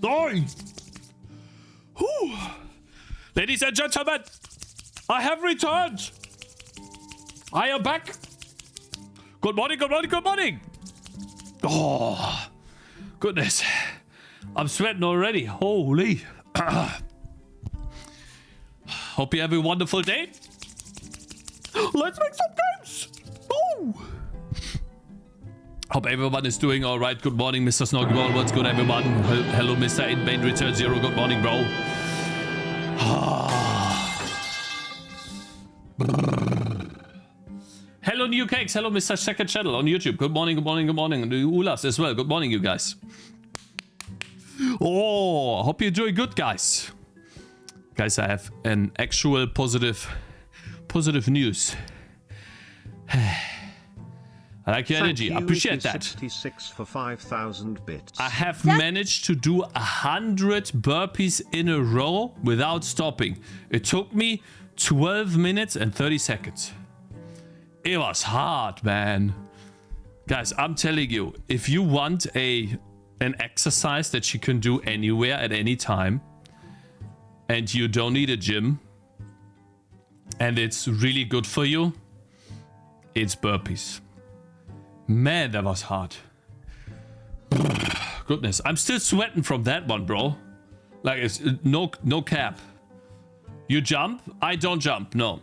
Oi! Whew. Ladies and gentlemen, I have returned. I am back. Good morning, good morning, good morning. Oh, goodness. I'm sweating already. Holy. Hope you have a wonderful day. Let's make some games. Oh. Hope everyone is doing all right. Good morning, Mr. Snoggleball. What's good, everyone? Hello, Mr. Inbane Return Zero. Good morning, bro. Hello, new cakes. Hello, Mr. Second Channel on YouTube. Good morning, good morning, good morning. And the Ulas as well. Good morning, you guys. Oh, hope you're doing good, guys. Guys, I have an actual positive news. I like your energy. I appreciate that. 66 for 5,000 bits. I have managed to do 100 burpees in a row without stopping. It took me 12 minutes and 30 seconds. It was hard, man. Guys, I'm telling you, if you want an exercise that you can do anywhere at any time, and you don't need a gym, and it's really good for you, it's burpees. Man, that was hard. Goodness, I'm still sweating from that one, bro. Like, it's no cap. You jump? I don't jump, no.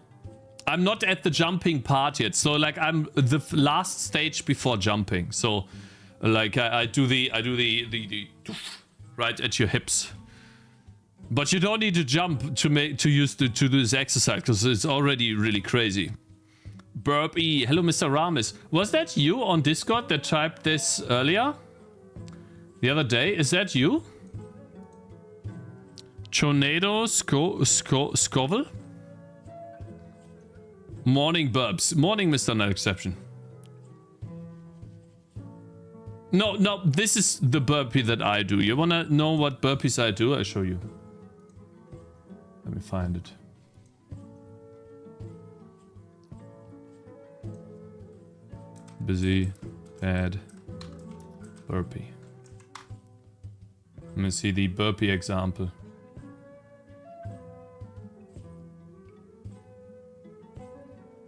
I'm not at the jumping part yet. So, like, I'm the last stage before jumping. So, like, I do the right at your hips. But you don't need to jump to do this exercise, because it's already really crazy. Burpee. Hello, Mr. Ramis. Was that you on Discord that typed this earlier? The other day? Is that you? Tornado Scoville? Morning, Burbs. Morning, Mr. No Exception. No, this is the burpee that I do. You wanna know what burpees I do? I'll show you. Let me find it. Busy, bad, burpee. Let me see the burpee example.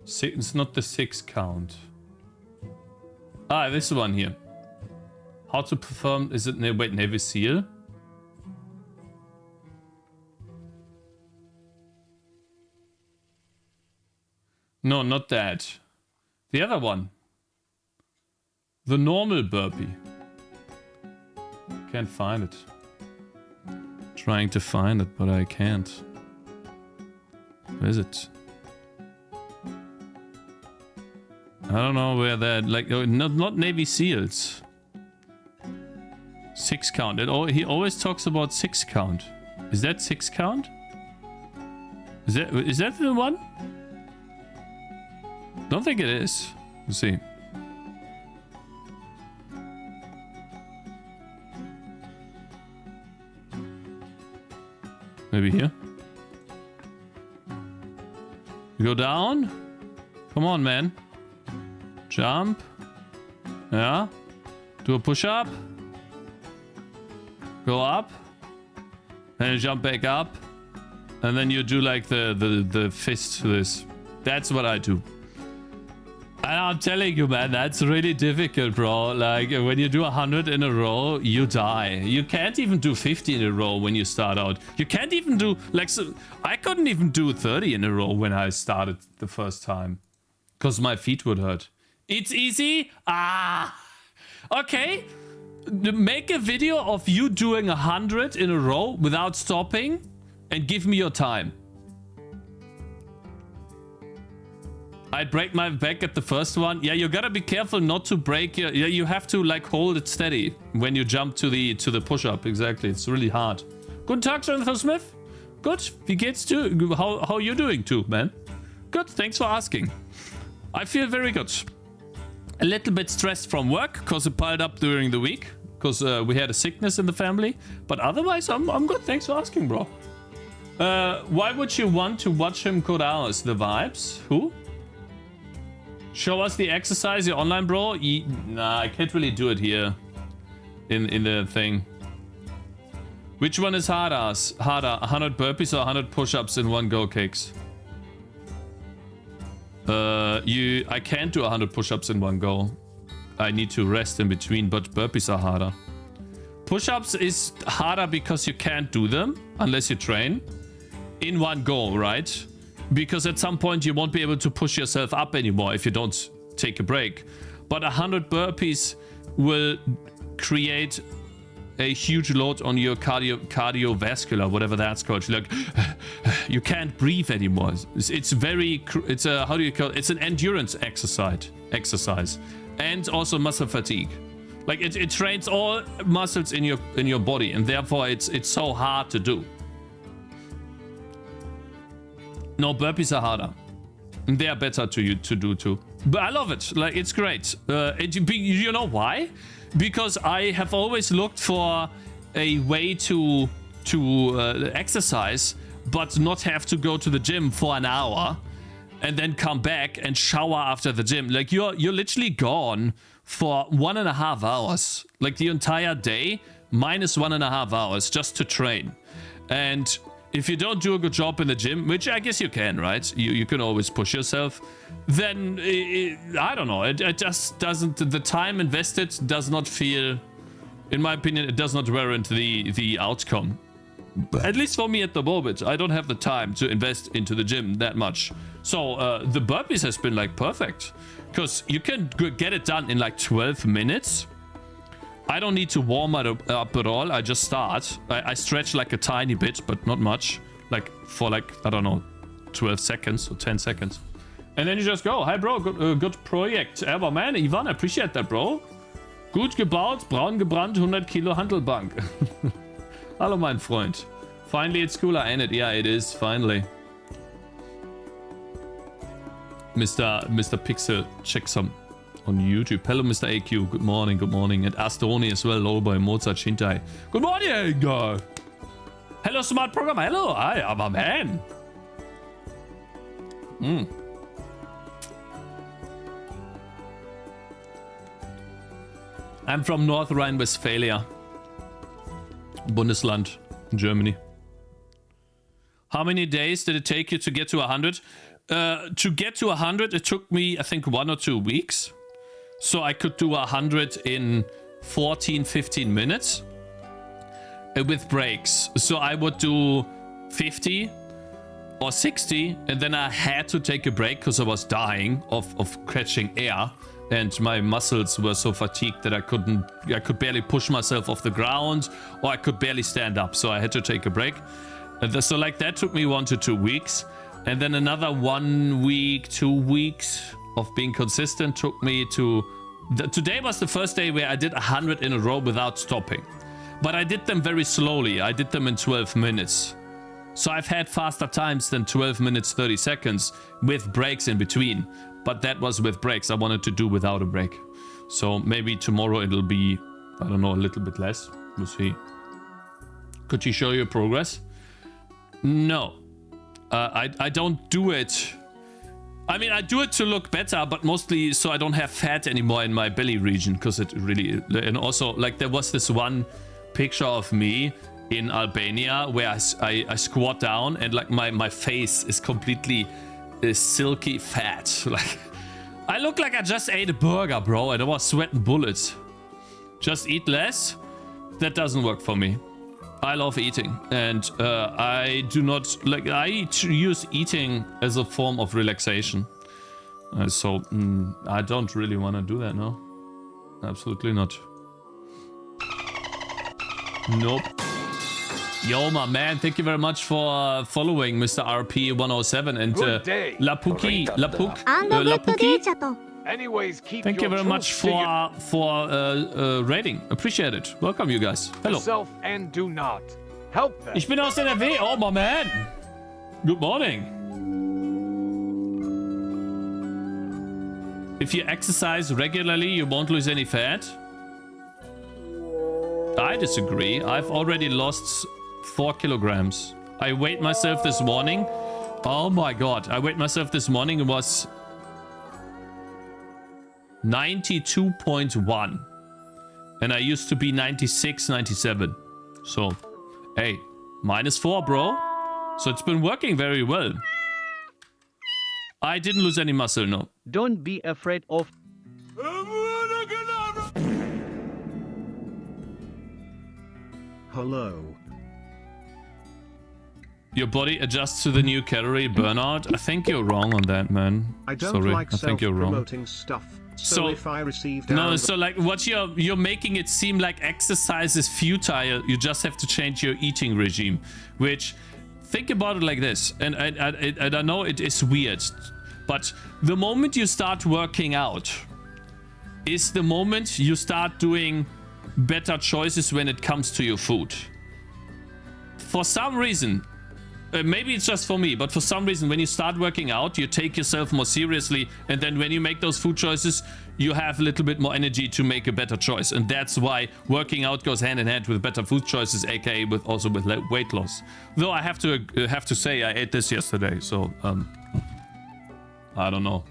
It's not the 6 count. Ah, this one here. How to perform, is it, wait, Navy SEAL? No, not that. The other one. The normal burpee. Can't find it. Trying to find it, but I can't. Where is it? I don't know where that, like, not Navy SEALs. 6 count. He always talks about 6 count. Is that 6 count? Is that the one? Don't think it is. Let's see. Maybe here. You go down. Come on, man. Jump. Yeah. Do a push-up. Go up. And jump back up. And then you do like the fist to this. That's what I do. And I'm telling you, man, that's really difficult, bro. Like, when you do 100 in a row, you die. You can't even do 50 in a row when you start out. You can't even do, like, so I couldn't even do 30 in a row when I started the first time. Because my feet would hurt. It's easy? Ah. Okay. Make a video of you doing 100 in a row without stopping and give me your time. I'd break my back at the first one. Yeah, you gotta be careful not to break your... Yeah, you have to, like, hold it steady when you jump to the push-up. Exactly, it's really hard. Guten Tag, Jonathan Smith. Good. Wie geht's too? How you doing too, man? Good, thanks for asking. I feel very good. A little bit stressed from work, because it piled up during the week. Because we had a sickness in the family. But otherwise, I'm good. Thanks for asking, bro. Why would you want to watch him code hours? The vibes? Who? Show us the exercise, your online, bro. Nah, I can't really do it here in the thing. Which one is harder? 100 burpees or 100 push-ups in one go, Cakez? I can't do 100 push-ups in one go. I need to rest in between, but burpees are harder. Push-ups is harder because you can't do them unless you train in one go, right? Because at some point you won't be able to push yourself up anymore if you don't take a break. But 100 burpees will create a huge load on your cardiovascular, whatever that's called. Like, you can't breathe anymore. It's a, how do you call it? It's an endurance exercise, and also muscle fatigue. Like it trains all muscles in your body, and therefore it's so hard to do. No, burpees are harder. And they are better to do too. But I love it. Like, it's great. You know why? Because I have always looked for a way to exercise, but not have to go to the gym for an hour and then come back and shower after the gym. Like, you're literally gone for 1.5 hours. Like, the entire day minus 1.5 hours just to train. And if you don't do a good job in the gym, which I guess you can, right? You can always push yourself. Then, I don't know. It just doesn't... The time invested does not feel... In my opinion, it does not warrant the outcome. At least for me at the moment. I don't have the time to invest into the gym that much. So, the burpees has been, like, perfect. Because you can get it done in, like, 12 minutes. I don't need to warm it up at all. I just start. I stretch like a tiny bit, but not much. Like for like, I don't know, 12 seconds or 10 seconds. And then you just go. Hi, bro. Good project ever, man. Ivan, I appreciate that, bro. Gut gebaut, braun gebrannt, 100 Kilo Handelbank. Hallo, mein Freund. Finally, it's cooler, ain't it? Yeah, it is. Finally. Mr. Pixel, check some on YouTube. Hello, Mr. AQ. Good morning, good morning. And Astroni as well. Hello by Mozart Shintai. Good morning. Hello, smart programmer. Hello. Hi, I'm a man. I'm from North Rhine-Westphalia. Bundesland, Germany. How many days did it take you to get to 100? To get to 100, it took me, I think, 1 or 2 weeks. So I could do 100 in 14, 15 minutes with breaks. So I would do 50 or 60, and then I had to take a break because I was dying of catching air, and my muscles were so fatigued that I could barely push myself off the ground, or I could barely stand up. So I had to take a break. So like that took me 1 to 2 weeks, and then another 1 week, 2 weeks of being consistent took me to... Today was the first day where I did 100 in a row without stopping. But I did them very slowly. I did them in 12 minutes. So I've had faster times than 12 minutes, 30 seconds with breaks in between. But that was with breaks. I wanted to do without a break. So maybe tomorrow it'll be, I don't know, a little bit less. We'll see. Could you show your progress? No. I don't do it. I mean, I do it to look better, but mostly so I don't have fat anymore in my belly region, because it really... And also, like, there was this one picture of me in Albania where I squat down and, like, my face is completely silky fat. Like, I look like I just ate a burger, bro, and I was sweating bullets. Just eat less? That doesn't work for me. I love eating, and I do not like. I use eating as a form of relaxation. So I don't really want to do that. No, absolutely not. Nope. Yo, my man, thank you very much for following Mr. RP107 and Lapuki. Anyways, keep thank you very much for rating. Appreciate it. Welcome, you guys. Hello. Yourself and do not help them. Ich bin aus NRW. Oh, my man. Good morning. If you exercise regularly, you won't lose any fat. I disagree. I've already lost 4 kilograms. I weighed myself this morning. Oh my god. I weighed myself this morning. It was 92.1. And I used to be 96, 97. So Hey, -4, bro. So it's been working very well. I didn't lose any muscle, no. Don't be afraid of. Hello. Your body adjusts to the new calorie burnout. I think you're wrong on that, man. I don't Sorry, like I think you're wrong. self-promoting stuff. So So- if I receive No, down so like what you're making it seem like exercise is futile. You just have to change your eating regime, which think about it like this. And I know it is weird, but the moment you start working out is the moment you start doing better choices when it comes to your food. For some reason, maybe it's just for me, but for some reason, when you start working out, you take yourself more seriously. And then when you make those food choices, you have a little bit more energy to make a better choice. And that's why working out goes hand in hand with better food choices, aka with weight loss. Though I have to say I ate this yesterday, so I don't know.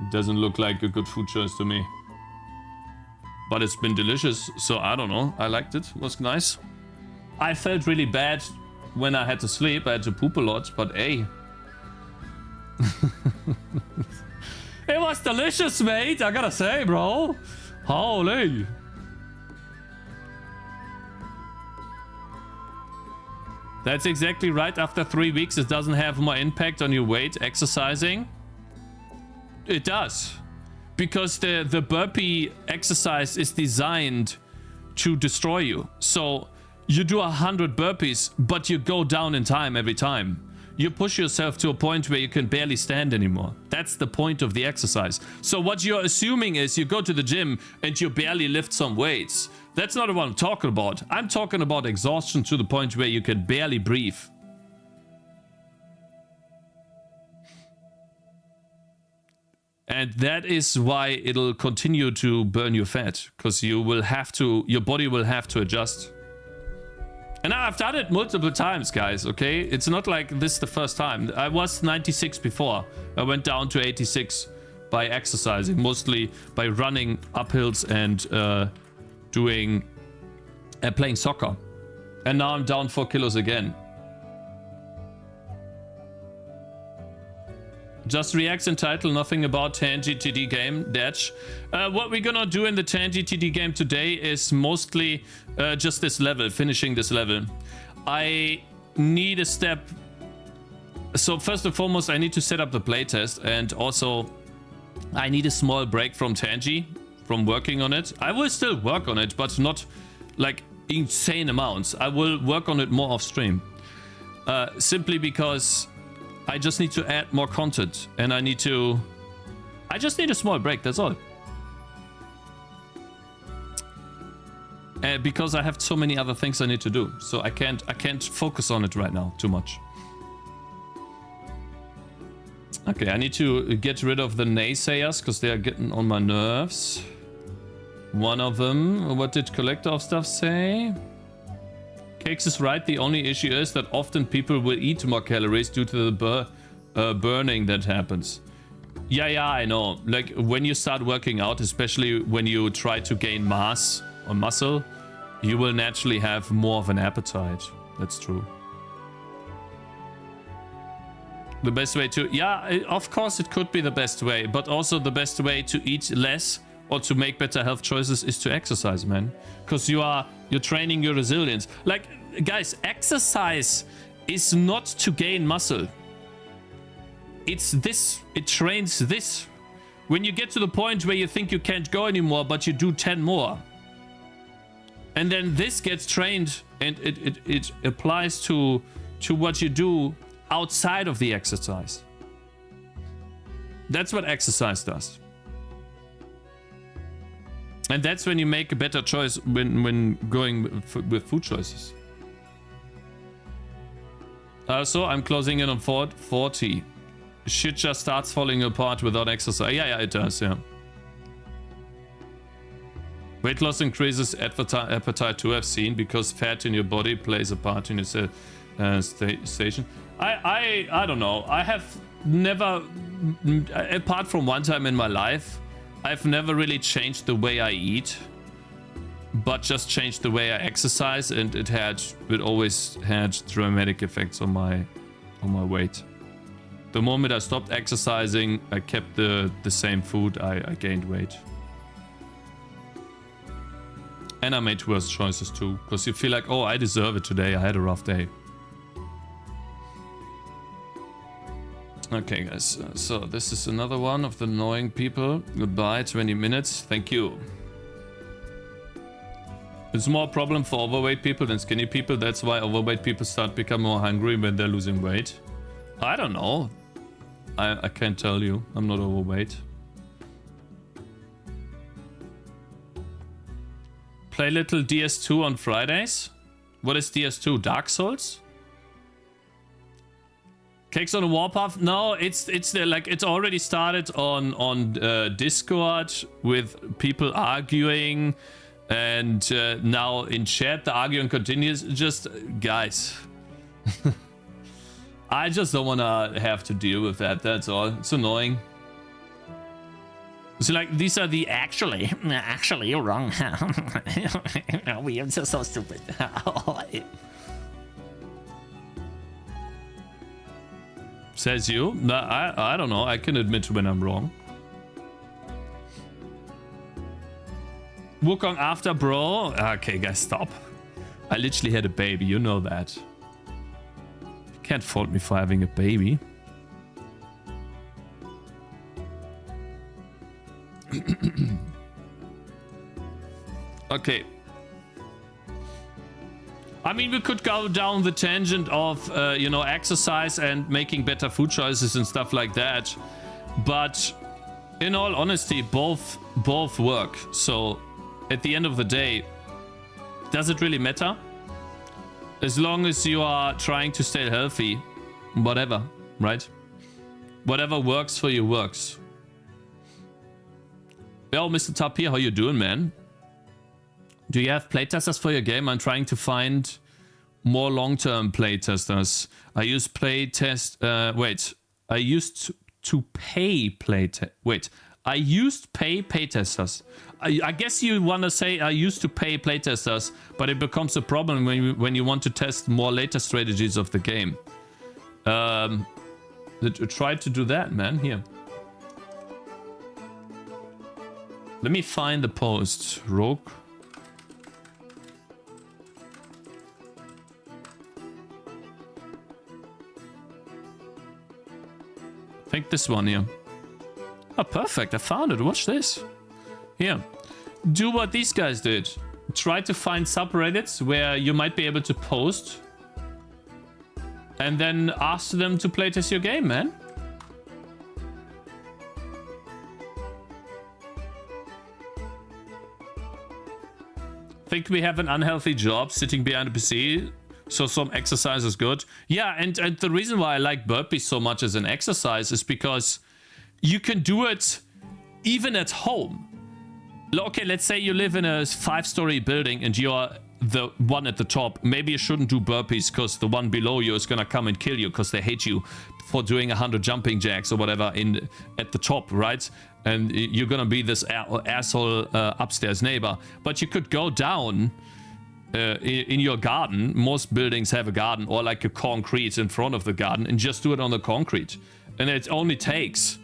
It doesn't look like a good food choice to me. But it's been delicious, so I don't know. I liked it. It was nice. I felt really bad when I had to sleep. I had to poop a lot, but hey. It was delicious, mate. I gotta say, bro. Holy. That's exactly right. After 3 weeks, it doesn't have more impact on your weight exercising. It does. Because the burpee exercise is designed to destroy you. So you do 100 burpees, but you go down in time every time. You push yourself to a point where you can barely stand anymore. That's the point of the exercise. So what you're assuming is you go to the gym and you barely lift some weights. That's not what I'm talking about. I'm talking about exhaustion to the point where you can barely breathe. And that is why it'll continue to burn your fat, because your body will have to adjust. And I've done it multiple times, guys, okay? It's not like this the first time. I was 96 before. I went down to 86 by exercising, mostly by running uphills and playing soccer. And now I'm down 4 kilos again. Just reacts in title, nothing about Tangy TD game, Datch. What we're gonna do in the Tangy TD game today is mostly just this level, finishing this level. I need a step. So first and foremost, I need to set up the playtest, and also I need a small break from Tangy, from working on it. I will still work on it, but not like insane amounts. I will work on it more off stream. Simply because I just need to add more content, and I just need a small break, that's all. Because I have so many other things I need to do, so I can't focus on it right now too much. Okay, I need to get rid of the naysayers, because they are getting on my nerves. One of them, what did Collector of Stuff say? Cakez is right, the only issue is that often people will eat more calories due to the burning that happens. Yeah, I know. Like, when you start working out, especially when you try to gain mass or muscle, you will naturally have more of an appetite. That's true. The best way to... Yeah, of course it could be the best way, but also the best way to eat less or to make better health choices is to exercise, man. Because you're training your resilience. Like, guys, exercise is not to gain muscle. It's this. It trains this. When you get to the point where you think you can't go anymore, but you do 10 more. And then this gets trained, and it applies to what you do outside of the exercise. That's what exercise does. And that's when you make a better choice when going with food choices. So I'm closing in on 40. Shit just starts falling apart without exercise. Yeah, it does, yeah. Weight loss increases appetite too, I've seen, because fat in your body plays a part in your station. I don't know. I have never, apart from one time in my life, I've never really changed the way I eat. but just changed the way I exercise, and it always had dramatic effects on my weight. The moment I stopped exercising, I kept the same food, I gained weight. And I made worse choices too, because you feel like, oh, I deserve it today, I had a rough day. Okay, guys, so this is another one of the annoying people. Goodbye, 20 minutes, thank you. It's more a problem for overweight people than skinny people. That's why overweight people start becoming more hungry when they're losing weight. I don't know. I can't tell you. I'm not overweight. Play little DS2 on Fridays. What is DS2? Dark Souls? Cakes on a Warpath? No, it's like it's already started on Discord with people arguing. And now in chat, the arguing continues. Just, guys. I just don't want to have to deal with that. That's all. It's annoying. So, like, these are the actually, you're wrong. We are so stupid. Says you? No, I don't know. I can admit when I'm wrong. Wukong after, bro. Okay, guys, stop. I literally had a baby. You know that. You can't fault me for having a baby. Okay. I mean, we could go down the tangent of, you know, exercise and making better food choices and stuff like that. But in all honesty, both work. So at the end of the day, does it really matter? As long as you are trying to stay healthy, whatever, right? Whatever works for you works. Yo, Mr. Tapir, how you doing, man? Do you have playtesters for your game? I'm trying to find more long-term playtesters. I use I used to pay playtesters. I guess you want to say I used to pay playtesters, but it becomes a problem when you want to test more later strategies of the game. Try to do that, man. Here. Let me find the post. Rogue. I think this one here. Oh, perfect. I found it. Watch this. Here. Do what these guys did. Try to find subreddits where you might be able to post. And then ask them to playtest your game, man. Think we have an unhealthy job sitting behind a PC, so some exercise is good. Yeah, and the reason why I like burpees so much as an exercise is because you can do it even at home. Okay, let's say you live in a 5-story building and you're the one at the top. Maybe you shouldn't do burpees because the one below you is gonna come and kill you because they hate you for doing 100 jumping jacks or whatever at the top, right? And you're gonna be this asshole upstairs neighbor. But you could go down in your garden. Most buildings have a garden or like a concrete in front of the garden and just do it on the concrete. And it only takes,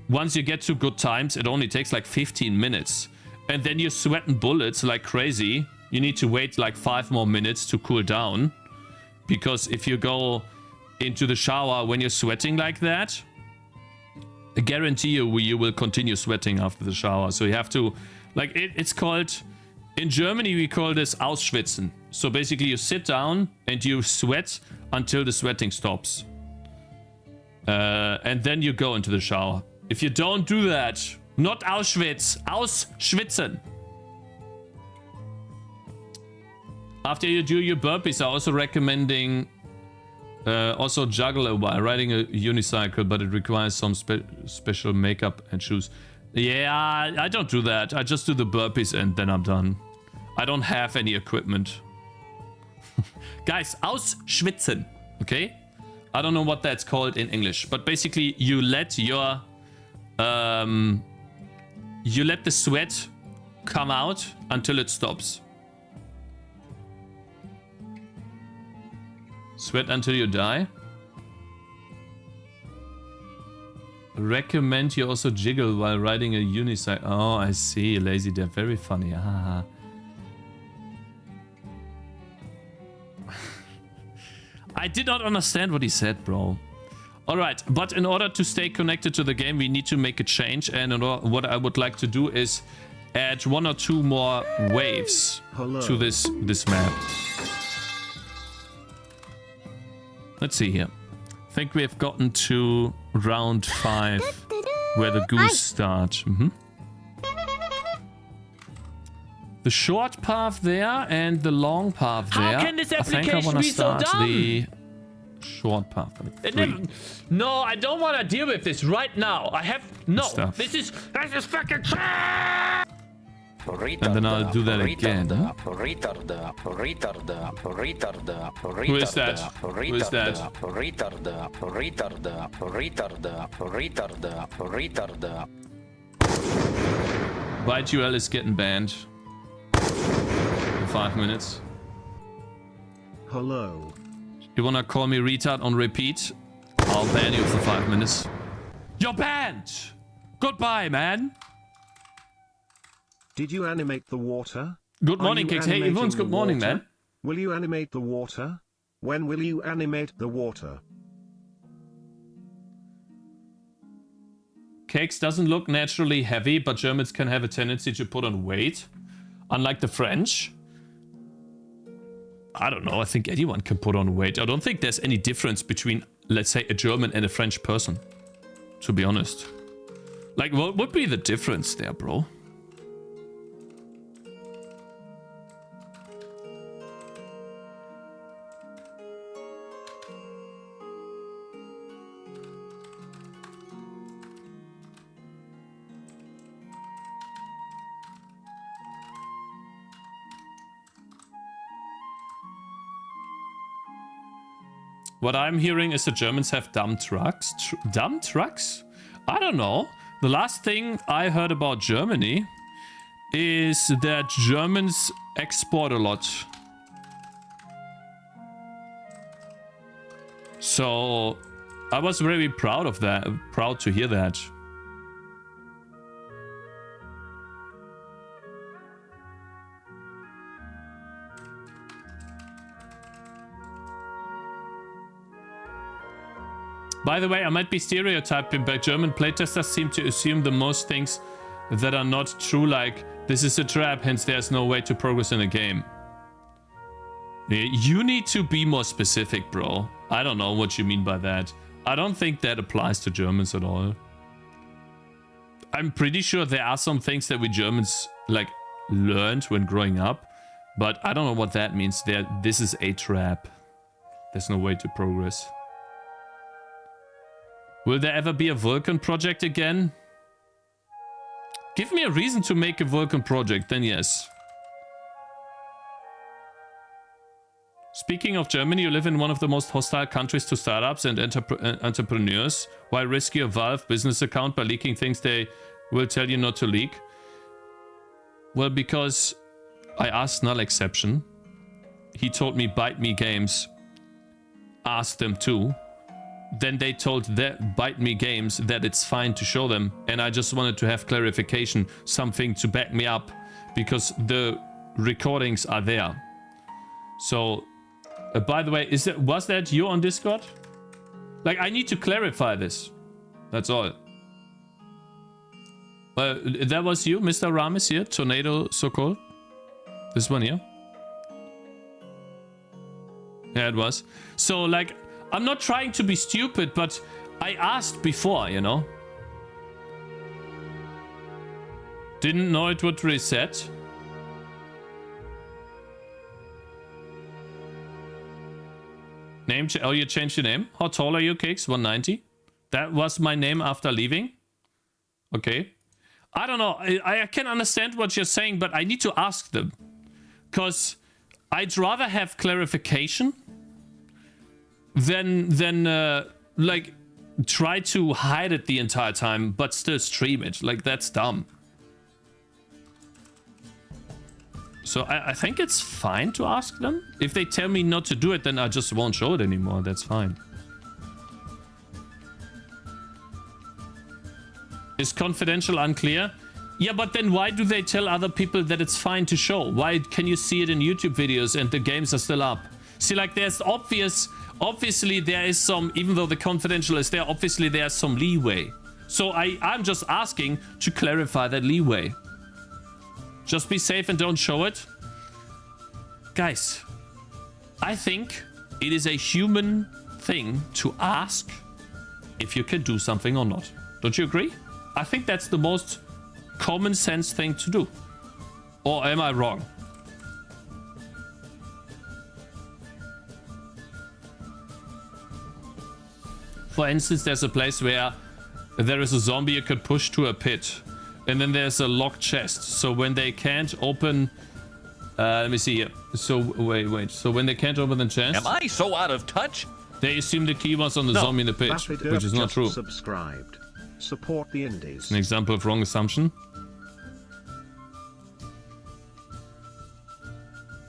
once you get to good times, it only takes like 15 minutes. And then you're sweating bullets like crazy. You need to wait like 5 more minutes to cool down. Because if you go into the shower when you're sweating like that, I guarantee you will continue sweating after the shower. So you have to, like, it's called, in Germany we call this ausschwitzen. So basically you sit down and you sweat until the sweating stops. And then you go into the shower. If you don't do that, not Auschwitz, ausschwitzen. After you do your burpees, I'm also recommending also juggle a while, riding a unicycle, but it requires some special makeup and shoes. Yeah, I don't do that. I just do the burpees and then I'm done. I don't have any equipment. Guys, ausschwitzen, okay? I don't know what that's called in English, but basically you let your you let the sweat come out until it stops. Sweat until you die. Recommend you also jiggle while riding a unicycle. Oh, I see. Lazy, they're very funny. Ah. I did not understand what he said, bro. Alright, but in order to stay connected to the game, we need to make a change. And what I would like to do is add 1 or 2 more waves to this map. Let's see here. I think we have gotten to round 5, where the goose starts. The short path there and the long path there. How can this I think I application want to be so start dumb? the short path. No, I don't want to deal with this right now. I have no. Stuff. This is fucking. And then I'll do that again. Who is that? Who is that? ByteUL is getting banned for 5 minutes. Hello. You wanna call me retard on repeat? I'll ban you for 5 minutes. You're banned! Goodbye, man! Did you animate the water? Good morning, Are you Cakez. Hey, animating everyone's good the morning, water? man. Will you animate the water? When will you animate the water? Cakes doesn't look naturally heavy, but Germans can have a tendency to put on weight. Unlike the French. I don't know, I think anyone can put on weight. I don't think there's any difference between, let's say, a German and a French person. To be honest. Like, what would be the difference there, bro? What I'm hearing is the Germans have dumb trucks. Dumb trucks? I don't know. The last thing I heard about Germany is that Germans export a lot. So I was very proud of that. Proud to hear that. By the way, I might be stereotyping, but German playtesters seem to assume the most things that are not true, like, this is a trap, hence there's no way to progress in a game. You need to be more specific, bro. I don't know what you mean by that. I don't think that applies to Germans at all. I'm pretty sure there are some things that we Germans, like, learned when growing up, but I don't know what that means. This is a trap. There's no way to progress. Will there ever be a Vulkan project again? Give me a reason to make a Vulkan project, then yes. Speaking of Germany, you live in one of the most hostile countries to startups and entrepreneurs. Why risk your Valve business account by leaking things they will tell you not to leak? Well, because I asked Null Exception. He told me Bite Me Games asked them too. Then they told Bite Me Games that it's fine to show them, and I just wanted to have clarification, something to back me up, because the recordings are there. So, by the way, was that you on Discord? Like, I need to clarify this. That's all. That was you, Mr. Ramis here, Tornado Sokol. This one here. Yeah, it was. So, like, I'm not trying to be stupid, but I asked before, you know. Didn't know it would reset. Name, oh, you changed your name? How tall are you, Cakes? 190? That was my name after leaving? Okay. I don't know. I can understand what you're saying, but I need to ask them. Because I'd rather have clarification than like try to hide it the entire time but still stream it. Like, that's dumb. So I think it's fine to ask them. If they tell me not to do it, then I just won't show it anymore. That's fine. Is confidential unclear? Yeah, but then why do they tell other people that it's fine to show? Why can you see it in YouTube videos and the games are still up? See, like there's obviously there is some, even though the confidential is there, obviously there's some leeway. So I'm just asking to clarify that leeway. Just be safe and don't show it. Guys, I think it is a human thing to ask if you can do something or not. Don't you agree? I think that's the most common sense thing to do. Or am I wrong? For instance, there's a place where there is a zombie you could push to a pit. And then there's a locked chest. So when they can't open... let me see here. So, wait. So when they can't open the chest... Am I so out of touch? They assume the key was on the zombie in the pit. Which is not true. Subscribed. Support the indies. An example of wrong assumption.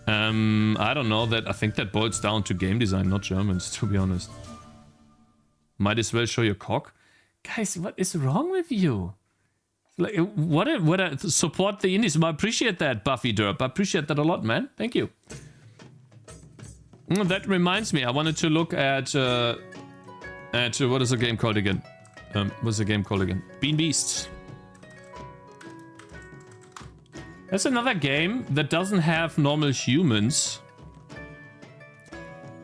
I don't know. I think that boils down to game design, not Germans, to be honest. Might as well show your cock. Guys, what is wrong with you? Like, what a support the indies. I appreciate that, Buffy Derp. I appreciate that a lot, man. Thank you. That reminds me, I wanted to look at what is the game called again? What's the game called again? Bean Beasts. That's another game that doesn't have normal humans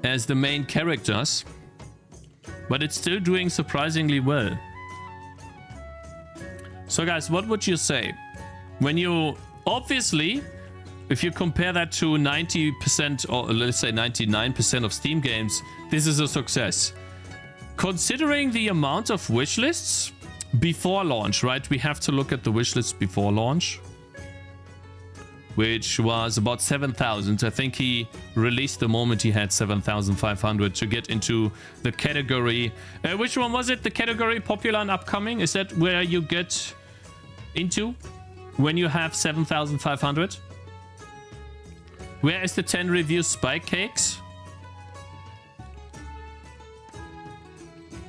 as the main characters, but it's still doing surprisingly well. So guys, what would you say? When you, obviously, if you compare that to 90% or let's say 99% of Steam games, this is a success. Considering the amount of wish lists before launch, right? We have to look at the wish lists before launch, which was about 7,000. I think he released the moment he had 7,500 to get into the category. Which one was it? The category popular and upcoming? Is that where you get into when you have 7,500? Where is the 10 reviews spike cakes?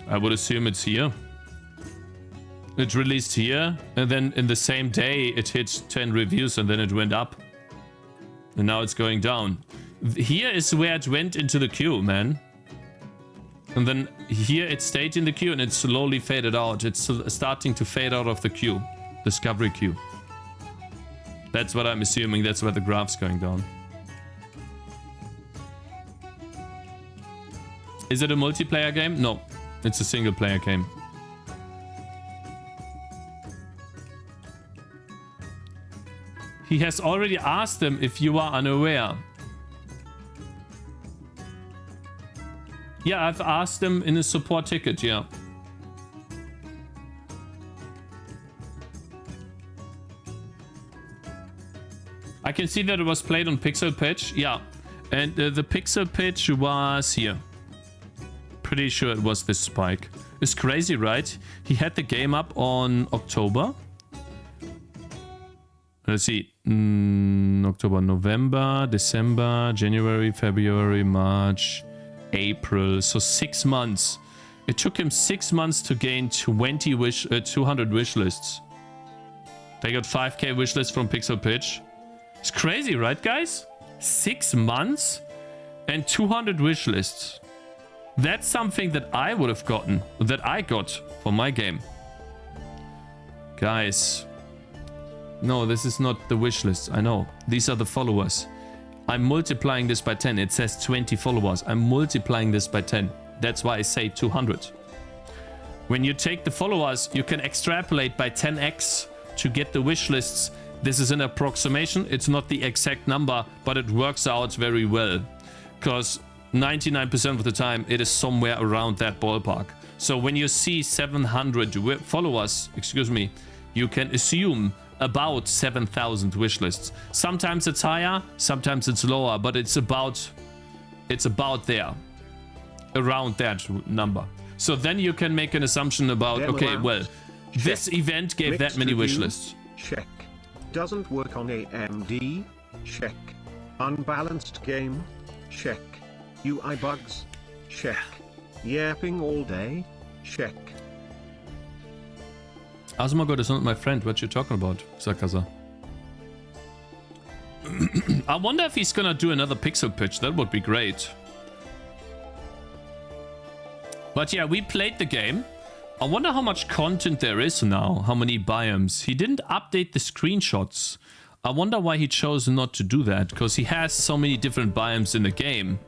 I would assume it's here. It released here, and then in the same day it hit 10 reviews, and then it went up. And now it's going down. Here is where it went into the queue, man. And then here it stayed in the queue, and it slowly faded out. It's starting to fade out of the queue. Discovery queue. That's what I'm assuming. That's where the graph's going down. Is it a multiplayer game? No. It's a single player game. He has already asked them if you are unaware. Yeah, I've asked them in a support ticket, yeah. I can see that it was played on Pixel Pitch, yeah. And the Pixel Pitch was here. Pretty sure it was this spike. It's crazy, right? He had the game up on October. Let's see. October, November, December, January, February, March, April. So 6 months. It took him 6 months to gain 200 wish lists. They got 5k wish lists from Pixel Pitch. It's crazy, right, guys? 6 months and 200 wish lists. That's something that I would have gotten, that I got for my game. Guys. No, this is not the wish list. I know. These are the followers. I'm multiplying this by 10. It says 20 followers. I'm multiplying this by 10. That's why I say 200. When you take the followers, you can extrapolate by 10x to get the wish lists. This is an approximation. It's not the exact number, but it works out very well. Because 99% of the time, it is somewhere around that ballpark. So when you see 700 followers, you can assume about 7,000 wish lists. Sometimes it's higher, sometimes it's lower, but it's about there, around that number. So then you can make an assumption about, okay, well, this event gave that many wish lists. Check. Doesn't work on AMD. Check. Unbalanced game? Check. UI bugs? Check. Yapping all day? Check. Asmogod is not my friend. What you talking about, Sakaza? I wonder if he's gonna do another pixel pitch. That would be great. But yeah, we played the game. I wonder how much content there is now. How many biomes. He didn't update the screenshots. I wonder why he chose not to do that. Because he has so many different biomes in the game.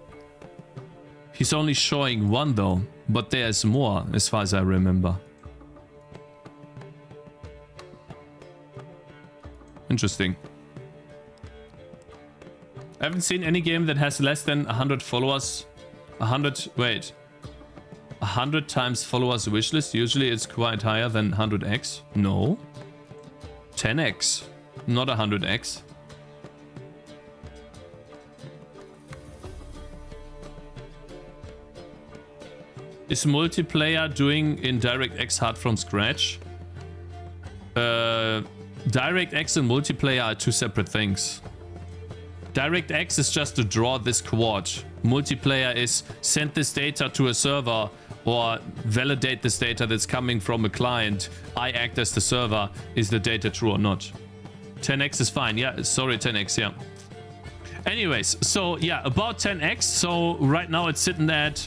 He's only showing one though. But there's more, as far as I remember. Interesting. I haven't seen any game that has less than 100 followers. 100 times followers wishlist. Usually it's quite higher than 100x. No. 10x. Not 100x. Is multiplayer doing in DirectX hard from scratch? DirectX and multiplayer are two separate things. DirectX is just to draw this quad. Multiplayer is send this data to a server or validate this data that's coming from a client. I act as the server. Is the data true or not? 10x is fine. Yeah, sorry, 10x, yeah. Anyways, so yeah, about 10x. So right now it's sitting at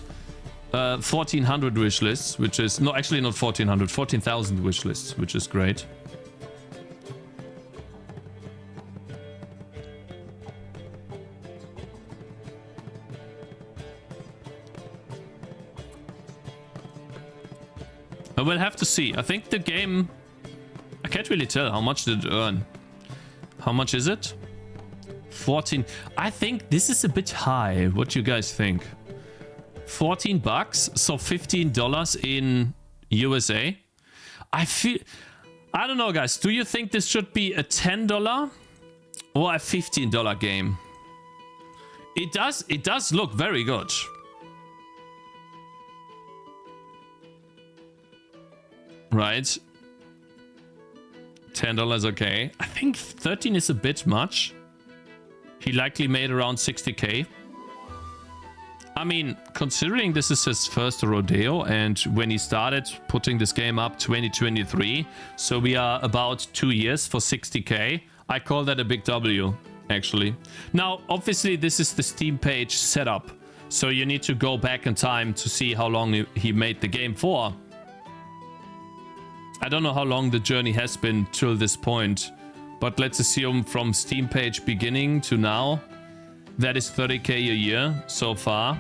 1,400 wish lists, which is... No, actually not 1,400. 14,000 wish lists, which is great. I will have to see. I think the game... I can't really tell. How much did it earn? How much is it? 14. I think this is a bit high. What do you guys think? 14 bucks? So $15 in USA? I feel... I don't know, guys. Do you think this should be a $10 or a $15 game? It does look very good. Right. $10, okay. I think 13 is a bit much. He likely made around 60k. I mean, considering this is his first rodeo and when he started putting this game up 2023, so we are about 2 years for 60k. I call that a big W, actually. Now, obviously, this is the Steam page setup, so you need to go back in time to see how long he made the game for. I don't know how long the journey has been till this point, but let's assume from Steam page beginning to now, that is 30k a year so far.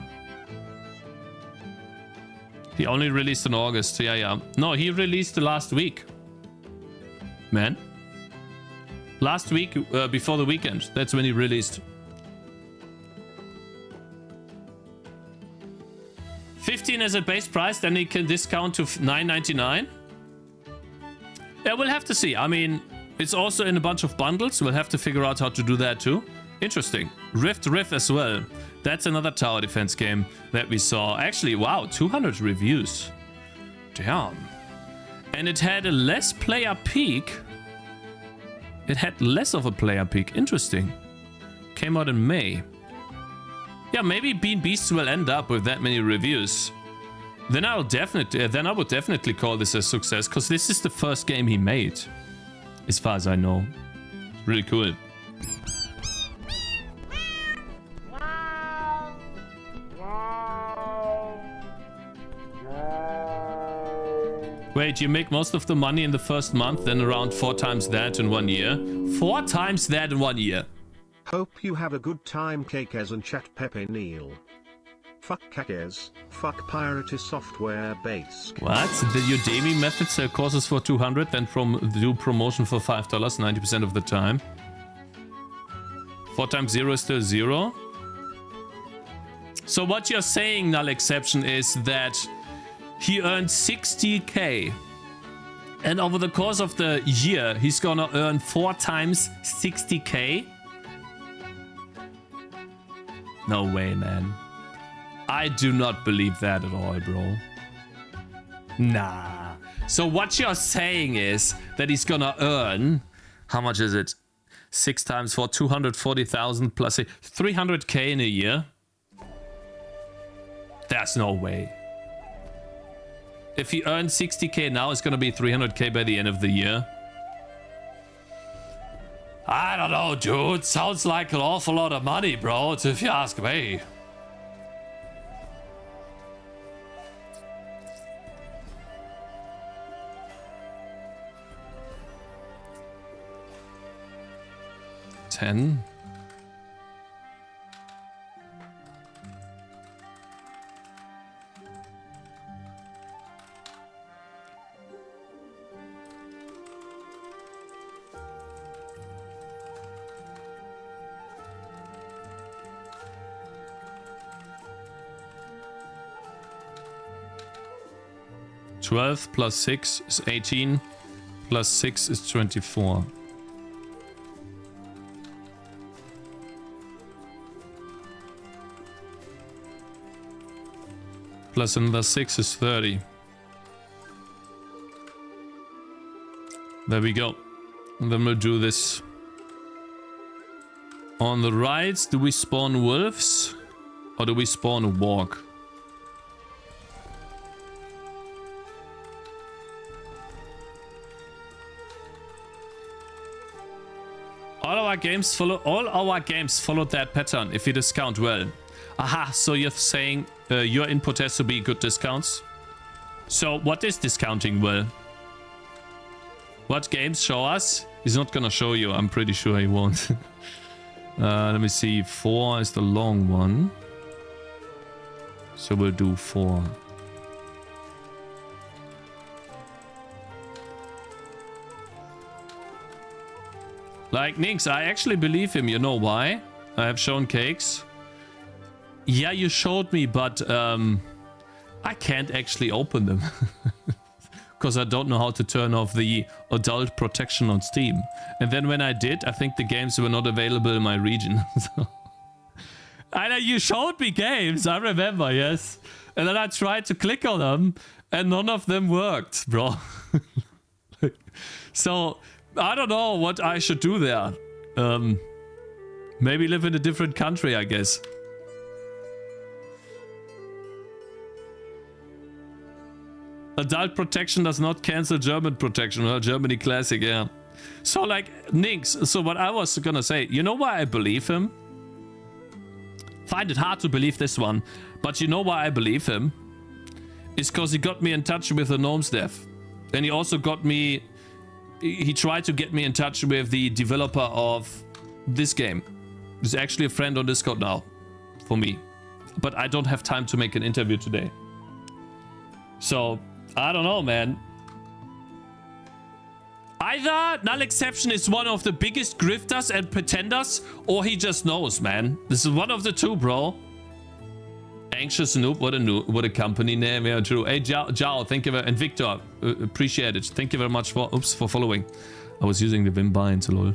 He only released in August, yeah. No, he released last week. Man. Last week, before the weekend, that's when he released. 15 as a base price, then he can discount to $9.99. Yeah, we'll have to see. I mean, it's also in a bunch of bundles. We'll have to figure out how to do that too. Interesting. Rift as well. That's another tower defense game that we saw. Actually, wow, 200 reviews. Damn. And it had a less player peak. It had less of a player peak. Interesting. Came out in May. Yeah, maybe Bean Beasts will end up with that many reviews. Then I would definitely call this a success, because this is the first game he made, as far as I know. Really cool. Wait, you make most of the money in the first month, then around 4 times that in 1 year? 4 times that in 1 year. Hope you have a good time, Cakez and chat Pepe Neil. Fuck Cakez, fuck pirate software base. What? The Udemy method sell courses for 200, then do promotion for $5 90% of the time. 4 times 0 is still 0. So what you're saying, null exception, is that he earned 60k. And over the course of the year, he's gonna earn 4 times 60k? No way, man. I do not believe that at all, bro. Nah. So what you're saying is that he's gonna earn... How much is it? 6 times 4, 240,000 plus 300k in a year. There's no way. If he earns 60k now, it's gonna be 300k by the end of the year. I don't know, dude. Sounds like an awful lot of money, bro, if you ask me. $10. $12 plus 6 is 18, plus 6 is 24. Plus another 6 is 30. There we go. And then we'll do this. On the right, do we spawn wolves? Or do we spawn a walk? All our games follow that pattern if you discount well. Aha, so you're saying your input has to be good discounts? So what is discounting well? What games show us? He's not gonna show you, I'm pretty sure he won't. Let me see, 4 is the long one. So we'll do 4. Like Nix, I actually believe him, you know why? I have shown Cakez. Yeah, you showed me, but I can't actually open them. Because I don't know how to turn off the adult protection on Steam. And then when I did, I think the games were not available in my region. So. I know you showed me games, I remember, yes. And then I tried to click on them, and none of them worked, bro. So, I don't know what I should do there. Maybe live in a different country, I guess. Adult protection does not cancel German protection. Well, Germany classic, yeah. So, like, Nix, so what I was gonna say, you know why I believe him? Find it hard to believe this one, but you know why I believe him? It's because he got me in touch with the Gnomes dev. And he also got me... He tried to get me in touch with the developer of this game. He's actually a friend on Discord now, for me. But I don't have time to make an interview today. So... I don't know, man. Either Null Exception is one of the biggest grifters and pretenders, or he just knows, man. This is one of the two, bro. Anxious Noob, what a company name. Yeah, true. Hey, Jao, thank you very much. And Victor, appreciate it. Thank you very much for, for following. I was using the Vim binds, lol.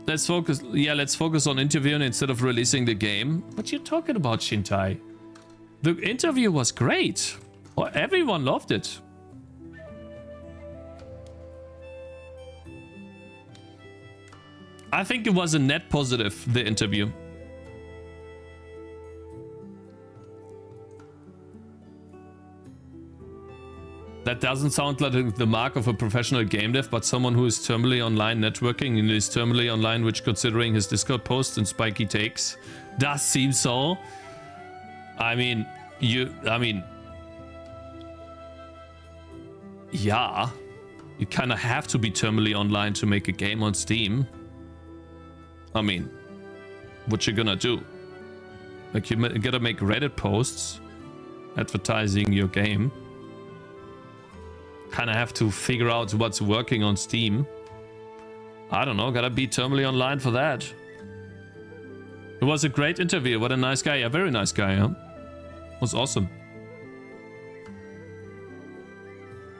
Let's focus on interviewing instead of releasing the game. What you talking about, Shintai? The interview was great. Oh, everyone loved it. I think it was a net positive, the interview. That doesn't sound like the mark of a professional game dev, but someone who is terminally online networking and is terminally online, which considering his Discord posts and spiky takes, does seem so. I mean, yeah, you kind of have to be terminally online to make a game on Steam. I mean, what you gonna do? Like, you gotta make Reddit posts advertising your game. Kind of have to figure out what's working on Steam. I don't know, gotta be terminally online for that. It was a great interview. What a nice guy. A very nice guy, huh? Was awesome.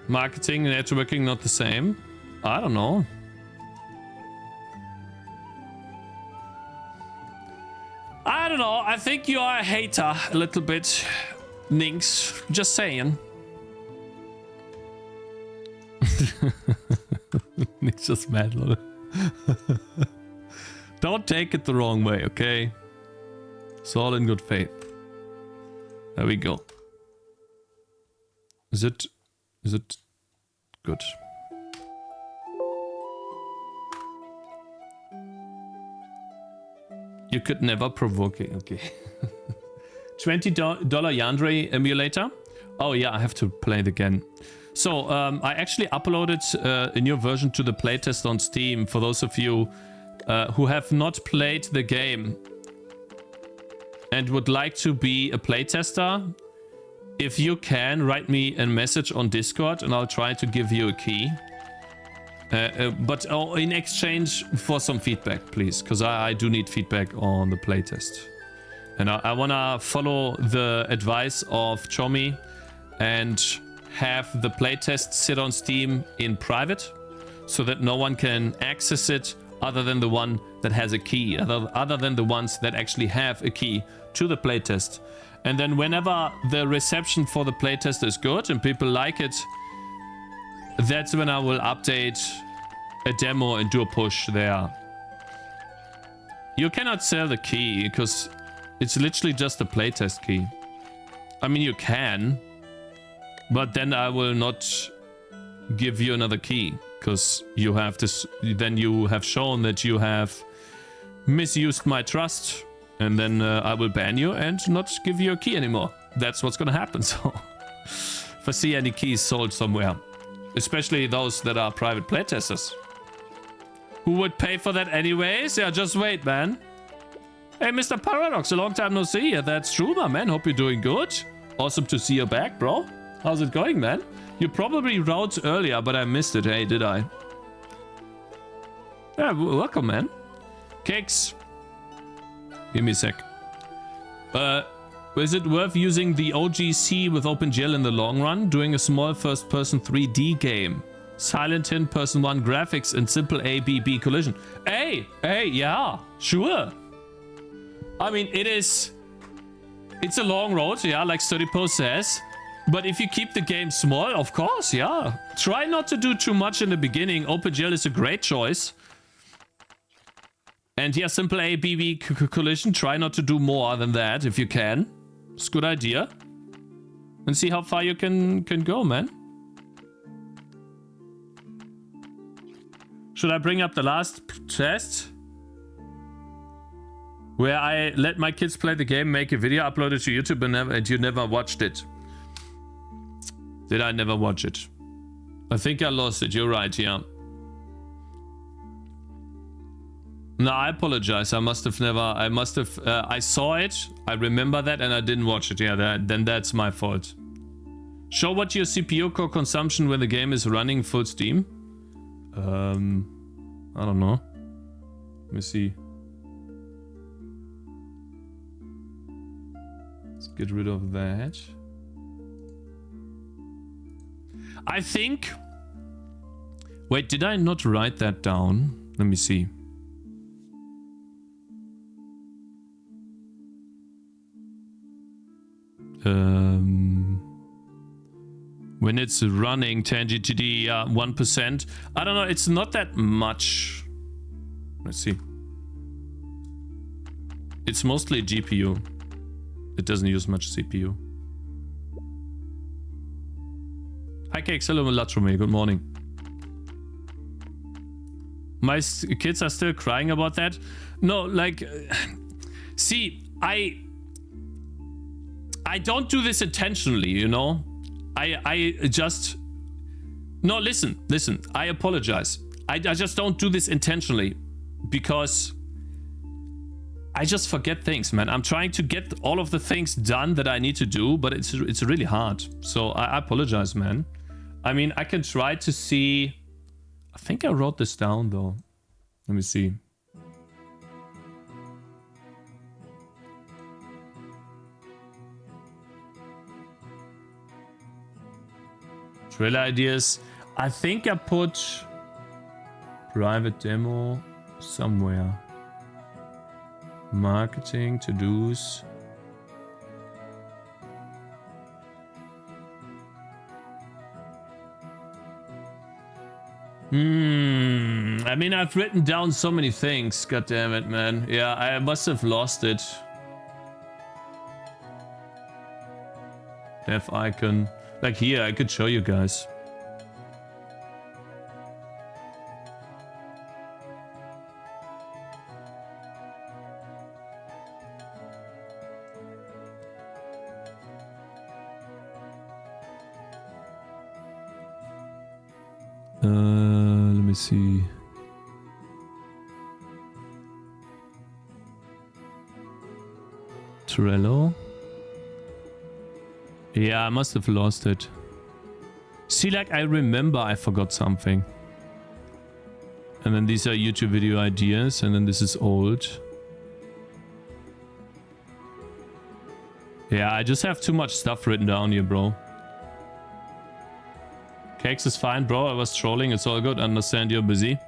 Marketing and networking not the same. I don't know. I don't know. I think you are a hater a little bit, Nix. Just saying. Nick's just mad, Leute. Don't take it the wrong way, okay? It's all in good faith. There we go. Is it good? You could never provoke it, okay. $20 Yandere emulator. Oh yeah, I have to play it again. So I actually uploaded a new version to the playtest on Steam for those of you who have not played the game and would like to be a playtester. If you can, write me a message on Discord and I'll try to give you a key. But in exchange for some feedback, please, because I do need feedback on the playtest. And I want to follow the advice of Chomi and have the playtest sit on Steam in private so that no one can access it other than the one that has a key, other than the ones that actually have a key to the playtest. And then whenever the reception for the playtest is good and people like it, that's when I will update a demo and do a push there. You cannot sell the key because it's literally just a playtest key. I mean, you can, but then I will not give you another key because you have this. Then you have shown that you have misused my trust, and then I will ban you and not give you a key anymore. That's what's gonna happen. So if I see any keys sold somewhere, especially those that are private playtesters who would pay for that anyways, yeah, just wait, man. Hey, Mr. Paradox, a long time no see. Yeah, that's true, my man. Hope you're doing good. Awesome to see you back, bro. How's it going, man? You probably wrote earlier, but I missed it. Hey, did I? Yeah, welcome, man. Cakez. Give me a sec. Is it worth using the OGC with OpenGL in the long run? Doing a small first-person 3D game. Silent Hill, Person 1 graphics, and simple ABB collision. Hey, yeah, sure. I mean, it's a long road, yeah, like SturdyPost says. But if you keep the game small, of course, yeah. Try not to do too much in the beginning. OpenGL is a great choice. And yeah, simple ABB collision. Try not to do more than that if you can. It's a good idea. And see how far you can go, man. Should I bring up the last test? Where I let my kids play the game, make a video, upload it to YouTube, and you never watched it. Did I never watch it? I think I lost it. You're right, yeah. No, I apologize. I saw it. I remember that and I didn't watch it. Yeah, then that's my fault. Show what your CPU core consumption when the game is running full steam. I don't know. Let me see. Let's get rid of that. I think... Wait, did I not write that down? Let me see. When it's running, Tangy TD, 1%. I don't know, it's not that much. Let's see. It's mostly GPU. It doesn't use much CPU. Hi Cakez, hello Latrome, good morning. My kids are still crying about that. No, like, see, I don't do this intentionally, you know? I just... No, listen, I apologize. I just don't do this intentionally because I just forget things, man. I'm trying to get all of the things done that I need to do, but it's really hard. So I apologize, man. I mean, I can try to see... I think I wrote this down, though. Let me see. Trailer ideas. I think I put private demo somewhere. Marketing, to-dos. I mean, I've written down so many things. God damn it, man. Yeah, I must have lost it. Dev icon. Like here, I could show you guys. Let me see. Trello. Yeah, I must have lost it. See, like, I remember I forgot something. And then these are YouTube video ideas, and then this is old. Yeah, I just have too much stuff written down here, bro. Cakez is fine, bro. I was trolling. It's all good. I understand you're busy.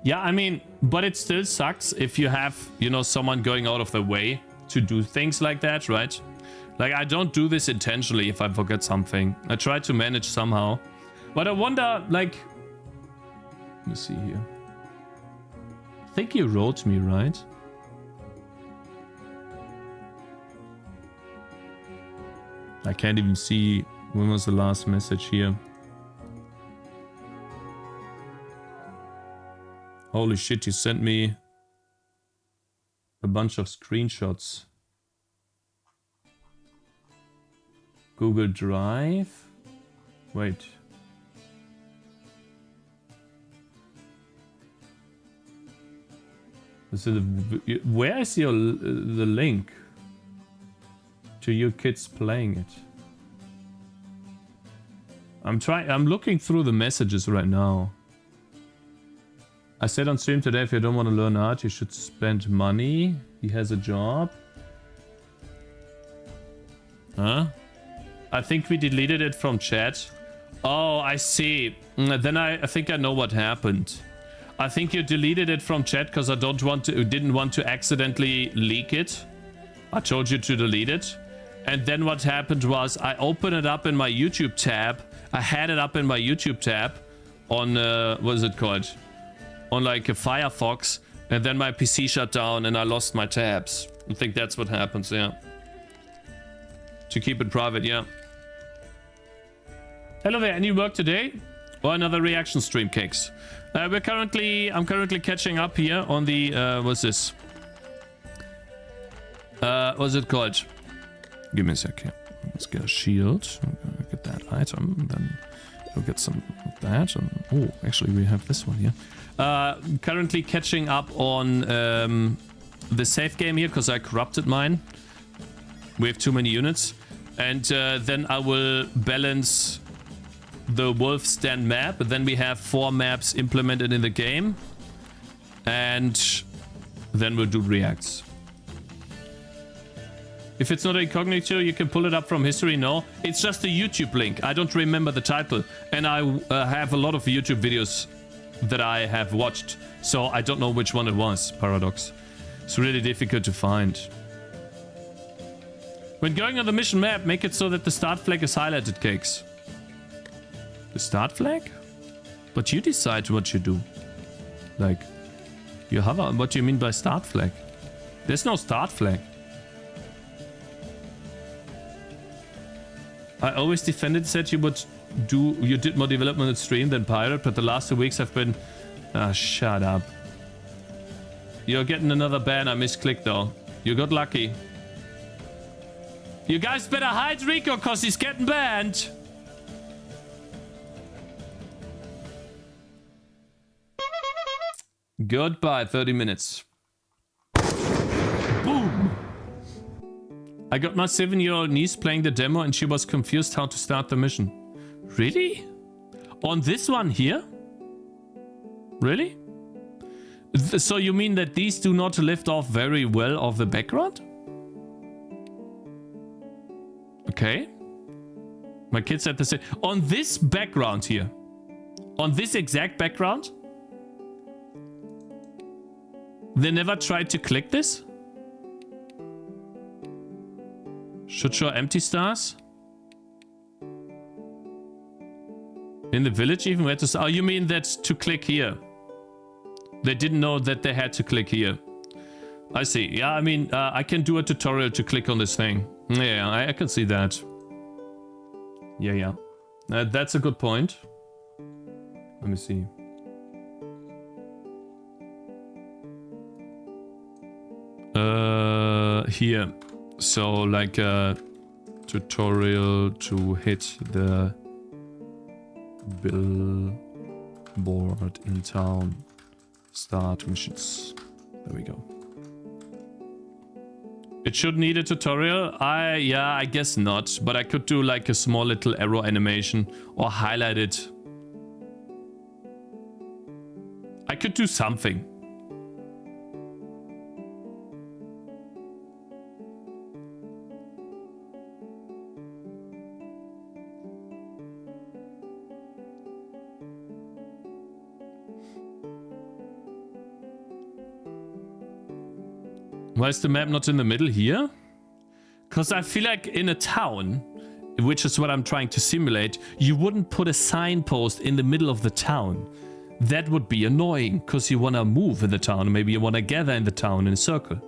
Yeah, I mean, but it still sucks if you have, you know, someone going out of their way to do things like that, right? Like, I don't do this intentionally if I forget something. I try to manage somehow. But I wonder, like... Let me see here. I think you wrote me, right? I can't even see when was the last message here. Holy shit, you sent me a bunch of screenshots. Google Drive? Wait. Where is the link to your kids playing it? I'm looking through the messages right now. I said on stream today, if you don't want to learn art, you should spend money. He has a job. Huh? I think we deleted it from chat. Oh, I see. Then I think I know what happened. I think you deleted it from chat because I didn't want to accidentally leak it. I told you to delete it. And then what happened was I opened it up in my YouTube tab. I had it up in my YouTube tab on, what is it called? On like a Firefox, and then my PC shut down and I lost my tabs. I think that's what happens, yeah. To keep it private, yeah. Hello there, any work today? Or another reaction stream, Cakez? I'm currently catching up here on the, what's this? What's it called? Give me a sec here. Let's get a shield. Get that item, then we'll get some of that. And, oh, actually we have this one here. Currently catching up on the save game here because I corrupted mine. We have too many units. And then I will balance the Wolf's Den map. Then we have 4 maps implemented in the game. And then we'll do reacts. If it's not incognito, you can pull it up from history. No, it's just a YouTube link. I don't remember the title. And I have a lot of YouTube videos that I have watched, so I don't know which one it was. Paradox. It's really difficult to find. When going on the mission map, make it so that the start flag is highlighted, Cakez. The start flag? But you decide what you do. Like, you hover. What do you mean by start flag? There's no start flag. I always defended, said you did more development on stream than pirate, but the last 2 weeks have been... Ah, shut up. You're getting another ban. I misclicked though. You got lucky. You guys better hide Rico cause he's getting banned. Goodbye, 30 minutes. Boom! I got my 7-year-old niece playing the demo and she was confused how to start the mission. Really? On this one here? Really? So you mean that these do not lift off very well of the background? Okay. My kids had to say... On this background here. On this exact background? They never tried to click this? Should show empty stars? In the village even? Where to... Oh, you mean that to click here. They didn't know that they had to click here. I see. Yeah, I mean, I can do a tutorial to click on this thing. Yeah, I can see that. Yeah. That's a good point. Let me see. Here. So, like a tutorial to hit the billboard in town. Start missions. There we go. It should need a tutorial. Yeah, I guess not. But I could do like a small little arrow animation or highlight it. I could do something. Why is the map not in the middle here? Because I feel like in a town, which is what I'm trying to simulate, you wouldn't put a signpost in the middle of the town. That would be annoying, because you want to move in the town. Maybe you want to gather in the town in a circle.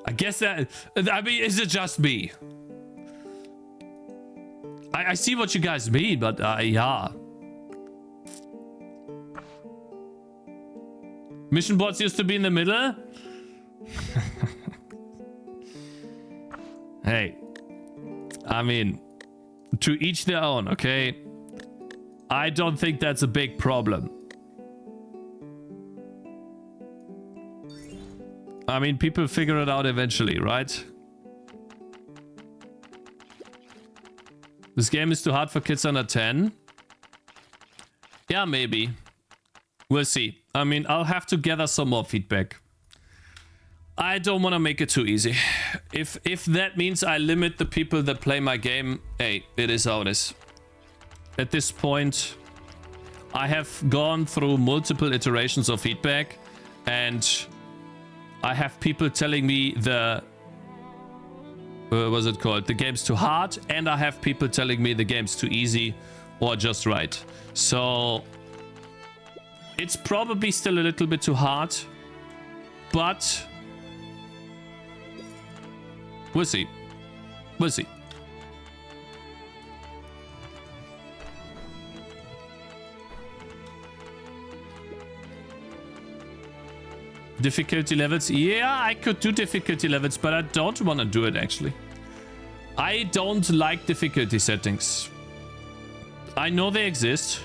I guess that... I mean, is it just me? I see what you guys mean, but yeah. Mission boards used to be in the middle? Hey. I mean, to each their own, okay? I don't think that's a big problem. I mean, people figure it out eventually, right? This game is too hard for kids under 10? Yeah, maybe. We'll see. I mean, I'll have to gather some more feedback. I don't want to make it too easy. If that means I limit the people that play my game, hey, it is how it is. At this point, I have gone through multiple iterations of feedback, and I have people telling me the... what's it called? The game's too hard, and I have people telling me the game's too easy or just right. So... it's probably still a little bit too hard, but we'll see. We'll see. Difficulty levels. Yeah, I could do difficulty levels, but I don't want to do it actually. I don't like difficulty settings. I know they exist.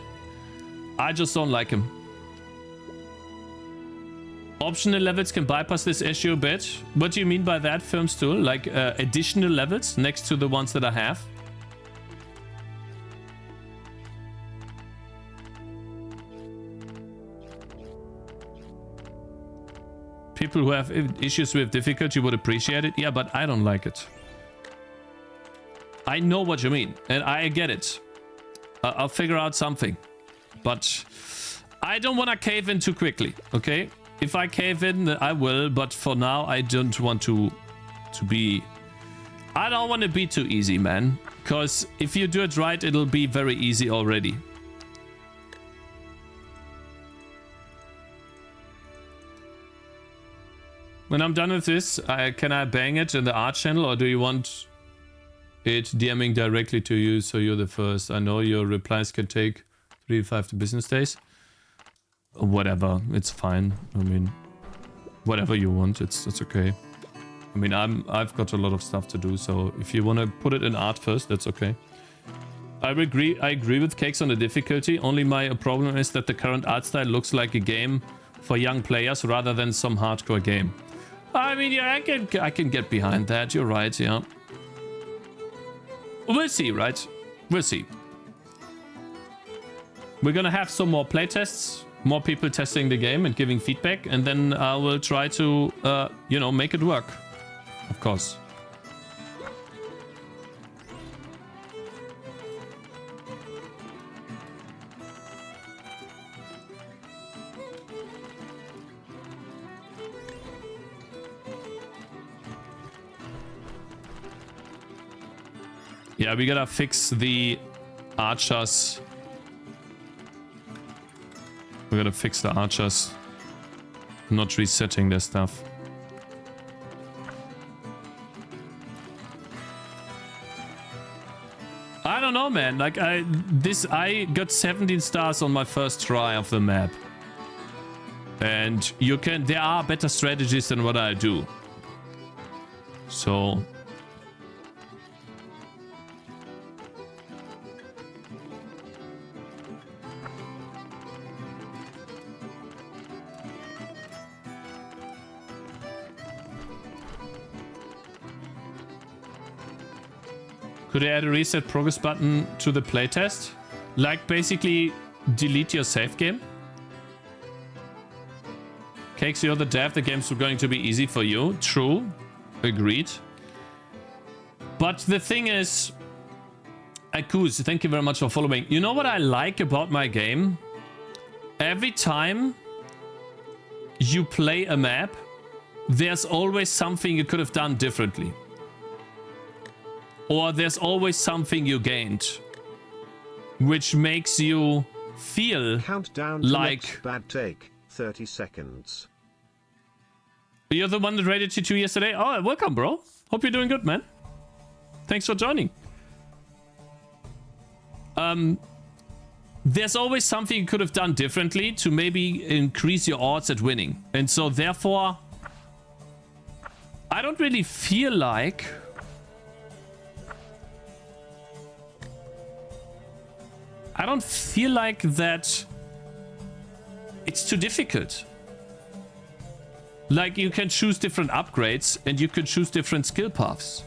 I just don't like them. Optional levels can bypass this issue a bit. What do you mean by that, Films Tool? Like additional levels next to the ones that I have? People who have issues with difficulty would appreciate it. Yeah, but I don't like it. I know what you mean, and I get it. I'll figure out something. But I don't want to cave in too quickly, okay? If I cave in, I will, but for now, I don't want to be... I don't want to be too easy, man. Because if you do it right, it'll be very easy already. When I'm done with this, can I bang it in the art channel, or do you want it DMing directly to you so you're the first? I know your replies can take 3 to 5 business days. Whatever, it's fine. I mean, whatever you want, it's okay. I mean, I've got a lot of stuff to do, so if you want to put it in art first, that's okay. I agree with Cakez on the difficulty. Only my problem is that the current art style looks like a game for young players rather than some hardcore game. I mean, yeah, I can get behind that. You're right, yeah. We'll see, right? We'll see. We're gonna have some more playtests, more people testing the game and giving feedback, and then I will try to, you know, make it work. Of course. Yeah, we gotta fix the archers. We gotta fix the archers. Not resetting their stuff. I don't know, man. Like I got 17 stars on my first try of the map. And there are better strategies than what I do. So could I add a reset progress button to the playtest? Like basically delete your save game? Cakez, you're the dev, the game's going to be easy for you. True. Agreed. But the thing is, Cakez, thank you very much for following. You know what I like about my game? Every time you play a map, there's always something you could have done differently. Or there's always something you gained, which makes you feel Countdown to like next bad take. 30 seconds. You're the one that raided T2 yesterday? Oh, welcome, bro. Hope you're doing good, man. Thanks for joining. There's always something you could have done differently to maybe increase your odds at winning. And so therefore, I don't really feel like that it's too difficult. Like, you can choose different upgrades and you can choose different skill paths.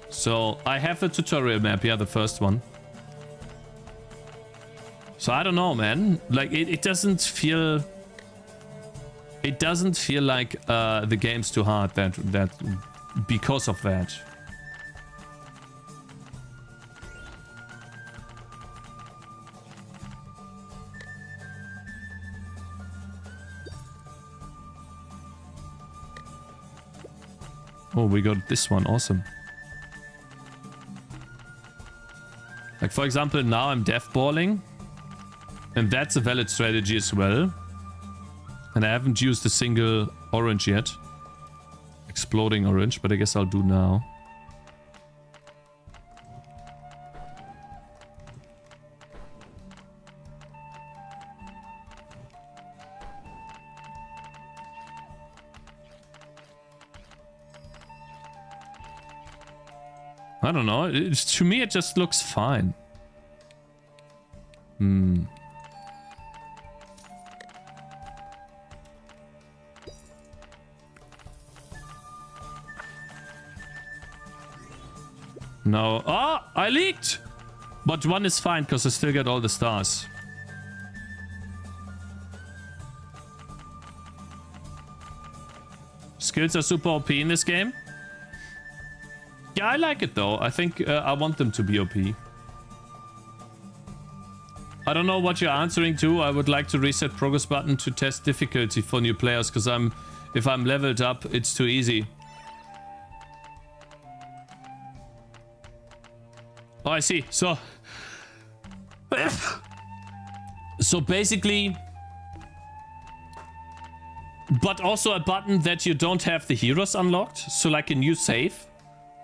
So I have the tutorial map, yeah, the first one. So I don't know, man. Like, it doesn't feel like the game's too hard that because of that. Oh, we got this one. Awesome. Like, for example, now I'm devballing. And that's a valid strategy as well. And I haven't used a single orange yet. Exploding orange, but I guess I'll do now. I don't know. To me, it just looks fine. No. Oh, I leaked! But one is fine because I still get all the stars. Skills are super OP in this game. Yeah, I like it though. I think I want them to be OP. I don't know what you're answering to. I would like to reset progress button to test difficulty for new players because if I'm leveled up, it's too easy. Oh, I see. So basically, but also a button that you don't have the heroes unlocked. So like a new save.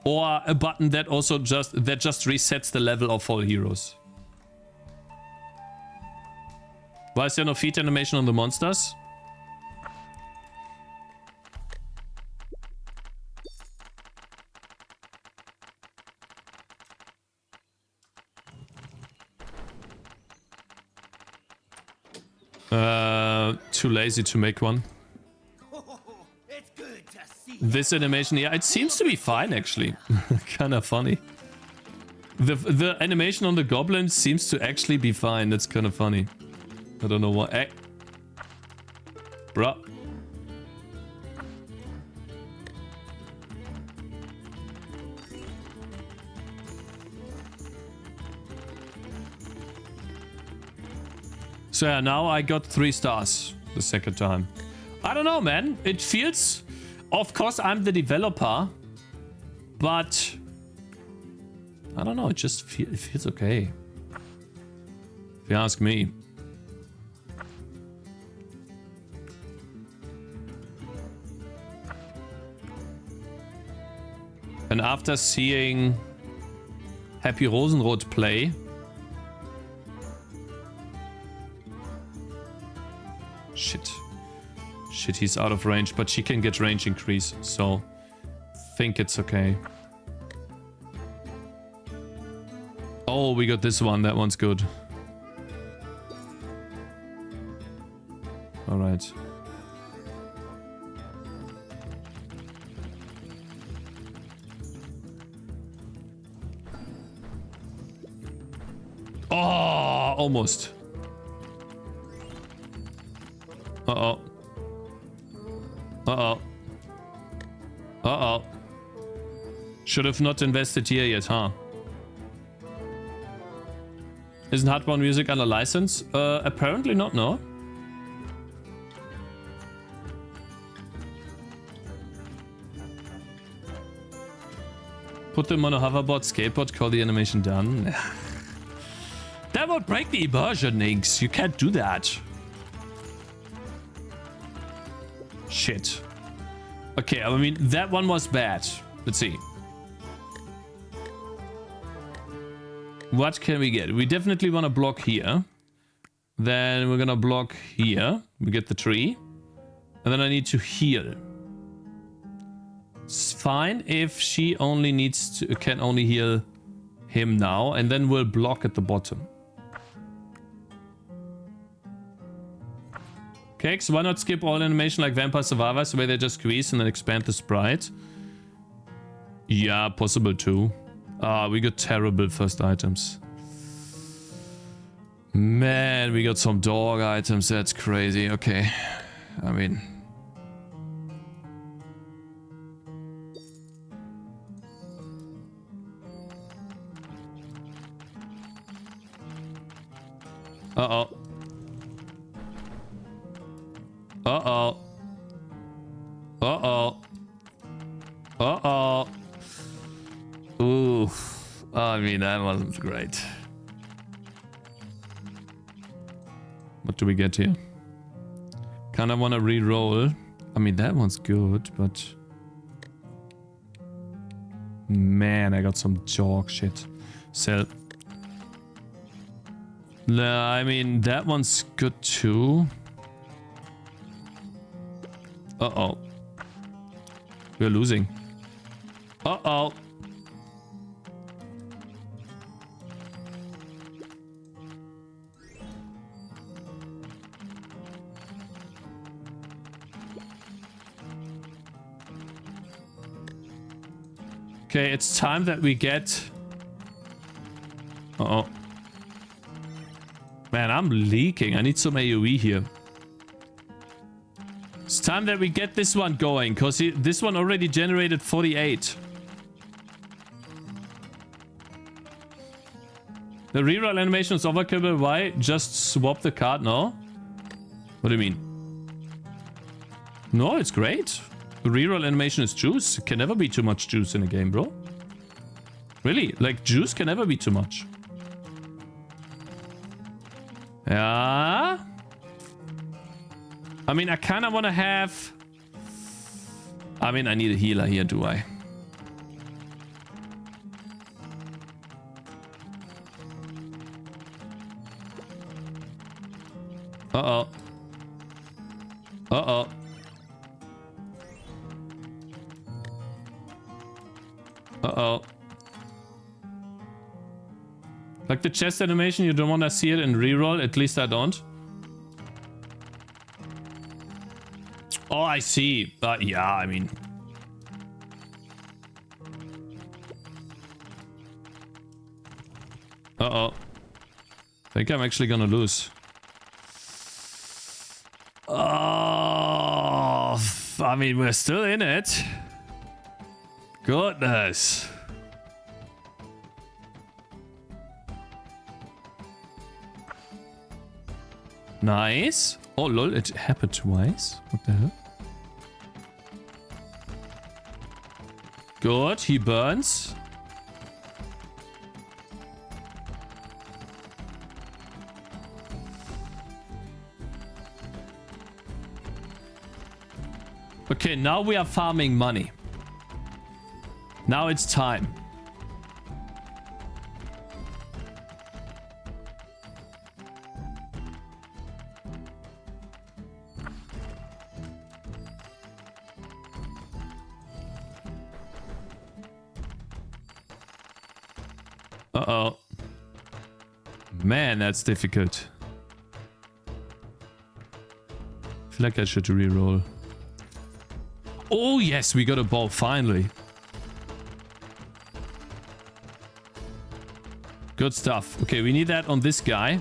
Or a button that also just resets the level of all heroes. Why is there no feet animation on the monsters? Too lazy to make one. This animation, yeah, it seems to be fine actually. Kind of funny. The animation on the goblin seems to actually be fine. That's kind of funny. I don't know what. Hey. Bruh. So yeah, now I got 3 stars the second time. I don't know, man. It feels... Of course, I'm the developer, but I don't know, it just it feels okay. If you ask me. And after seeing Happy Rosenrot play, shit, he's out of range, but she can get range increase, so think it's okay. Oh, we got this one. That one's good. All right. Oh, almost. Uh-oh. Uh-oh. Uh-oh. Should have not invested here yet, huh? Isn't hardcore music under license? Apparently not, no. Put them on a hoverboard, skateboard, call the animation done. That would break the immersion, Inks. You can't do that. Shit. Okay, I mean, that one was bad. Let's see. What can we get? We definitely want to block here. Then we're gonna block here. We get the tree. And then I need to heal. It's fine if she only needs to, can only heal him now. And then we'll block at the bottom. Cakez, why not skip all animation like Vampire Survivors where they just squeeze and then expand the sprite? Yeah, possible too. We got terrible first items. Man, we got some dog items. That's crazy. Okay. I mean... Uh-oh. Uh-oh. Uh-oh. Uh-oh. Ooh. I mean, that wasn't great. What do we get here? Kinda wanna re-roll. I mean, that one's good, but... Man, I got some dog shit. Sell. Nah, I mean, that one's good too. Uh-oh. We're losing. Uh-oh. Okay, it's time that we get... Uh-oh. Man, I'm leaking. I need some AoE here. It's time that we get this one going, because this one already generated 48. The reroll animation is overkill. Why? Just swap the card now? What do you mean? No, it's great. The reroll animation is juice. It can never be too much juice in a game, bro. Really, like juice can never be too much. Yeah. I mean, I kind of want to have... I mean, I need a healer here, do I? Uh-oh. Uh-oh. Uh-oh. Like the chest animation, you don't want to see it in reroll. At least I don't. Oh, I see. Yeah, I mean... Uh-oh. I think I'm actually gonna lose. Oh, I mean, we're still in it. Goodness. Nice. Oh, lol, it happened twice. What the hell? Good, he burns. Okay, now we are farming money. Now it's time. Uh-oh. Man, that's difficult. I feel like I should re-roll. Oh, yes, we got a ball, finally. Good stuff. Okay, we need that on this guy.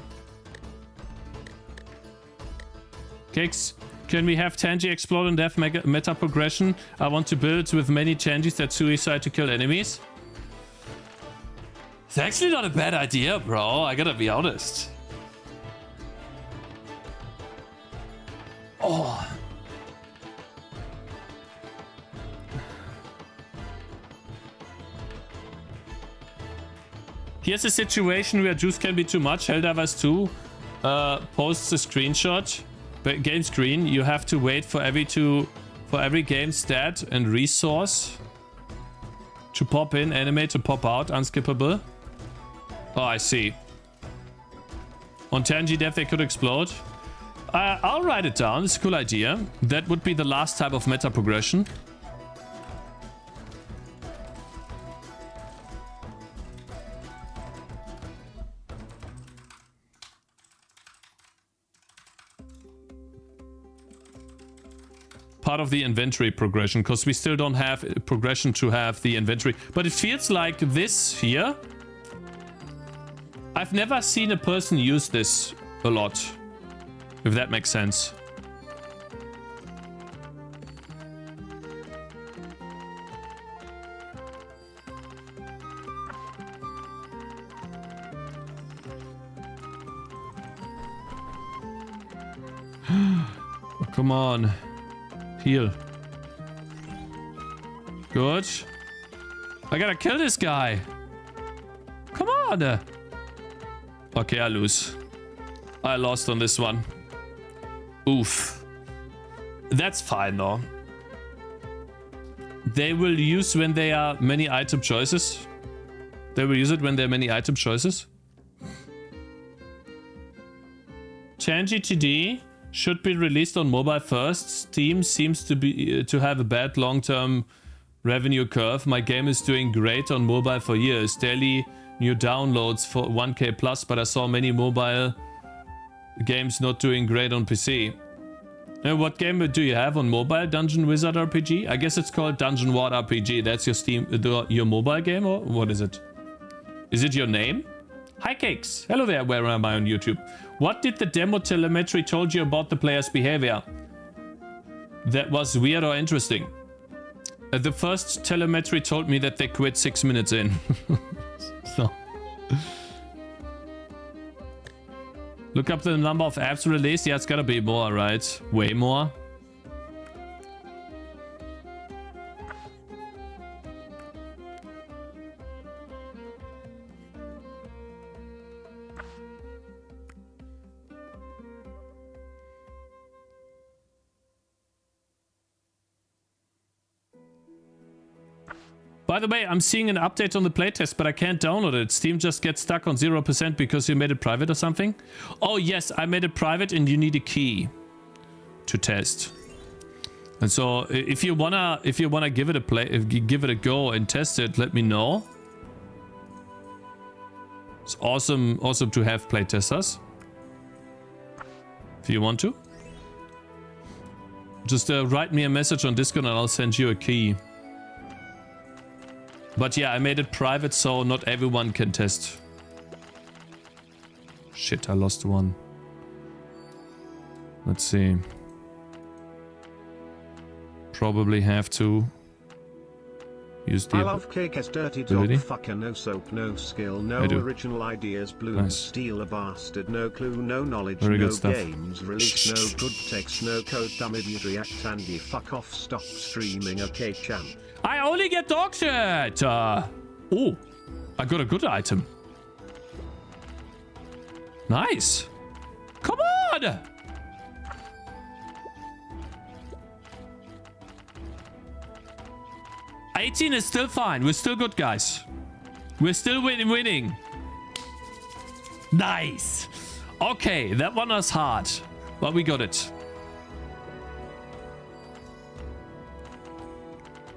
Cakez, can we have Tangy explode and dev meta progression? I want to build with many Tangies that suicide to kill enemies. It's actually not a bad idea, bro. I gotta be honest. Oh. Here's a situation where juice can be too much. Helldivers 2 posts a screenshot. Game screen. You have to wait for every game stat and resource to pop in, animate to pop out, unskippable. Oh, I see. On Tangy Dev, they could explode. I'll write it down. It's a cool idea. That would be the last type of meta progression. Part of the inventory progression, because we still don't have progression to have the inventory. But it feels like this here. I've never seen a person use this a lot, if that makes sense. Oh, come on. Heal. Good. I gotta kill this guy. Come on. Okay, I lose. I lost on this one. Oof. That's fine though. They will use when there are many item choices. They will use it when there are many item choices. Tangy TD should be released on mobile first. Steam seems to have a bad long-term revenue curve. My game is doing great on mobile for years. Daily new downloads for 1k plus, but I saw many mobile games not doing great on PC. What game do you have on mobile? Dungeon Wizard RPG? I guess it's called Dungeon Ward RPG. That's your Steam, your mobile game, or what is it? Is it your name? Hi Cakez. Hello there, where am I on YouTube? What did the demo telemetry told you about the player's behavior? That was weird or interesting? The first telemetry told me that they quit 6 minutes in. So. Look up the number of apps released. Yeah, it's gotta be more, right? Way more. By the way, I'm seeing an update on the playtest, but I can't download it. Steam just gets stuck on 0% because you made it private or something? Oh yes, I made it private and you need a key to test. And so if you wanna give it a go and test it, let me know. It's awesome to have playtesters. If you want to. Just write me a message on Discord and I'll send you a key. But yeah, I made it private so not everyone can test. Shit, I lost one. Let's see. Probably have to use the I love Cakez dirty dog fucker, no soap, no skill, no original ideas, bloom, Nice. steal a bastard, no clue, no knowledge, Very no good stuff. games, release, no good text, no code, dumb idiot, react, Andy, fuck off, stop streaming, okay champ. I only get dog shit! Oh, I got a good item. Nice. Come on! 18 is still fine. We're still good, guys. We're still winning. Nice. Okay, that one was hard, but we got it.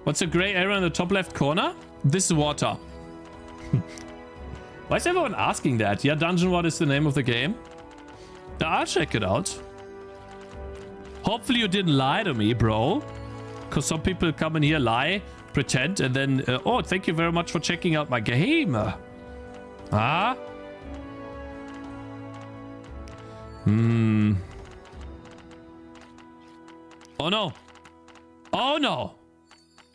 What's the gray area in the top left corner? This is water. Why is everyone asking that? Yeah, Dungeon What is the name of the game? I'll check it out. Hopefully you didn't lie to me, bro. Because some people come in here, lie, pretend, and then... oh, thank you very much for checking out my game. Ah? Oh, no. Oh, no.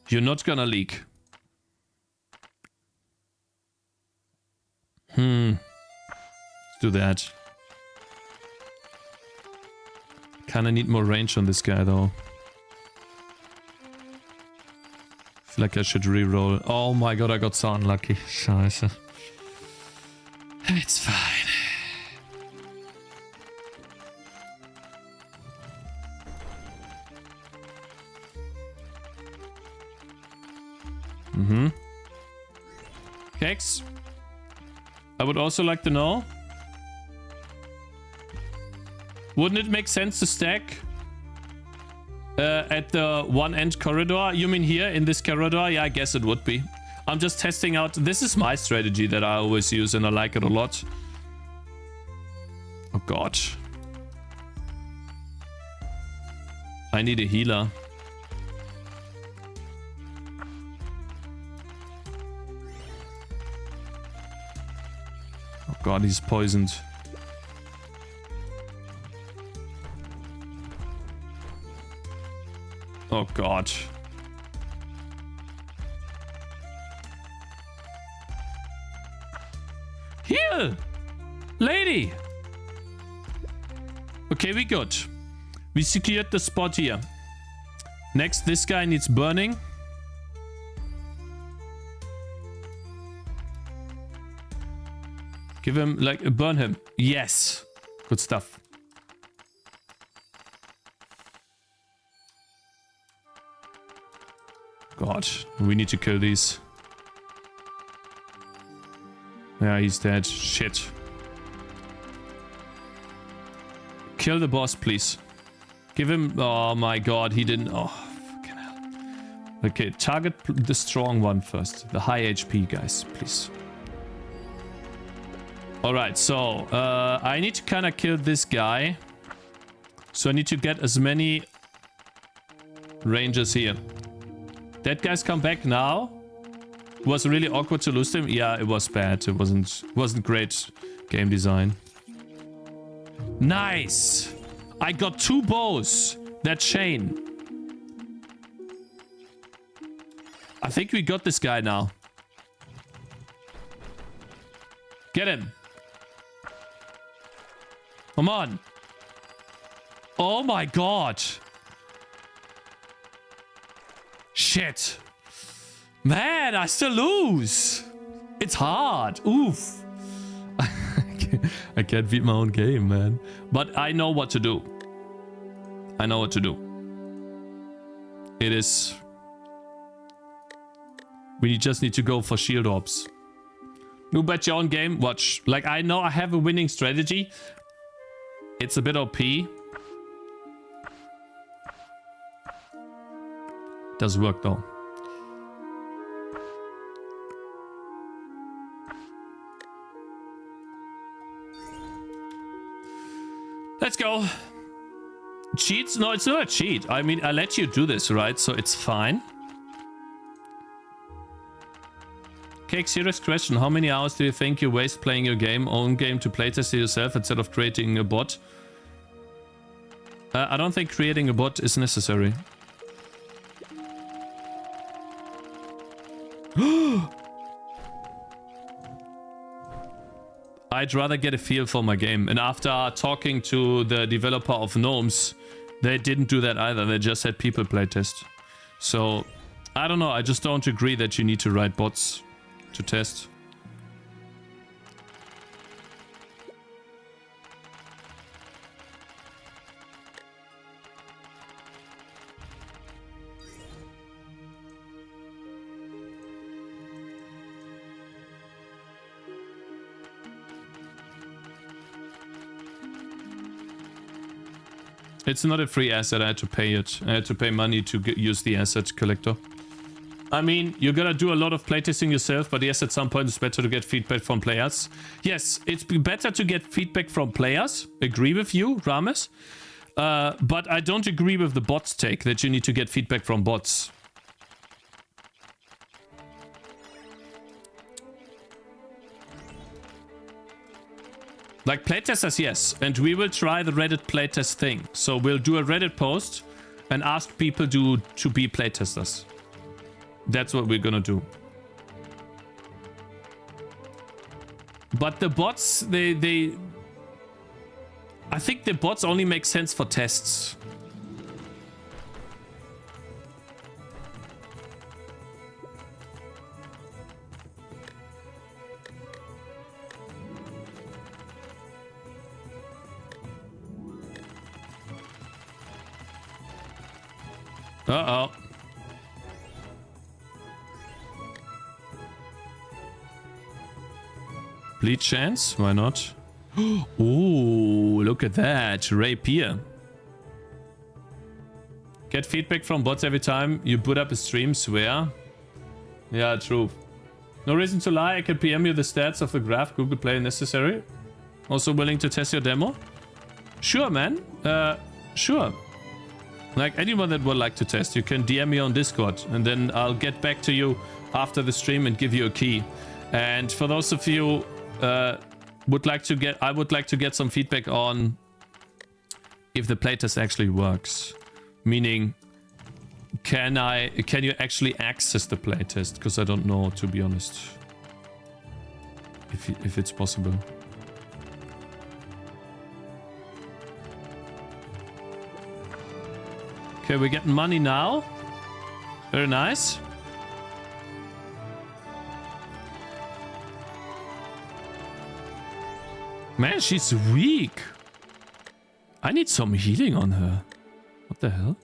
You're not gonna leak. Let's do that. Kinda need more range on this guy, though. Feel like I should re-roll. Oh my god, I got so unlucky. Scheiße. It's fine. Cakez, I would also like to know, wouldn't it make sense to stack at the one end corridor? You mean here in this corridor? Yeah, I guess it would be. I'm just testing out. This is my strategy that I always use and I like it a lot. Oh god. I need a healer. Oh god, he's poisoned. Oh god. Heal! Lady! Okay, we good. We secured the spot here. Next, this guy needs burning. Give him, like, burn him. Yes. Good stuff. God, we need to kill these. Yeah, he's dead. Shit. Kill the boss, please. Give him... Oh my god, he didn't... Oh, fucking hell. Okay, target the strong one first. The high HP guys, please. Alright, so... I need to kind of kill this guy. So I need to get as many... rangers here. That guy's come back now. It was really awkward to lose him. Yeah, it was bad. It wasn't great game design. Nice! I got 2 bows. That chain. I think we got this guy now. Get him. Come on. Oh my god. Shit. Man, I still lose. It's hard. Oof. I can't beat my own game, man. But I know what to do. I know what to do. It is... We just need to go for shield orbs. You bet your own game. Watch. Like, I know I have a winning strategy. It's a bit OP. Does work though. Let's go. Cheats? No, it's not a cheat. I mean, I let you do this, right? So it's fine. Cakez, serious question. How many hours do you think you waste playing your own game to playtest it yourself instead of creating a bot? I don't think creating a bot is necessary. I'd rather get a feel for my game. And after talking to the developer of Gnomes, they didn't do that either. They just had people playtest. So, I don't know. I just don't agree that you need to write bots to test. It's not a free asset. I had to pay it. I had to pay money to use the asset collector. I mean, you're gonna do a lot of playtesting yourself, but yes, at some point it's better to get feedback from players. Yes, it's better to get feedback from players. Agree with you, Rames. But I don't agree with the bots take that you need to get feedback from bots. Like playtesters, yes. And we will try the Reddit playtest thing. So we'll do a Reddit post and ask people to be playtesters. That's what we're gonna do. But the bots, I think the bots only make sense for tests. Uh-oh. Bleed chance? Why not? Ooh, look at that. Rapier. Get feedback from bots every time you boot up a stream, swear. Yeah, true. No reason to lie. I can PM you the stats of the graph Google Play necessary. Also willing to test your demo? Sure, man. Sure. Like anyone that would like to test, you can DM me on Discord and then I'll get back to you after the stream and give you a key. And for those of you I would like to get some feedback on if the playtest actually works. Meaning, can you actually access the playtest? Because I don't know, to be honest, if it's possible. Okay, we're getting money now. Very nice. Man, she's weak. I need some healing on her. What the hell?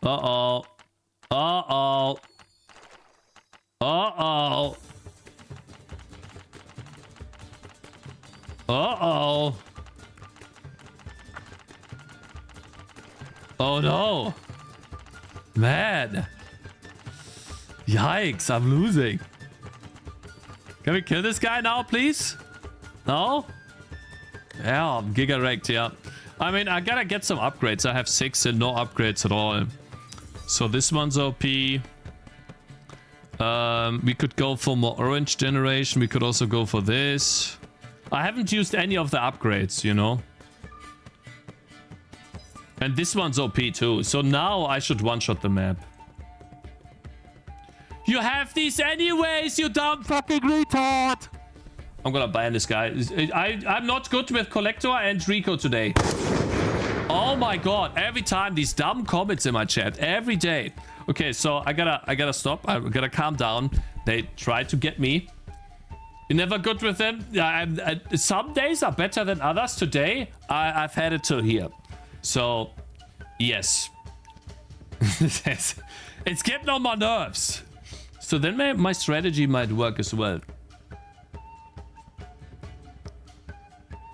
Uh-oh. Uh-oh. Uh-oh. Uh-oh. Oh no. Man. Yikes, I'm losing. Can we kill this guy now, please? No? Yeah, I'm giga wrecked, yeah. I mean, I gotta get some upgrades. I have 6 and no upgrades at all. So this one's OP. We could go for more orange generation. We could also go for this. I haven't used any of the upgrades, you know. And this one's OP too. So now I should one-shot the map. You have these anyways, you dumb fucking retard! I'm gonna ban this guy. I'm not good with Collector and Rico today. Oh my god, every time these dumb comments in my chat. Every day. Okay, so I gotta stop. I gotta calm down. They try to get me. You're never good with them. Some days are better than others. Today, I've had it till here. So, yes. It's getting on my nerves. So then my strategy might work as well.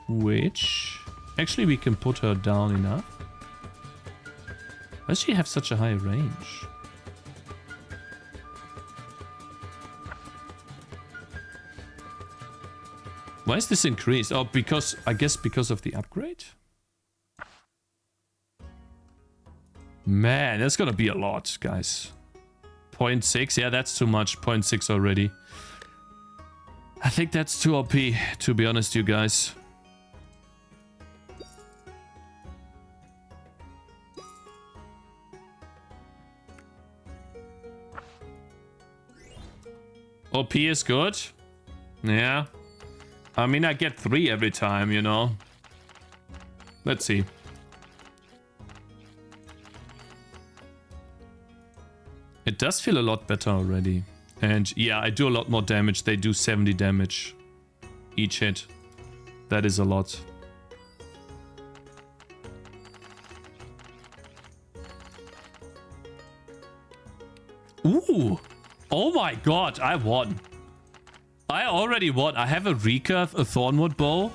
Which... Actually, we can put her down enough. Why does she have such a high range? Why is this increased? Oh, because... I guess because of the upgrade? Man, that's gonna be a lot, guys. 0.6? Yeah, that's too much. 0.6 already. I think that's too OP, to be honest, you guys. OP is good. Yeah. I mean, I get 3 every time, you know. Let's see. It does feel a lot better already. And yeah, I do a lot more damage. They do 70 damage each hit. That is a lot. Ooh. Oh my god, I won. I already won. I have a recurve, a thornwood bow,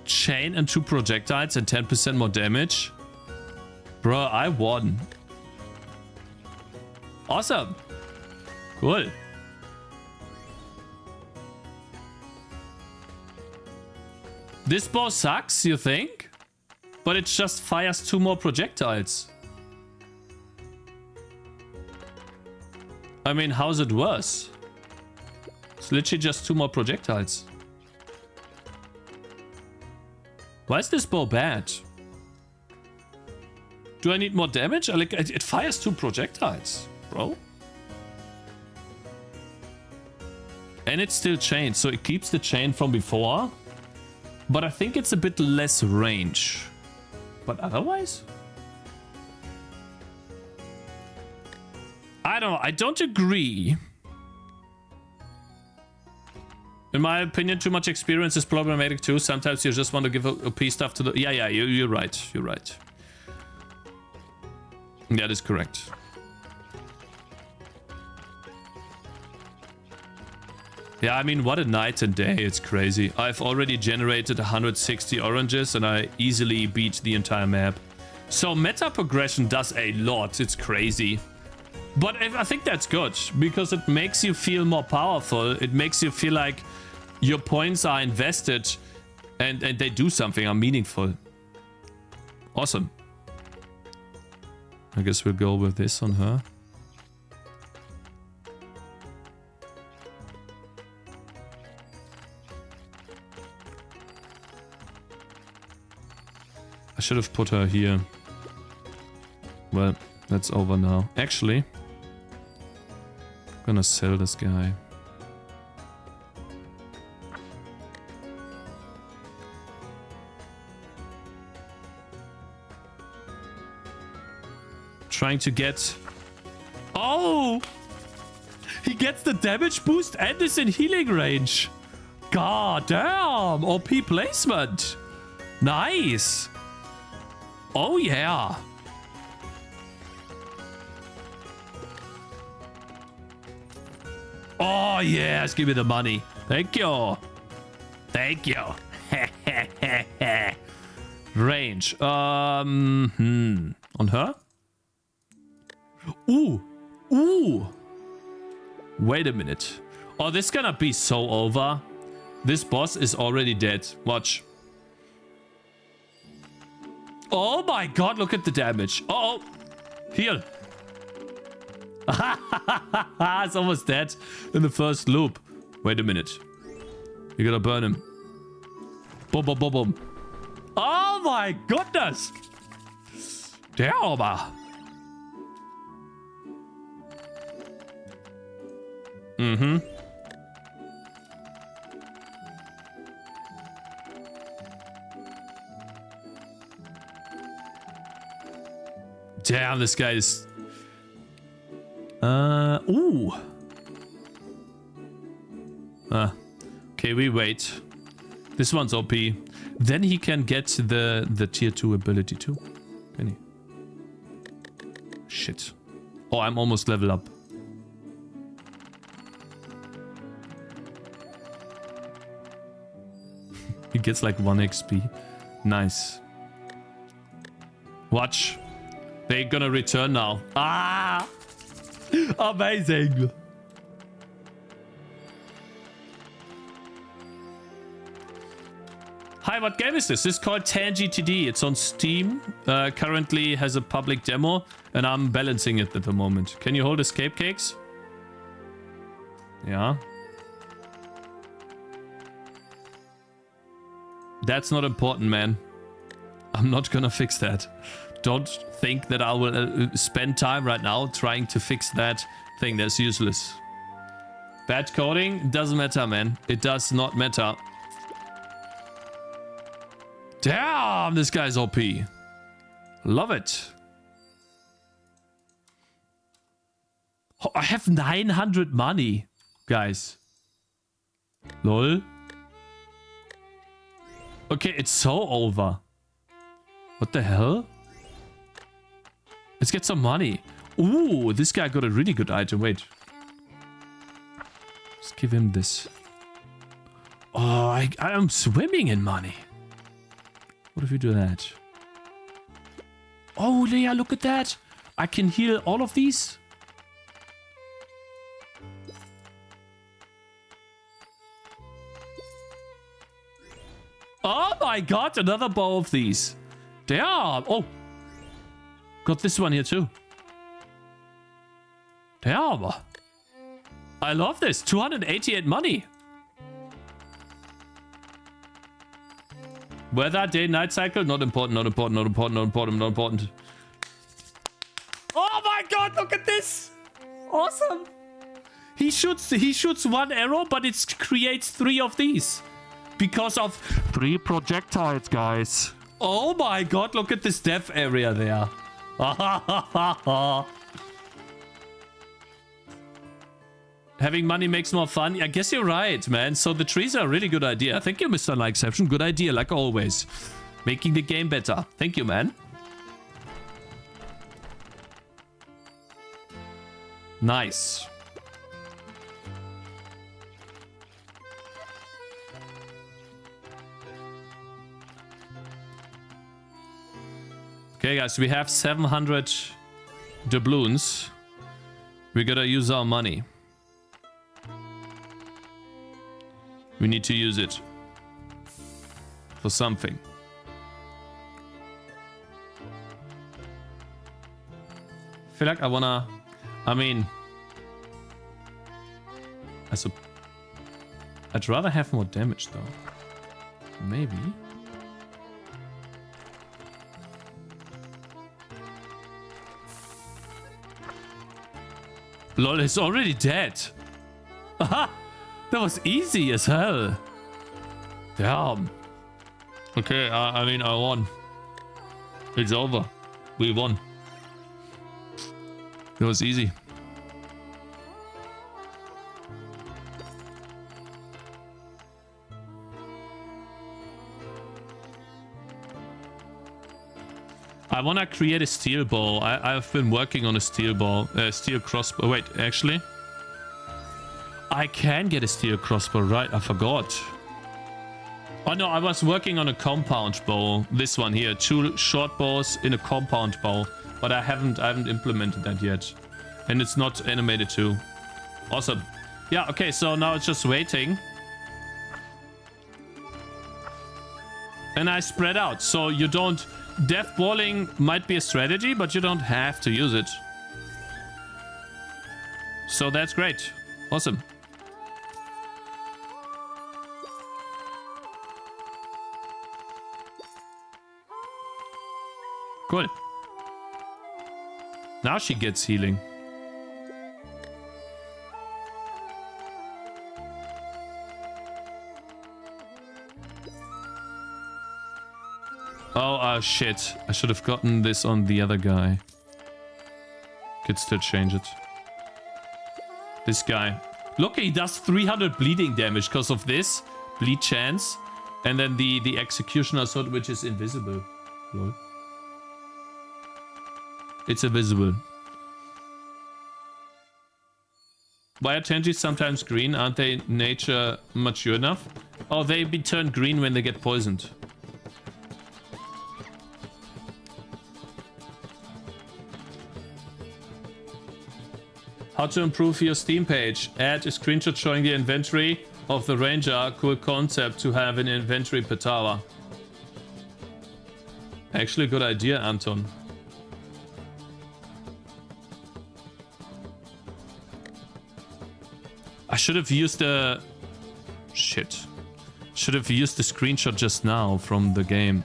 chain and 2 projectiles and 10% more damage. Bro, I won. Awesome. Cool. This bow sucks, you think? But it just fires 2 more projectiles. I mean, how's it worse? It's literally just 2 more projectiles. Why is this bow bad? Do I need more damage? Like, it fires 2 projectiles, bro. And it's still chained, so it keeps the chain from before. But I think it's a bit less range. But otherwise? I don't know. I don't agree. In my opinion, too much experience is problematic too. Sometimes you just want to give OP stuff to the... Yeah, you're right. You're right. That is correct. Yeah, I mean, what a night and day. It's crazy. I've already generated 160 oranges and I easily beat the entire map. So Metaprogression does a lot. It's crazy. But I think that's good because it makes you feel more powerful. It makes you feel like your points are invested and they do something, are meaningful. Awesome. I guess we'll go with this on her. I should have put her here. Well, that's over now. Actually, I'm gonna sell this guy. Trying to get... Oh! He gets the damage boost and is in healing range. God damn! OP placement. Nice. Oh yeah. Oh yes, give me the money. Thank you. Thank you. Range. On her? Ooh. Ooh. Wait a minute. Oh, this is gonna be so over. This boss is already dead. Watch. Oh my god, look at the damage. Uh-oh. Heal. It's almost dead in the first loop. Wait a minute. You gotta burn him. Boom, boom, boom, boom. Oh my goodness. Damn. Mm-hmm. Damn, this guy is... Ooh. Okay, we wait. This one's OP. Then he can get the tier 2 ability too. Can he? Shit. Oh, I'm almost level up. He gets like 1 XP. Nice. Watch. They're gonna return now. Ah! Amazing! Hi, what game is this? This is called Tangy TD. It's on Steam. Currently has a public demo, and I'm balancing it at the moment. Can you hold escape cakes? Yeah. That's not important, man. I'm not gonna fix that. Don't think that I will spend time right now trying to fix that thing. That's useless. Bad coding? Doesn't matter, man. It does not matter. Damn, this guy's OP. Love it. Oh, I have 900 money, guys. Lol. Okay, it's so over. What the hell? Let's get some money. Ooh, this guy got a really good item. Wait. Let's give him this. Oh, I am swimming in money. What if we do that? Oh, Leia, look at that. I can heal all of these. Oh my god, another bow of these. Damn. Oh. Got this one here too. Damn. I love this. 288 money. Weather, day, night cycle. Not important, not important, not important, not important, not important. Oh my god, look at this. Awesome. He shoots one arrow, but it creates 3 of these. Because of 3 projectiles, guys. Oh my god, look at this dev area there. Having money makes more fun. I guess you're right, man. So the trees are a really good idea. Thank you, Mr. Likeception. Good idea, like always. Making the game better. Thank you, man. Nice. Okay, guys, we have 700 doubloons. We gotta use our money. We need to use it for something. I feel like I wanna... I mean... I'd rather have more damage, though. Maybe. Lol, it's already dead. Aha! That was easy as hell. Damn. Okay, I mean, I won. It's over. We won. That was easy. I want to create a steel bow. I've been working on a steel bow, steel crossbow. Wait, actually, I can get a steel crossbow, right? I forgot. Oh no, I was working on a compound bow. This one here, 2 short bows in a compound bow, but I haven't implemented that yet, and it's not animated too. Awesome. Yeah. Okay. So now it's just waiting, and I spread out. So you don't. Death balling might be a strategy, but you don't have to use it. So that's great. Awesome. Cool. Now she gets healing. Oh, shit. I should have gotten this on the other guy. Could still change it. This guy. Look, he does 300 bleeding damage because of this. Bleed chance. And then the executioner sword, which is invisible. Lol. It's invisible. Why are Tenjis sometimes green? Aren't they nature mature enough? Oh, they be turned green when they get poisoned. How to improve your Steam page. Add a screenshot showing the inventory of the ranger. Cool concept to have an inventory per tower. Actually, a good idea, Anton. I should have used the... Shit. Should have used the screenshot just now from the game.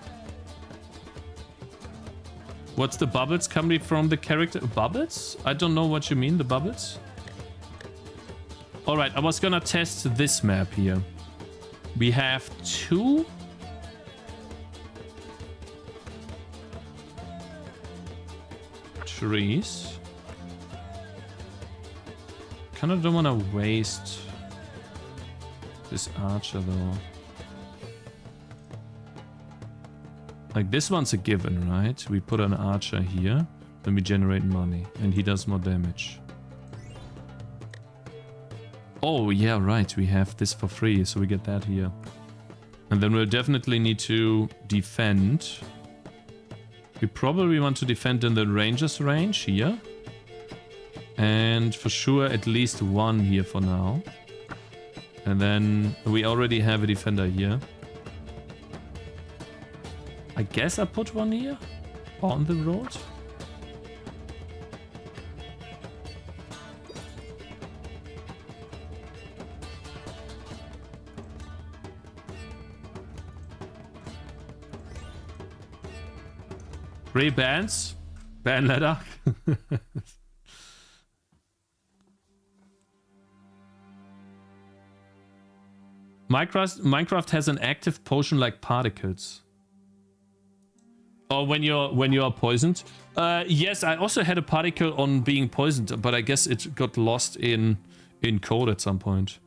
What's the bubbles coming from the character? Bubbles? I don't know what you mean, the bubbles. Alright, I was gonna test this map here. We have 2... trees. Kinda don't wanna waste this archer though. Like, this one's a given, right? We put an archer here, then we generate money, and he does more damage. Oh, yeah, right. We have this for free, so we get that here. And then we'll definitely need to defend. We probably want to defend in the ranger's range here. And for sure at least one here for now. And then we already have a defender here. I guess I put one here on the road. Three bans. Ban letter. Minecraft has an active potion like particles. Oh, when you're poisoned. Yes, I also had a particle on being poisoned, but I guess it got lost in code at some point.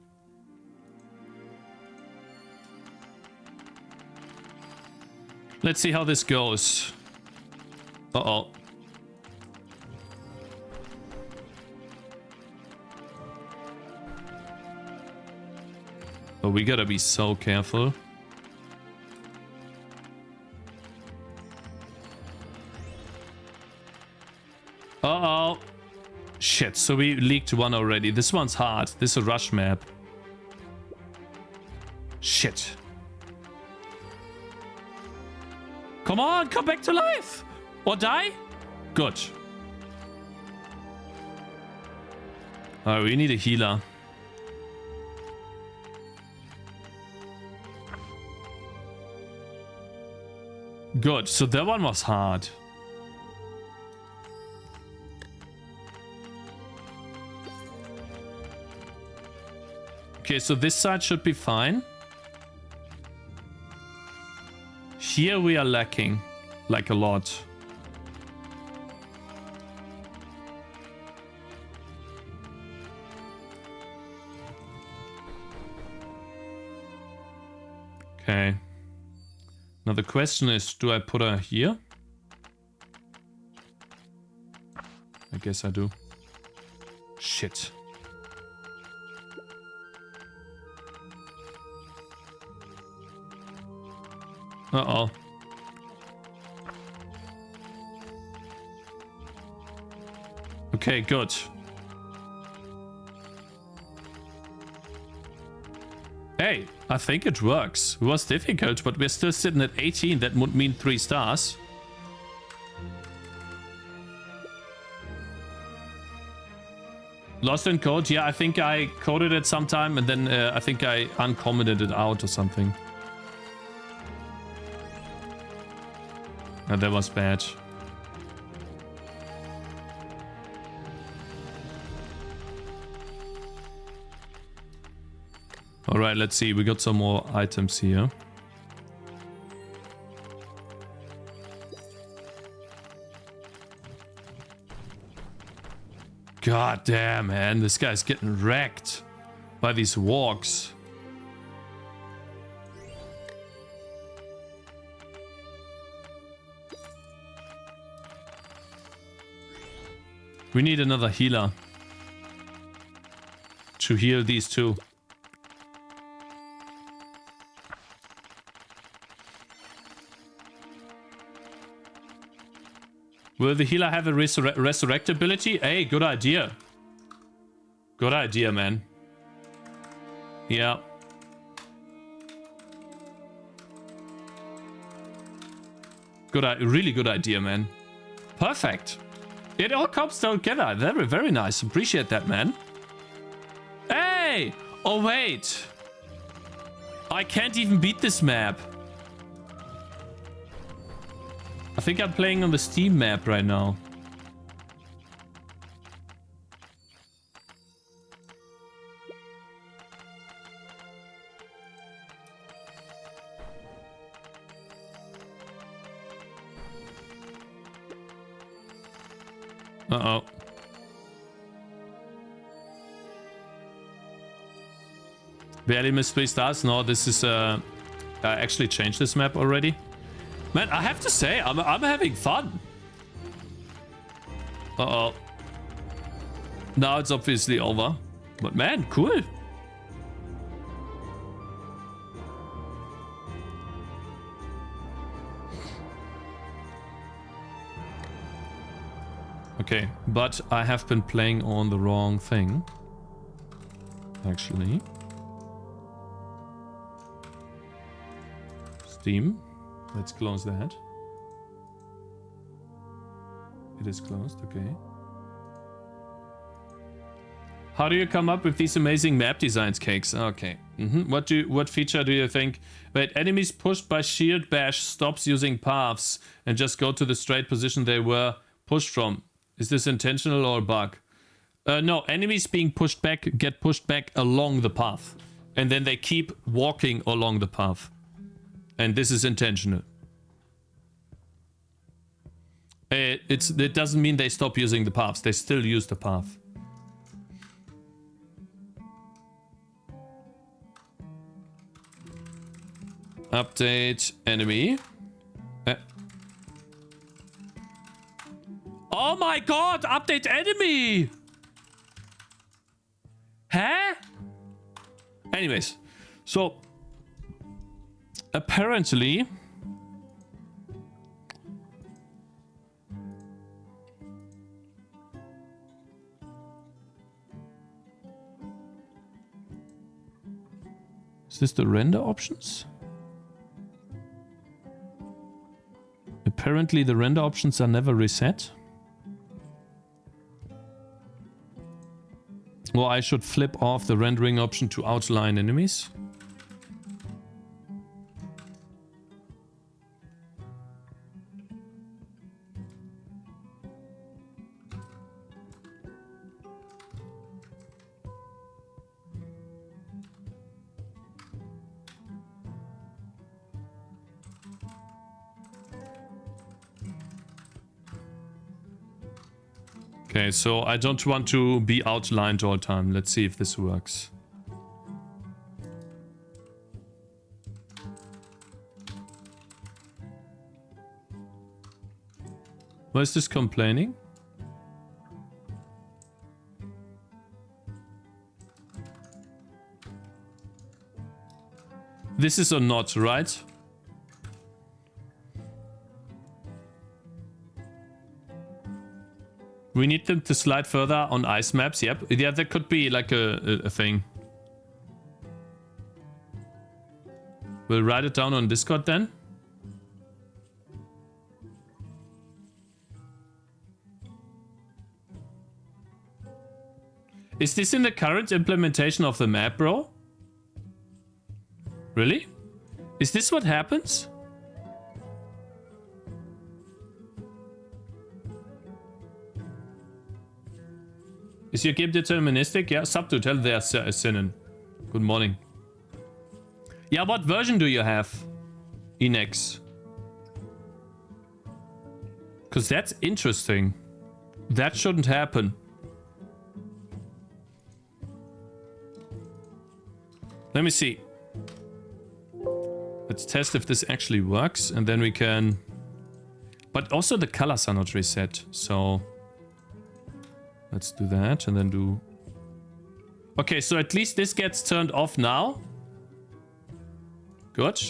Let's see how this goes. Uh-oh. Oh, we gotta be so careful. Uh-oh. Shit, so we leaked one already. This one's hard. This is a rush map. Shit. Come on, come back to life! Or die? Good. Alright, we need a healer. Good, so that one was hard. Okay, so this side should be fine. Here we are lacking, like a lot. Okay. Now the question is, do I put her here? I guess I do. Shit. Uh-oh. Okay, good. Hey, I think it works. It was difficult, but we're still sitting at 18. That would mean 3 stars. Lost in code? Yeah, I think I coded it sometime and then I think I uncommented it out or something. And that was bad. Alright, let's see. We got some more items here. God damn, man. This guy's getting wrecked by these wargs. We need another healer to heal these two. Will the healer have a resurrect ability? Hey, good idea. Good idea, man. Yeah. Really good idea, man. Perfect. It all comes together. Very, very nice. Appreciate that, man. Hey! Oh, wait. I can't even beat this map. I think I'm playing on the Steam map right now. Uh-oh. Barely missed 3 stars. No, this is I actually changed this map already. Man, I have to say, I'm having fun. Uh-oh. Now it's obviously over. But man, cool. Okay, but I have been playing on the wrong thing. Actually. Steam. Let's close that. It is closed, okay. How do you come up with these amazing map designs, Cakes? Okay. What feature do you think? Wait, enemies pushed by shield bash stops using paths and just go to the straight position they were pushed from. Is this intentional or a bug? No, enemies being pushed back get pushed back along the path. And then they keep walking along the path. And this is intentional. It doesn't mean they stop using the paths. They still use the path. Update enemy. Oh my god! Update enemy! Huh? Anyways, so apparently is this the render options? Apparently the render options are never reset. Well, I should flip off the rendering option to outline enemies. Okay, so I don't want to be outlined all the time. Let's see if this works. Why is this complaining? This is or not, right? We need them to slide further on ice maps. Yep. Yeah, that could be like a thing. We'll write it down on Discord then. Is this in the current implementation of the map, bro? Really? Is this what happens? Is your game deterministic? Yeah, subtotal there, Sinnen. Good morning. Yeah, what version do you have? Enex. Because that's interesting. That shouldn't happen. Let me see. Let's test if this actually works, and then we can... But also the colors are not reset, so... Let's do that and then do... Okay, so at least this gets turned off now. Good.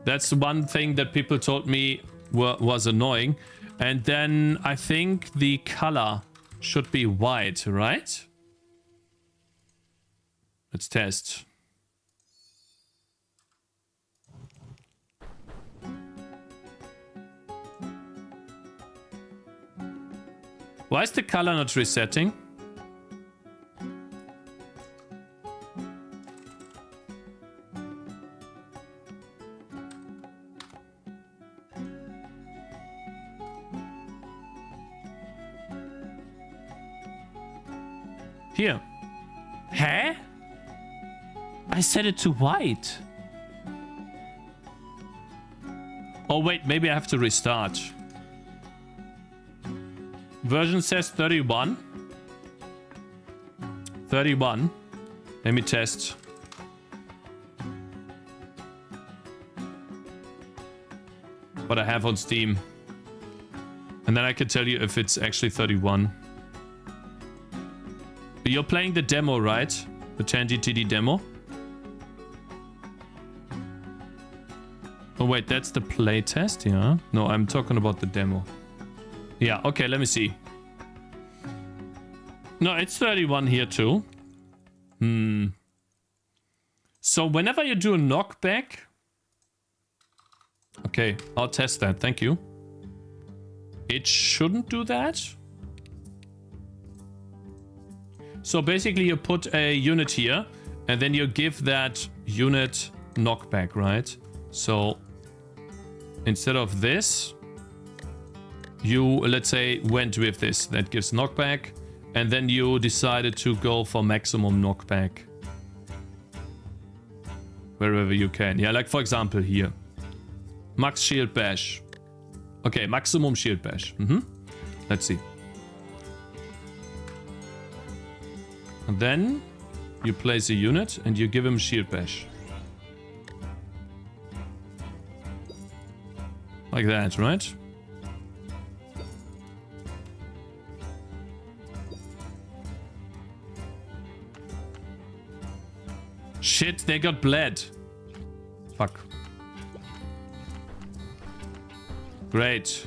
That's one thing that people told me was annoying. And then I think the color should be white, right? Let's test. Why is the color not resetting? Here. Huh? I set it to white. Oh wait, maybe I have to restart. Version says 31. 31. Let me test. What I have on Steam. And then I can tell you if it's actually 31. But you're playing the demo, right? The Tangy TD demo? Oh wait, that's the playtest, yeah? No, I'm talking about the demo. Yeah, okay, let me see. No, it's 31 here too. So whenever you do a knockback... Okay, I'll test that. Thank you. It shouldn't do that. So basically you put a unit here and then you give that unit knockback, right? So instead of this, you, let's say, went with this. That gives knockback. And then you decided to go for maximum knockback. Wherever you can. Yeah, like for example here. Max shield bash. Okay, maximum shield bash. Let's see. And then you place a unit and you give him shield bash. Like that, right? Shit, they got bled. Fuck. Great.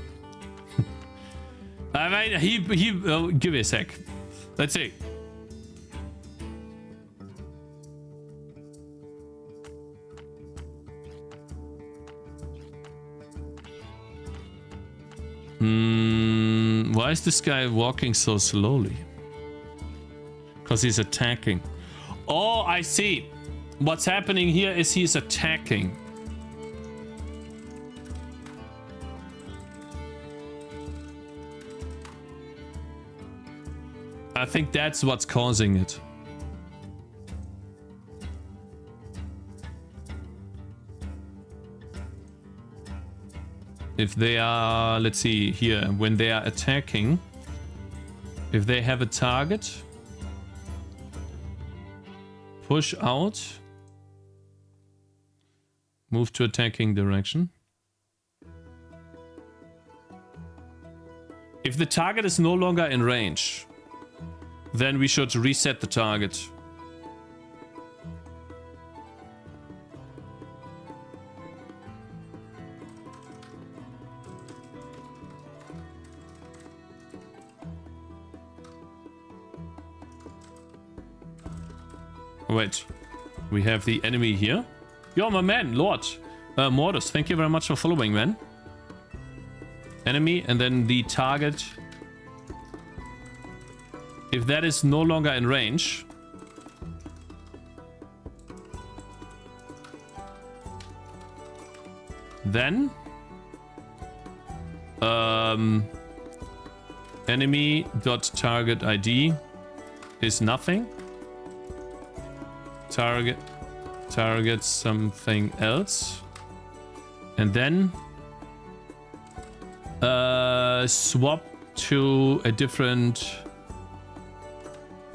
I mean, give me a sec. Let's see. Why is this guy walking so slowly? Because he's attacking. Oh, I see. What's happening here is he's attacking. I think that's what's causing it. If they are, let's see here, when they are attacking, if they have a target, push out, move to attacking direction. If the target is no longer in range, then we should reset the target. Wait, we have the enemy here. Yo, my man, Lord. Mortis, thank you very much for following, man. Enemy, and then the target. If that is no longer in range, then enemy.target ID is nothing. Target something else, and then swap to a different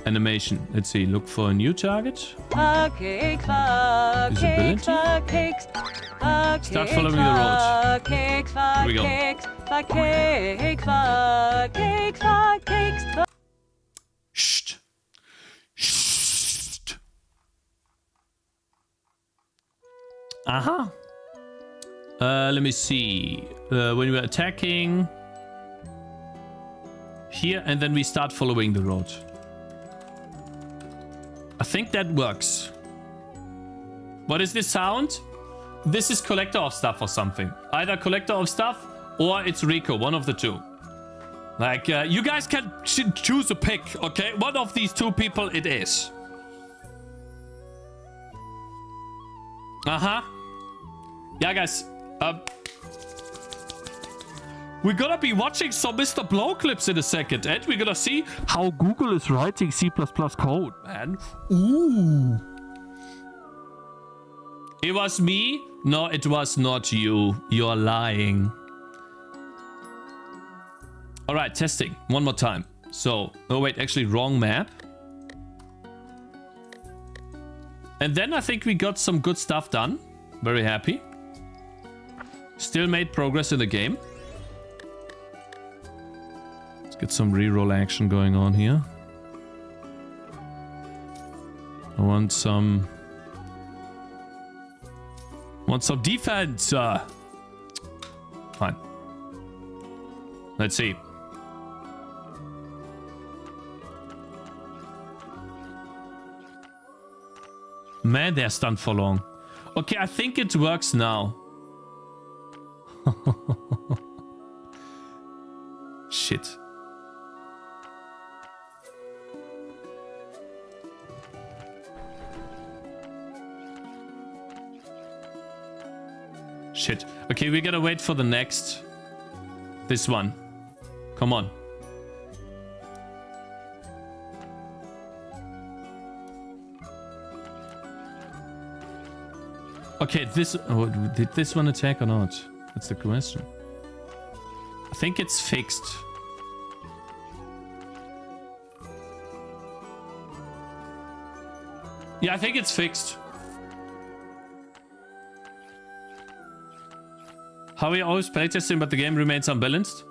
animation. Let's see, look for a new target. Visibility. Start following the road. Here we go. Shh. Shh. Aha. Let me see. When we're attacking here, and then we start following the road. I think that works. What is this sound? This is collector of stuff or something. Either collector of stuff or it's Rico, one of the two. Like, you guys can choose a pick, okay? One of these two people it is. Uh-huh. Yeah, guys. We're gonna be watching some Mr. Blow clips in a second, and we're gonna see how Google is writing C++ code, man. Ooh. It was me? No, it was not you. You're lying. All right, testing. One more time. So, oh wait, actually wrong map. And then I think we got some good stuff done. Very happy. Still made progress in the game. Let's get some reroll action going on here. I want some defense. Fine. Let's see. Man, they're stunned for long. Okay, I think it works now. Shit. Shit. Okay, we gotta wait for the next. This one. Come on. Okay, this... Oh, did this one attack or not? That's the question. I think it's fixed. Yeah, I think it's fixed. How we always playtesting, but the game remains unbalanced?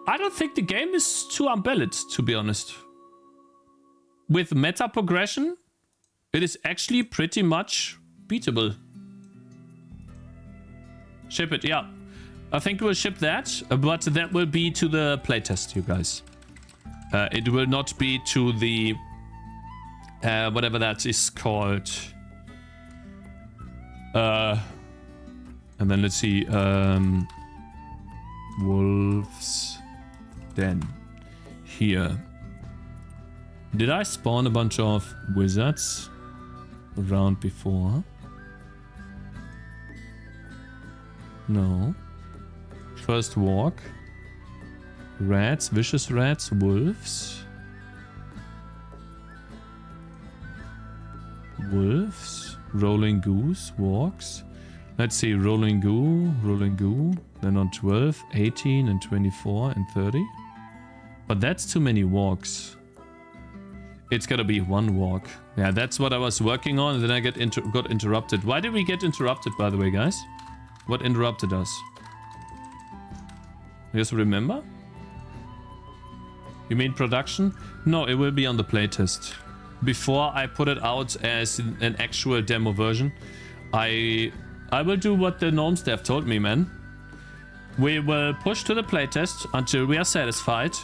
I don't think the game is too unbalanced, to be honest. With Metaprogression, it is actually pretty much beatable. Ship it, yeah. I think we'll ship that, but that will be to the playtest, you guys. It will not be to the... whatever that is called. And then let's see. Wolves Den. Here. Did I spawn a bunch of wizards around before? No. First walk. Rats, vicious rats, wolves. Wolves. Rolling goose, walks. Let's see, rolling goo. Then on 12, 18 and 24 and 30. But that's too many walks. It's gotta be one walk. Yeah, that's what I was working on, and then I got interrupted. Why did we get interrupted, by the way, guys? What interrupted us? You guys remember? You mean production? No, it will be on the playtest. Before I put it out as an actual demo version, I will do what the Gnomes dev told me, man. We will push to the playtest until we are satisfied.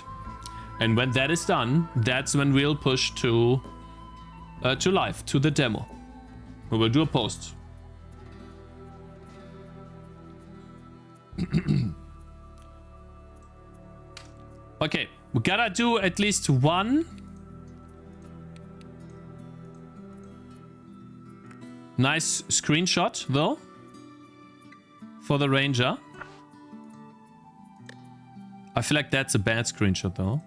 And when that is done, that's when we'll push to live, to the demo. We will do a post. Okay, we gotta do at least one. Nice screenshot, though, for the ranger. I feel like that's a bad screenshot, though.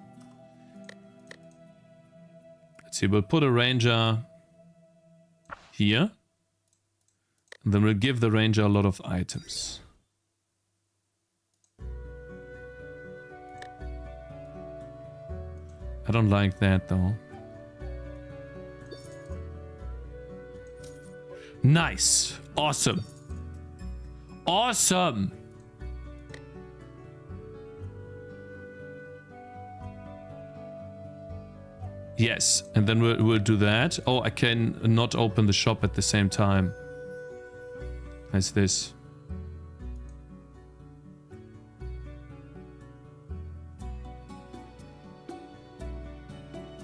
Let's see, we'll put a ranger here. And then we'll give the ranger a lot of items. I don't like that, though. Nice. Awesome. Awesome. Yes, and then we'll do that. Oh, I can not open the shop at the same time as this.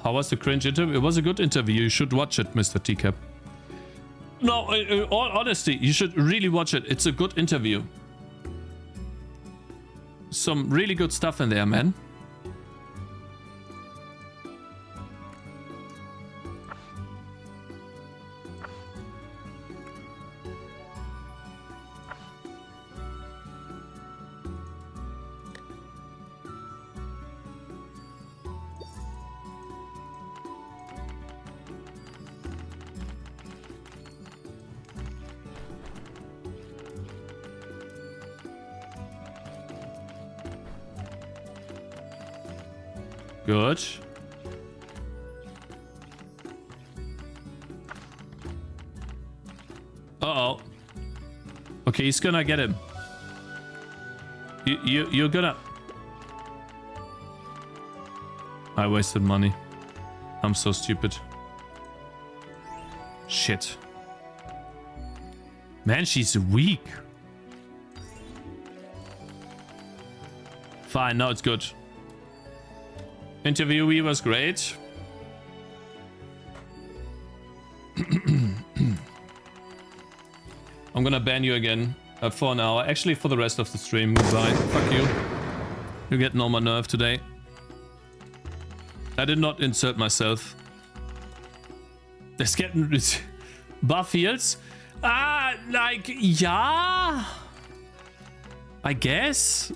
How was the cringe interview? It was a good interview. You should watch it, Mr. Teacup. No, all honesty, you should really watch it. It's a good interview. Some really good stuff in there, man. Good. Uh-oh. Okay, he's gonna get him. You're gonna... I wasted money. I'm so stupid. Shit. Man, she's weak. Fine, now it's good. Interviewee was great. I'm gonna ban you again for an hour. Actually, for the rest of the stream. Goodbye. Fuck you. You're getting on my nerve today. I did not insert myself. It's getting... Buff heals? Like, yeah... I guess?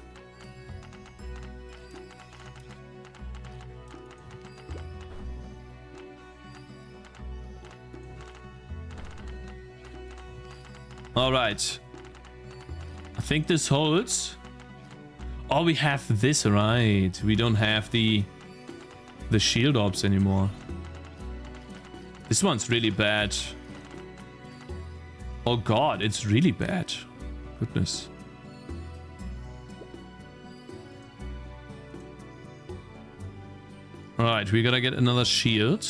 Alright. I think this holds. Oh, we have this, right. We don't have the shield orbs anymore. This one's really bad. Oh god, it's really bad. Goodness. Alright, we gotta get another shield.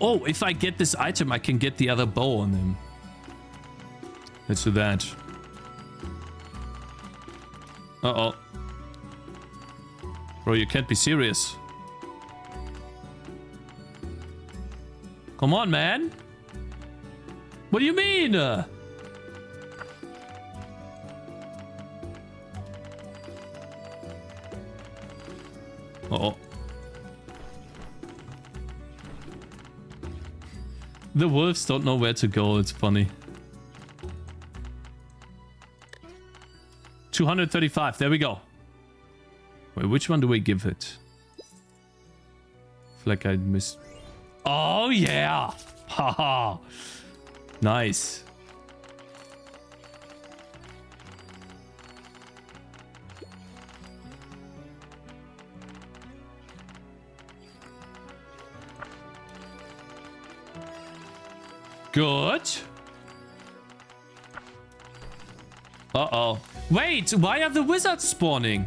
Oh, if I get this item, I can get the other bow on him. Let's do that. Uh-oh. Bro, you can't be serious. Come on, man. What do you mean? Uh-oh. The wolves don't know where to go. It's funny. 235. There we go. Wait, which one do we give it? I feel like I missed. Oh, yeah. Haha. Nice. Good. Uh-oh. Wait, why are the wizards spawning?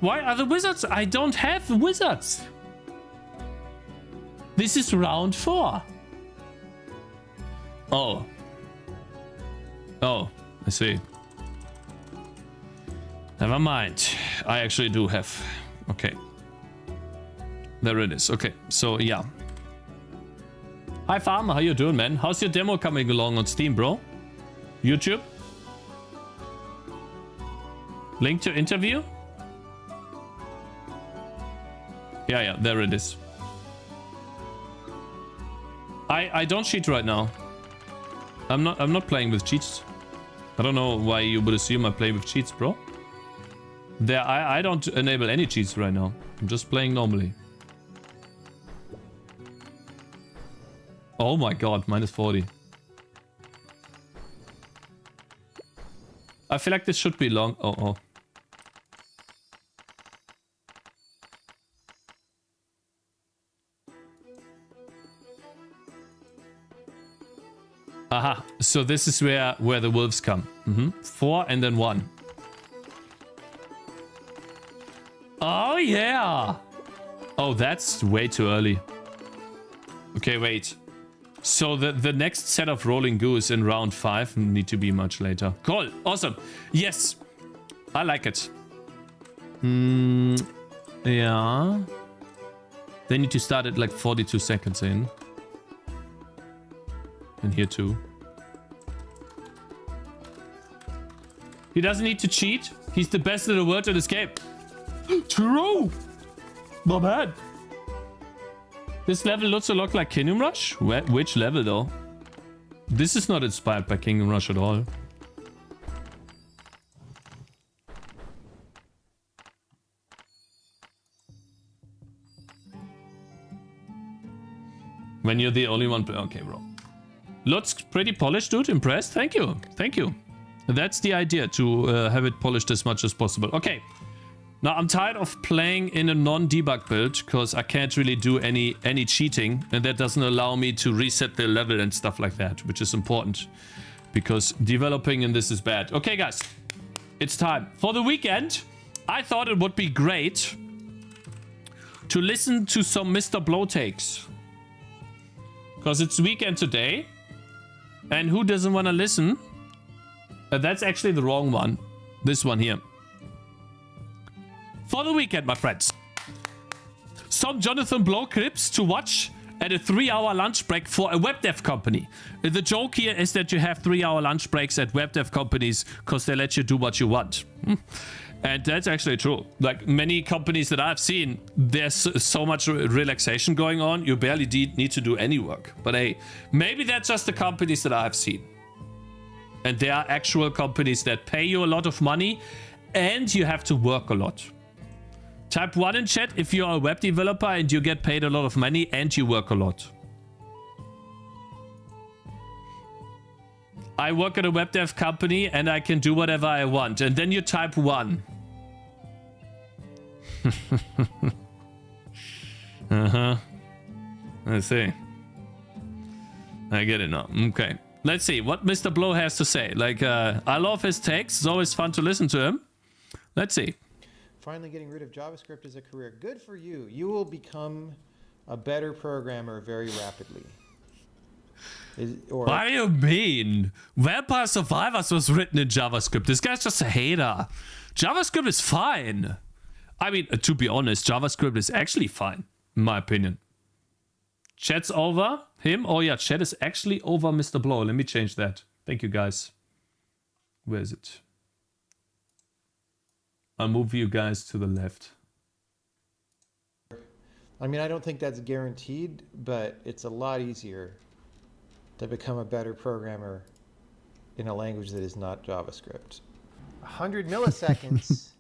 Why are the wizards? I don't have wizards. This is round 4. Oh. Oh, I see. Never mind. I actually do have. Okay. There it is. Okay, so yeah. Hi Farmer, how you doing, man? How's your demo coming along on Steam, bro? YouTube? Link to interview? Yeah, there it is. I don't cheat right now. I'm not playing with cheats. I don't know why you would assume I play with cheats, bro. I don't enable any cheats right now. I'm just playing normally. Oh my god, minus 40. I feel like this should be long. Oh. Aha, so this is where the wolves come. 4 and then 1. Oh yeah! Oh, that's way too early. Okay, wait. So the next set of rolling goose in round 5 need to be much later. Cool, awesome. Yes, I like it. Yeah. They need to start at like 42 seconds in. And here too. He doesn't need to cheat. He's the best in the world at escape. True. Not bad. This level looks a lot like Kingdom Rush? Which level though? This is not inspired by Kingdom Rush at all. When you're the only one... Okay, bro. Looks pretty polished, dude. Impressed. Thank you. Thank you. That's the idea, to have it polished as much as possible. Okay. Now, I'm tired of playing in a non-debug build, because I can't really do any cheating, and that doesn't allow me to reset the level and stuff like that, which is important, because developing in this is bad. Okay, guys. It's time. For the weekend, I thought it would be great to listen to some Mr. Bloat takes. Because it's weekend today. And who doesn't want to listen? That's actually the wrong one. This one here. For the weekend, my friends. some Jonathan Blow clips to watch at a 3-hour lunch break for a web dev company. The joke here is that you have 3-hour lunch breaks at web dev companies because they let you do what you want. And that's actually true. Like many companies that I've seen, there's so much relaxation going on, you barely need to do any work. But hey, maybe that's just the companies that I've seen. And there are actual companies that pay you a lot of money and you have to work a lot. Type 1 in chat if you're a web developer and you get paid a lot of money and you work a lot. I work at a web dev company and I can do whatever I want. And then you type 1. Let's see. I get it now. Okay. Let's see what Mr. Blow has to say. Like, I love his takes. It's always fun to listen to him. Let's see. Finally getting rid of JavaScript as a career. Good for you. You will become a better programmer very rapidly. What do you mean? Vampire Survivors was written in JavaScript. This guy's just a hater. JavaScript is fine. I mean, to be honest, JavaScript is actually fine, in my opinion. Chat's over him? Oh yeah, chat is actually over Mr. Blow. Let me change that. Thank you, guys. Where is it? I'll move you guys to the left. I mean, I don't think that's guaranteed, but it's a lot easier to become a better programmer in a language that is not JavaScript. 100 milliseconds.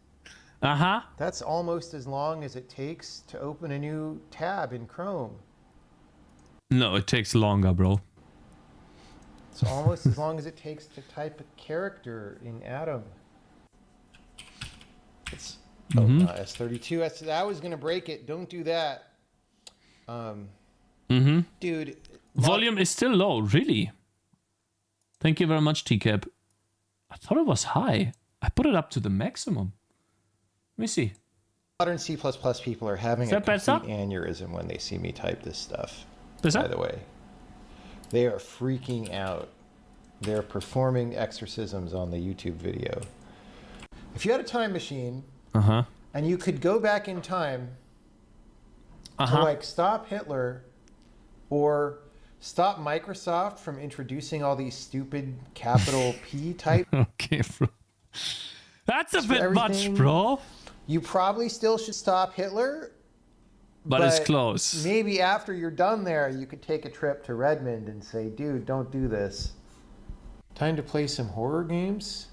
That's almost as long as it takes to open a new tab in Chrome. No, it takes longer, bro. It's almost as long as it takes to type a character in Atom. It's S32. I was gonna break it. Don't do that. Dude. Volume is still low, really. Thank you very much, TCAP. I thought it was high. I put it up to the maximum. Let me see. Modern C++ people are having a complete aneurysm when they see me type this stuff. By the way, they are freaking out. They're performing exorcisms on the YouTube video. If you had a time machine and you could go back in time to like stop Hitler or stop Microsoft from introducing all these stupid capital P type. Okay, bro. That's a bit much, bro. You probably still should stop Hitler. But it's close. Maybe after you're done there, you could take a trip to Redmond and say, dude, don't do this. Time to play some horror games.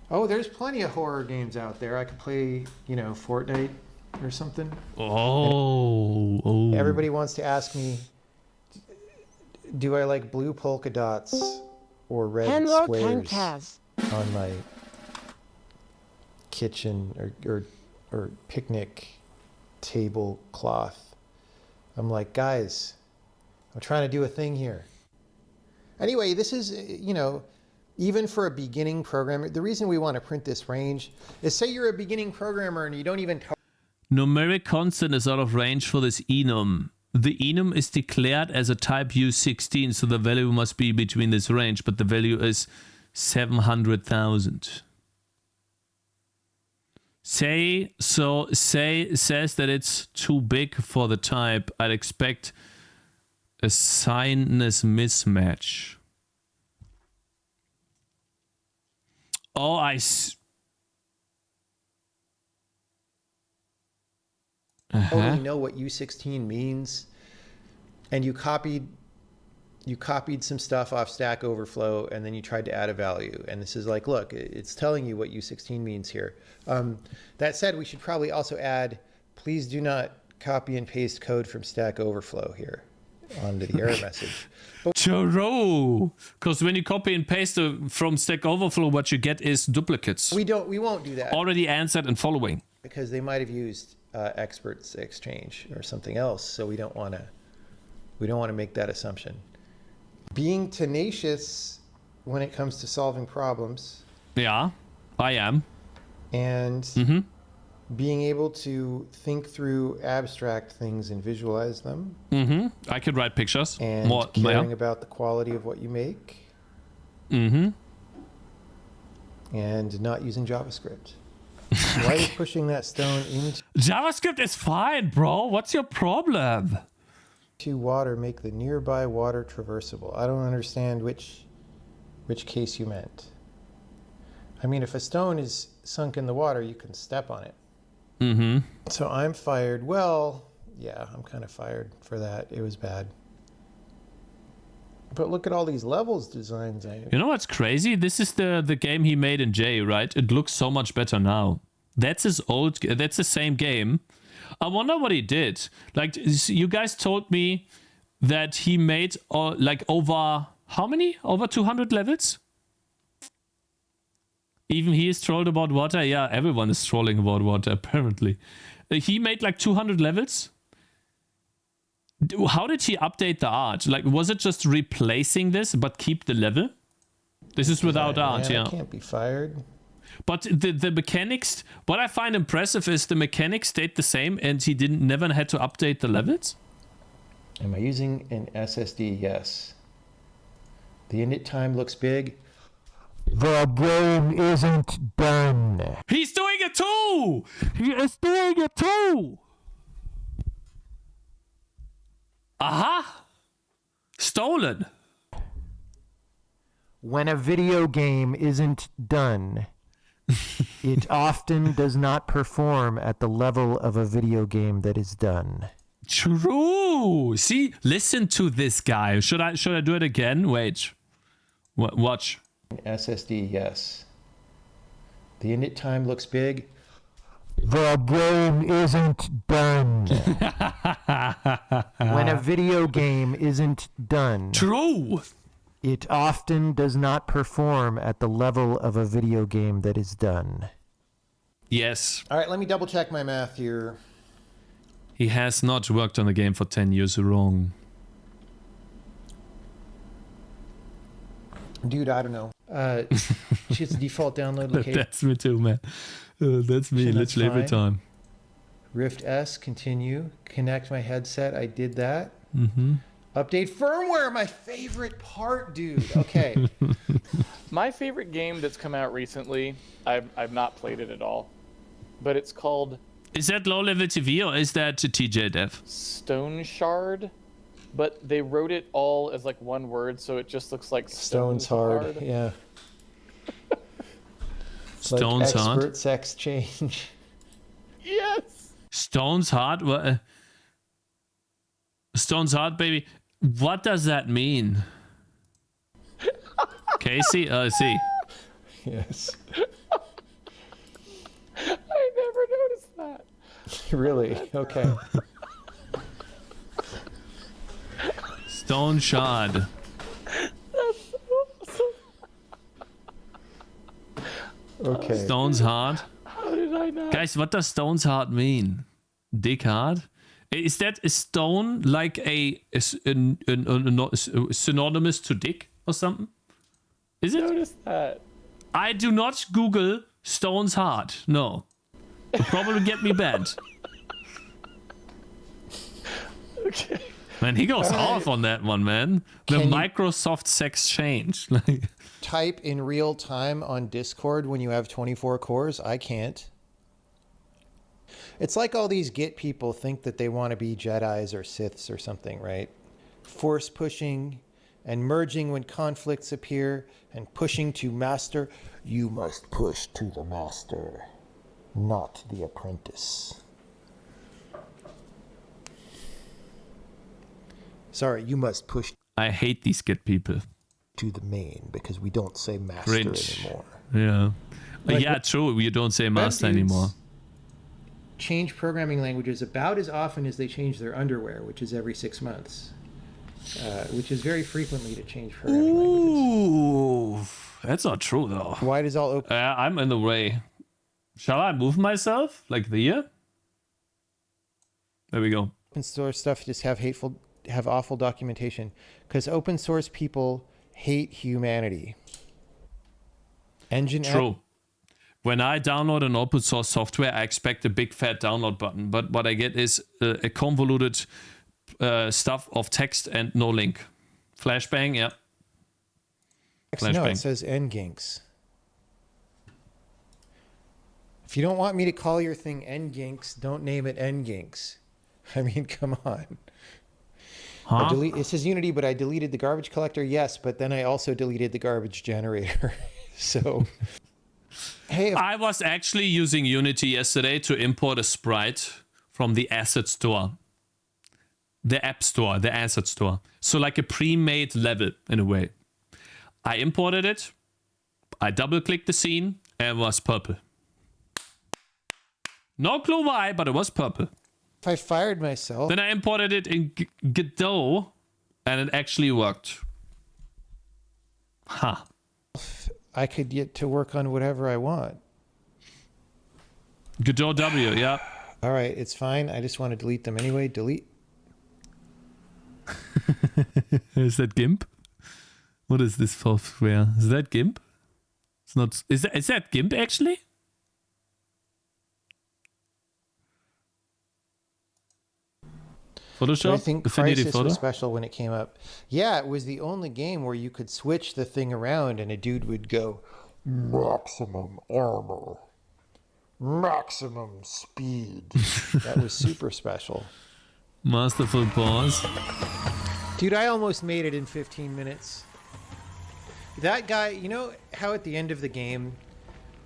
Oh, there's plenty of horror games out there. I could play, you know, Fortnite or something. Oh. Everybody wants to ask me, do I like blue polka dots or red squares on my kitchen or picnic tablecloth? I'm like, guys, I'm trying to do a thing here. Anyway, this is, you know, even for a beginning programmer, the reason we want to print this range is say you're a beginning programmer and you don't even... Numeric constant is out of range for this enum. The enum is declared as a type U16, so the value must be between this range, but the value is 700,000. Says that it's too big for the type. I'd expect a signness mismatch. Oh, I totally know what U16 means, and you copied some stuff off Stack Overflow, and then you tried to add a value. And this is like, look, it's telling you what U16 means here. That said, we should probably also add, please do not copy and paste code from Stack Overflow here onto the error message. True, because when you copy and paste from Stack Overflow, what you get is duplicates. We won't do that. Already answered and following. Because they might have used experts exchange or something else, so we don't want to make that assumption. Being tenacious when it comes to solving problems. Yeah, I am. And being able to think through abstract things and visualize them. I could write pictures. And caring about the quality of what you make. And not using JavaScript. Why are you pushing that stone into JavaScript is fine, bro. What's your problem? water? Make the nearby water traversable. I don't understand which case you meant. I mean, if a stone is sunk in the water, you can step on it. Mm-hmm. So I'm fired. Well, yeah, I'm kind of fired for that. It was bad. But look at all these levels designs. You know what's crazy? This is the game he made in J, right? It looks so much better now. That's his old. That's the same game. I wonder what he did. Like, you guys told me that he made like over how many? Over 200 levels? Even he is trolled about water. Yeah, everyone is trolling about water, apparently. He made like 200 levels. How did he update the art? Like, was it just replacing this, but keep the level? This is without art, yeah. I can't be fired. But the mechanics, what I find impressive is the mechanics stayed the same and he never had to update the levels. Am I using an SSD? Yes. The init time looks big. The game isn't done. He's doing it too! He is doing it too! Aha! Stolen. When a video game isn't done, it often does not perform at the level of a video game that is done. True. See, listen to this guy. Should I do it again? Wait. Watch. SSD, yes. The init time looks big. The game isn't done. When a video game isn't done. True. It often does not perform at the level of a video game that is done. Yes. All right, let me double check my math here. He has not worked on the game for 10 years. Wrong. Dude, I don't know. Just default download location. That's me too, man. That's me literally every time. Rift S, continue. Connect my headset. I did that. Mm-hmm. Update firmware, my favorite part, dude. Okay. My favorite game that's come out recently, I've not played it at all, but it's called... Is that Low Level TV or is that TJ Dev? Stone Shard, but they wrote it all as like one word, so it just looks like Stone's hard. Yeah. Stone's like hard? expert sex change. Yes! Stone's hard? Stone's hard, baby. What does that mean? Casey? See. Yes. I never noticed that. Really? Okay. Stone shard. Okay. Stone's hard. How did I not? Guys, what does stone's hard mean? Dick hard? Is that a stone like a synonymous to dick or something? Is it? Notice that. I do not Google stones hard. No. It'll probably get me banned. Okay. Man, he goes off on that one, man. The Microsoft sex change. Type in real time on Discord when you have 24 cores? I can't. It's like all these Git people think that they want to be Jedis or Siths or something, right? Force pushing and merging when conflicts appear and pushing to master. You must push to the master, not the apprentice. Sorry, you must push. I hate these Git people. To the main because we don't say master anymore. Yeah. Like, yeah, true. You don't say master anymore. Change programming languages about as often as they change their underwear, which is every 6 months, which is very frequently to change programming languages. That's not true though. Why does all open? I'm in the way. Shall I move myself like here? There we go. Open source stuff just have awful documentation because open source people hate humanity. True. When I download an open source software, I expect a big fat download button, but what I get is a convoluted stuff of text and no link. Flashbang, yeah. Flashbang. No, it says nginx. If you don't want me to call your thing nginx, don't name it nginx. I mean, come on. Huh? It says Unity, but I deleted the garbage collector. Yes, but then I also deleted the garbage generator. So, hey, I was actually using Unity yesterday to import a sprite from the asset store. The app store, the asset store. So like a pre-made level in a way. I imported it. I double-clicked the scene and it was purple. No clue why, but it was purple. if I fired myself... Then I imported it in Godot and it actually worked. Huh. I could get to work on whatever I want. Godot W, yeah. All right, it's fine. I just want to delete them anyway. Delete. Is that GIMP? What is this software? Is that GIMP? It's not. Is that GIMP actually? Photoshop? I think Crisis was special when it came up. Yeah, it was the only game where you could switch the thing around and a dude would go, maximum armor, maximum speed. That was super special. Masterful pause. Dude, I almost made it in 15 minutes. That guy, you know how at the end of the game,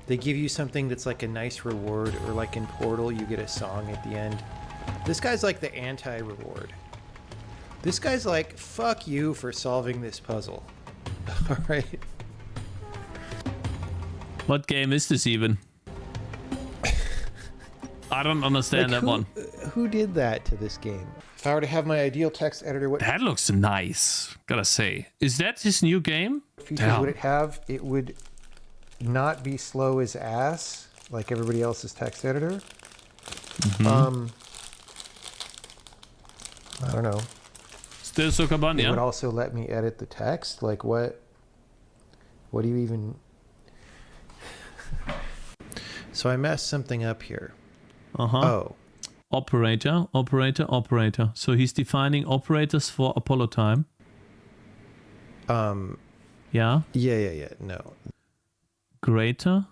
they give you something that's like a nice reward, or like in Portal, you get a song at the end? This guy's like the anti-reward. This guy's like, fuck you for solving this puzzle. All right. What game is this even? I don't understand that one. Who did that to this game? If I were to have my ideal text editor, what That looks nice, gotta say. Is that his new game? features would it have? It would not be slow as ass, like everybody else's text editor. Mm-hmm. I don't know. Still Sukaban, It yeah? would also let me edit the text. Like what do you even... So I messed something up here. Uh-huh. Oh. Operator. So he's defining operators for Apollo time. Yeah? Yeah. No. Greater.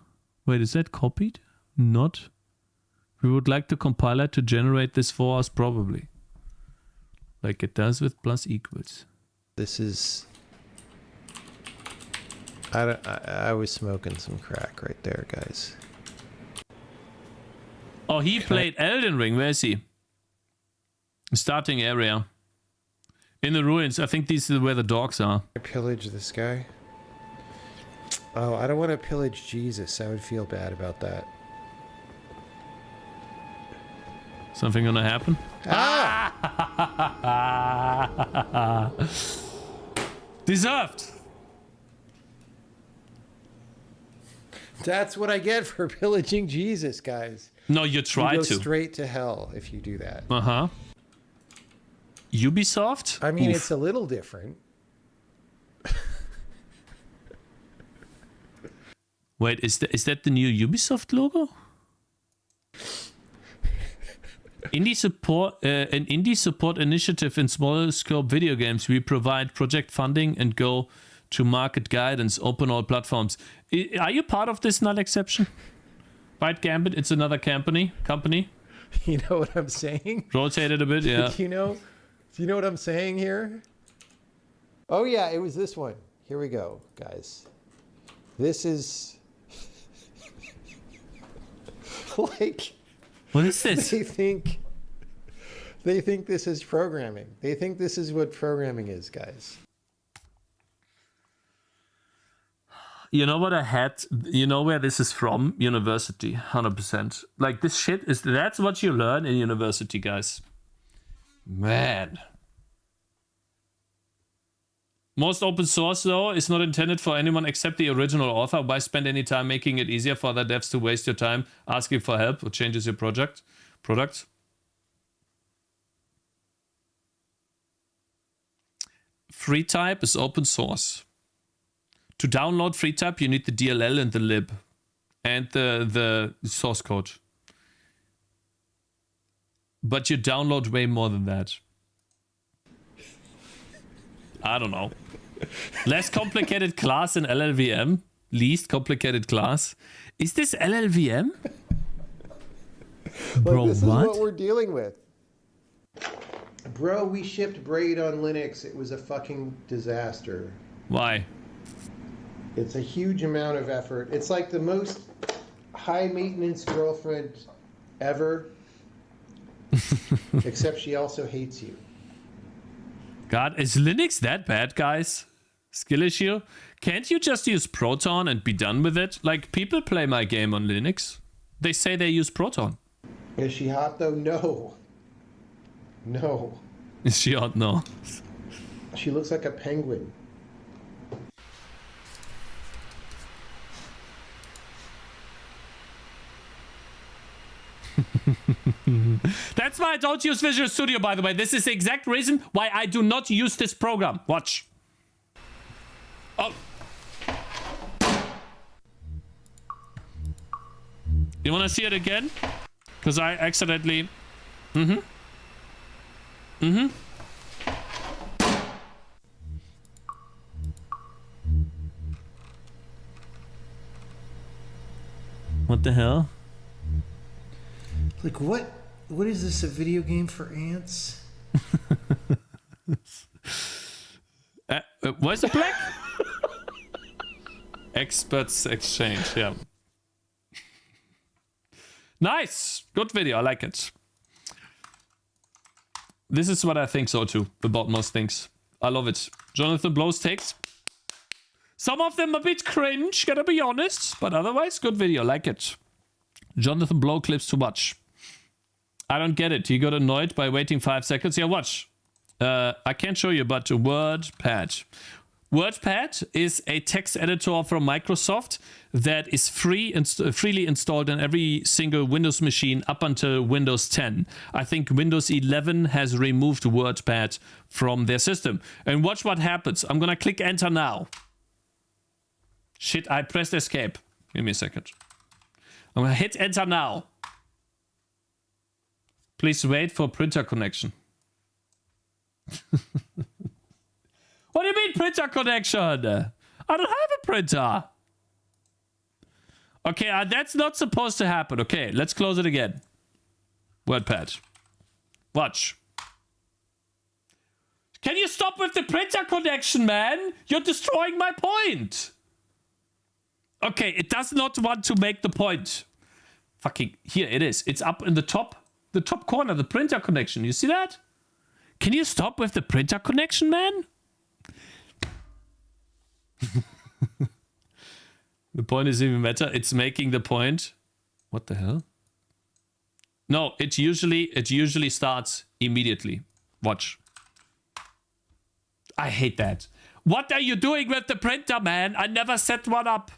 Wait, is that copied? Not. We would like the compiler to generate this for us, probably. Like it does with plus equals. This is... I was smoking some crack right there, guys. Oh, he played Elden Ring. Where is he? Starting area. In the ruins. I think this is where the dogs are. I pillage this guy. Oh, I don't want to pillage Jesus. I would feel bad about that. Something gonna happen? Ah! Deserved! That's what I get for pillaging Jesus, guys. No, you try you go to. straight to hell if you do that. Uh-huh. Ubisoft? I mean, Oof. it's a little different. Wait, is that the new Ubisoft logo? Indie support, an indie support initiative in small scope video games. We provide project funding and go to market guidance, open all platforms. Are you part of this null exception? Byte Gambit, it's another company. You know what I'm saying? Rotate it a bit, yeah. Do you know what I'm saying here? Oh yeah, it was this one. Here we go, guys. This is like, What is this? they think this is programming. They think this is what programming is, guys. You know what I had? You know where this is from? University, 100%. Like this shit that's what you learn in university, guys. Man. Most open source though is not intended for anyone except the original author. Why spend any time making it easier for other devs to waste your time asking for help or changes your product? FreeType is open source. To download FreeType, you need the DLL and the lib and the source code. But you download way more than that. I don't know. Less complicated class in LLVM. Least complicated class. Is this LLVM? Bro, this what? is what we're dealing with. Bro, we shipped Braid on Linux. It was a fucking disaster. Why? It's a huge amount of effort. It's like the most high maintenance girlfriend ever. Except she also hates you. God, is Linux that bad, guys? Skill issue? Can't you just use Proton and be done with it? Like, people play my game on Linux. They say they use Proton. Is she hot though? No. No. Is she hot? No. She looks like a penguin. That's why I don't use Visual Studio, by the way. This is the exact reason why I do not use this program. Watch. Oh. You want to see it again? Because I accidentally... What the hell? Like, what? What is this, a video game for ants? Where's the black? Experts exchange, yeah. Nice! Good video, I like it. This is what I think so too, about most things. I love it. Jonathan Blow's takes. Some of them a bit cringe, gotta be honest. But otherwise, good video, like it. Jonathan Blow clips too much. I don't get it. He got annoyed by waiting 5 seconds. Yeah, watch. I can't show you, but WordPad. WordPad is a text editor from Microsoft that is freely installed on every single Windows machine up until Windows 10. I think Windows 11 has removed WordPad from their system. And watch what happens. I'm gonna click enter now. Shit, I pressed escape. Give me a second. I'm gonna hit enter now. Please wait for printer connection. What do you mean printer connection? I don't have a printer. Okay, that's not supposed to happen. Okay, let's close it again. WordPad. Watch. Can you stop with the printer connection, man? You're destroying my point. Okay, it does not want to make the point. Fucking, here it is. It's up in the top corner, the printer connection. You see that? Can you stop with the printer connection, man? The point is even better. It's making the point. What the hell? No, it usually starts immediately. Watch. I hate that. What are you doing with the printer, man? I never set one up.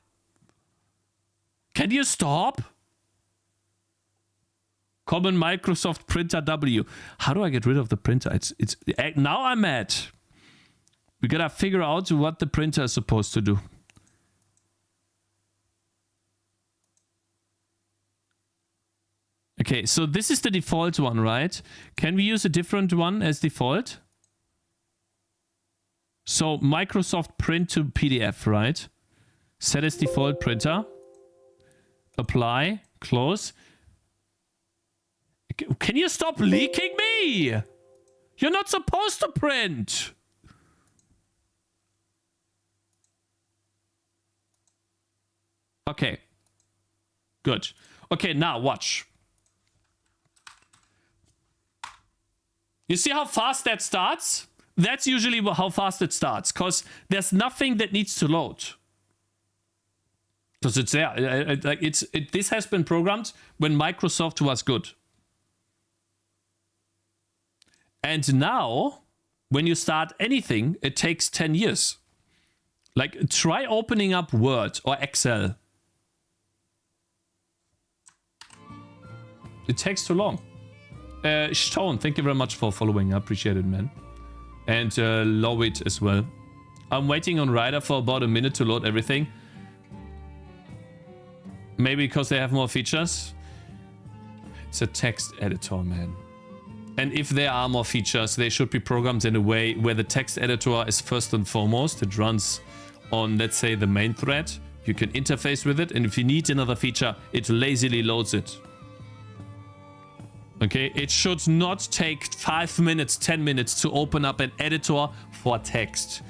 Can you stop? Common Microsoft Printer W. How do I get rid of the printer? It's now I'm mad. We gotta figure out what the printer is supposed to do. Okay, so this is the default one, right? Can we use a different one as default? So Microsoft Print to PDF, right? Set as default printer. Apply, close. Can you stop leaking me? You're not supposed to print. Okay. Good. Okay, now watch. You see how fast that starts? That's usually how fast it starts, because there's nothing that needs to load. Because it's there. This has been programmed when Microsoft was good. And now, when you start anything, it takes 10 years. Like, try opening up Word or Excel. It takes too long. Stone, thank you very much for following. I appreciate it, man. And Lowit as well. I'm waiting on Ryder for about a minute to load everything. Maybe because they have more features. It's a text editor, man. And if there are more features, they should be programmed in a way where the text editor is first and foremost. It runs on, let's say, the main thread. You can interface with it, and if you need another feature, it lazily loads it. Okay, it should not take 5 minutes, 10 minutes to open up an editor for text.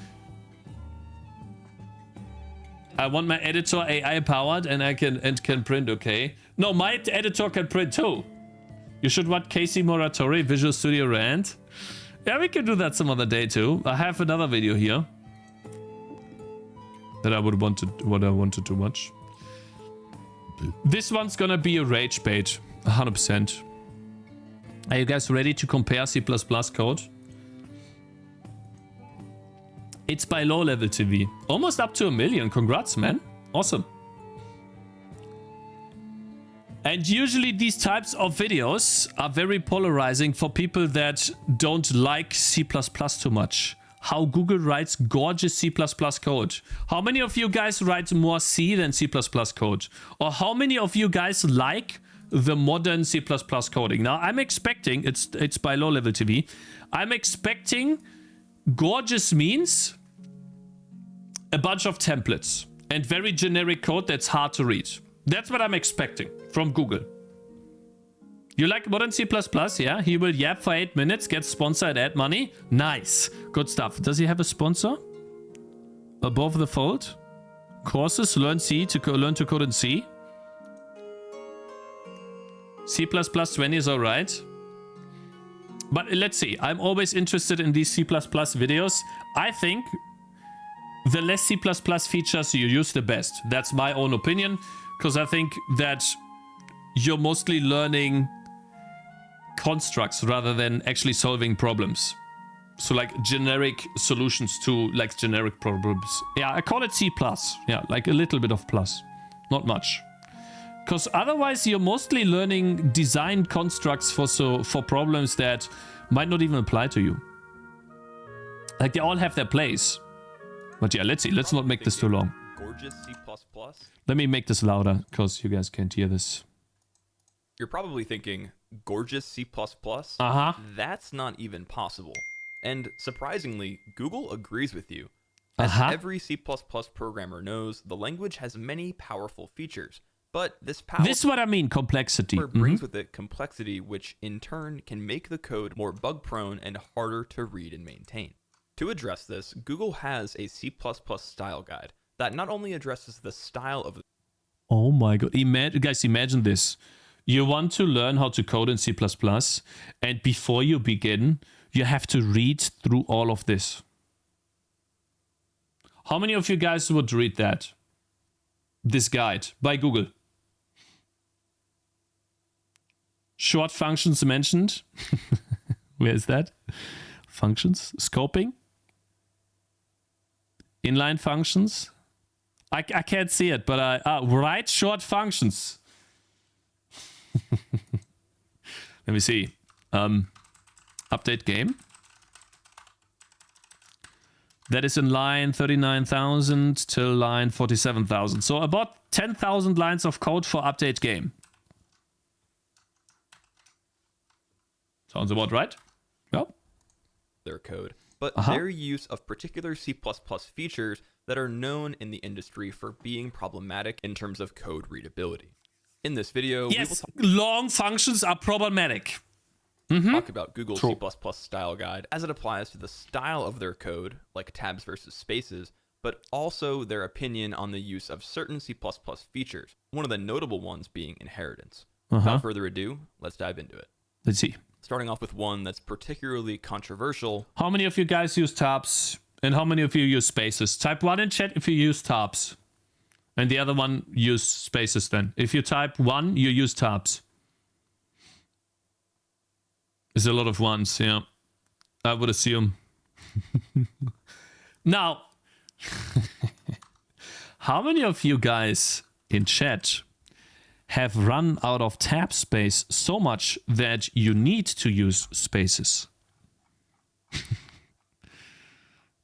I want my editor AI powered and I can print, okay? No, my editor can print too. You should watch Casey Moratori, Visual Studio Rant. Yeah, we can do that some other day too. I have another video here that I wanted to watch. This one's gonna be a rage bait, 100%. Are you guys ready to compare C++ code? It's by low level TV. Almost up to 1 million. Congrats, man. Awesome. And usually these types of videos are very polarizing for people that don't like C++ too much. How Google writes gorgeous C++ code. How many of you guys write more C than C++ code? Or how many of you guys like the modern C++ coding? Now, I'm expecting, it's by low level TV, I'm expecting gorgeous means a bunch of templates and very generic code that's hard to read. That's what I'm expecting from Google. You like modern C++? Yeah, he will yap for 8 minutes, get sponsored ad money. Nice. Good stuff. Does he have a sponsor? Above the fold? Courses, learn C to learn to code in C. C++ 20 is all right. But let's see. I'm always interested in these C++ videos. I think the less C++ features you use, the best. That's my own opinion. Because I think that you're mostly learning constructs rather than actually solving problems. So like generic solutions to like generic problems. Yeah, I call it C+. Yeah, like a little bit of plus. Not much. Because otherwise you're mostly learning design constructs for problems that might not even apply to you. Like they all have their place. But yeah, let's see. Let's not make this too long. Gorgeous C++. Let me make this louder because you guys can't hear this. You're probably thinking, gorgeous C++? Uh-huh. That's not even possible. And surprisingly, Google agrees with you. As every C++ programmer knows, the language has many powerful features. But this power... This is what I mean, complexity. ...brings with it complexity, which in turn can make the code more bug-prone and harder to read and maintain. To address this, Google has a C++ style guide that not only addresses the style of... Oh my god. Guys, imagine this. You want to learn how to code in C++, and before you begin, you have to read through all of this. How many of you guys would read that? This guide by Google. Short functions mentioned. Where is that? Functions. Scoping. Inline functions. I can't see it, but write short functions. Let me see. Update game. That is in line 39,000 till line 47,000. So about 10,000 lines of code for update game. Sounds about right? Yep. Their code, but their use of particular C++ features that are known in the industry for being problematic in terms of code readability. In this video, yes, long functions are problematic. Talk about Google's C++ style guide as it applies to the style of their code, like tabs versus spaces, but also their opinion on the use of certain C++ features, one of the notable ones being inheritance. Without further ado, let's dive into it. Let's see. Starting off with one that's particularly controversial. How many of you guys use tabs? And how many of you use spaces? Type 1 in chat if you use tabs. And the other one use spaces then. If you type 1, you use tabs. There's a lot of ones, yeah. I would assume. Now, how many of you guys in chat have run out of tab space so much that you need to use spaces?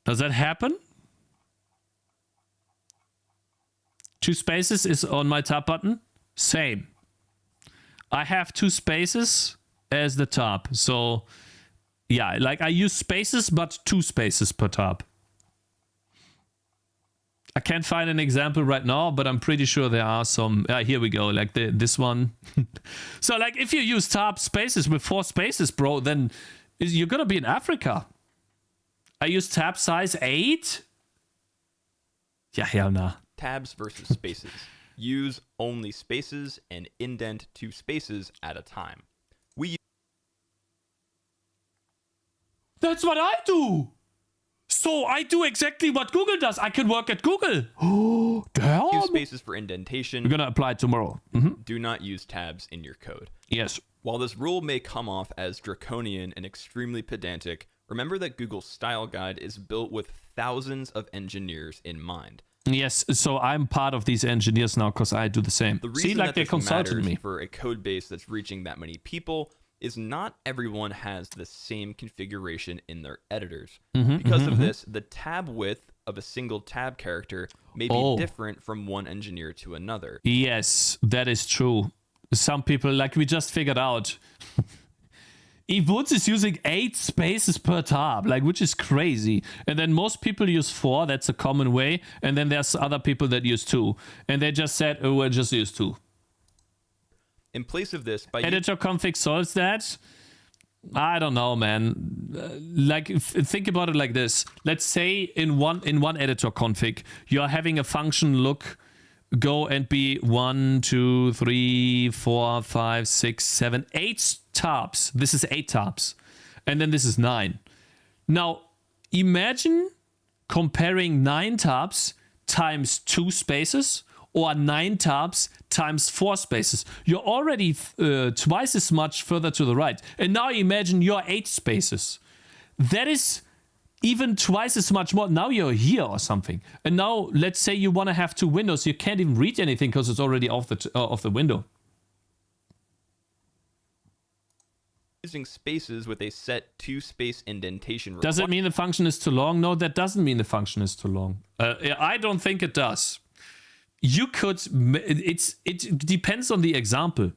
Does that happen? 2 spaces is on my tab button. Same. I have 2 spaces as the tab. So yeah, like I use spaces, but 2 spaces per tab. I can't find an example right now, but I'm pretty sure there are some. Here we go, like this one. So like if you use tab spaces with 4 spaces, bro, then you're gonna be in Africa. I use tab size 8. Yeah, hell nah. Tabs versus spaces. Use only spaces and indent 2 spaces at a time. That's what I do. So I do exactly what Google does. I can work at Google. Oh, damn. Use spaces for indentation. We're gonna apply it tomorrow. Do not use tabs in your code. Yes. While this rule may come off as draconian and extremely pedantic, remember that Google's style guide is built with thousands of engineers in mind. Yes, so I'm part of these engineers now because I do the same. The reason See, like that they this consulted matters me. for a code base that's reaching that many people is not everyone has the same configuration in their editors. Because of this, the tab width of a single tab character may be different from one engineer to another. Yes, that is true. Some people, like we just figured out, Woods is using 8 spaces per tab, like, which is crazy. And then most people use 4, that's a common way. And then there's other people that use 2. And they just said, oh, we'll just use 2. In place of this, by editor config solves that. I don't know, man. Like, think about it like this. Let's say in one editor config, you're having a function look, go and be 1, 2, 3, 4, 5, 6, 7, 8 tabs. This is 8 tabs. And then this is 9. Now, imagine comparing 9 tabs times 2 spaces or 9 tabs times 4 spaces. You're already twice as much further to the right. And now imagine your 8 spaces. That is even twice as much more. Now you're here or something. And now let's say you want to have 2 windows. You can't even read anything because it's already off the window. Using spaces with a set 2-space indentation. Does it mean the function is too long? No, that doesn't mean the function is too long. I don't think it does. You could, it depends on the example.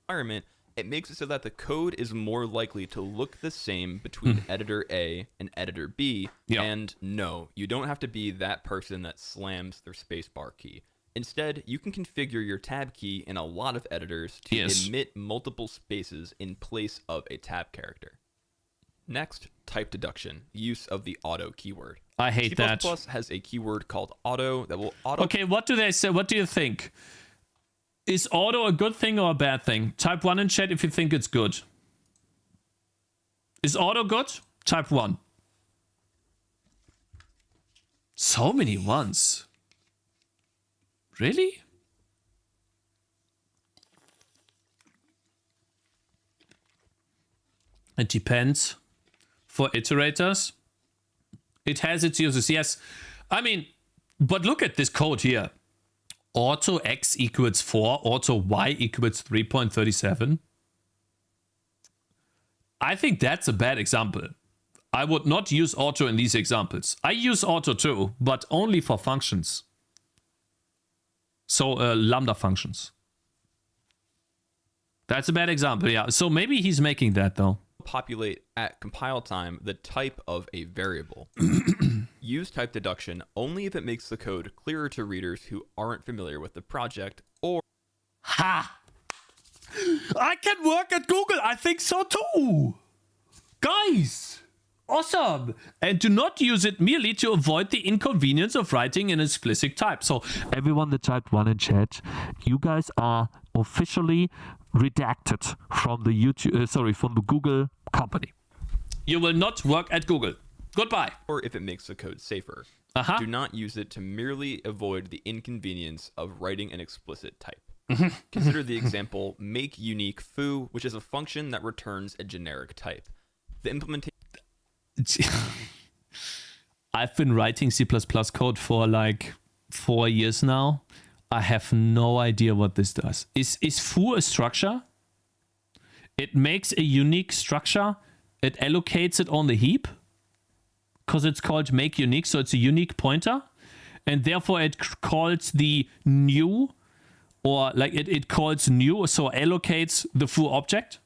Environment, it makes it so that the code is more likely to look the same between editor A and editor B. And no, you don't have to be that person that slams their spacebar key. Instead, you can configure your tab key in a lot of editors to emit multiple spaces in place of a tab character. Next, type deduction, use of the auto keyword. I hate that. C++ has a keyword called auto that will auto... Okay, what do they say? What do you think? Is auto a good thing or a bad thing? Type 1 in chat if you think it's good. Is auto good? Type 1. So many ones. Really? It depends. For iterators, it has its uses, yes. I mean, but look at this code here. Auto x equals 4, auto y equals 3.37. I think that's a bad example. I would not use auto in these examples. I use auto too, but only for functions. So lambda functions. That's a bad example, yeah. So maybe he's making that though. Populate at compile time the type of a variable. Use type deduction only if it makes the code clearer to readers who aren't familiar with the project or... Ha! I can work at Google. I think so too. Guys, awesome. And do not use it merely to avoid the inconvenience of writing an explicit type. So everyone that typed 1 in chat, you guys are officially redacted from the from the Google company. You will not work at Google. Goodbye. Or if it makes the code safer. Do not use it to merely avoid the inconvenience of writing an explicit type. Consider the example make unique foo, which is a function that returns a generic type. The implementation... I've been writing C++ code for like 4 years now. I have no idea what this does. Is foo a structure? It makes a unique structure. It allocates it on the heap. Because it's called make unique, so it's a unique pointer. And therefore it calls the new, or like it calls new, so allocates the foo object.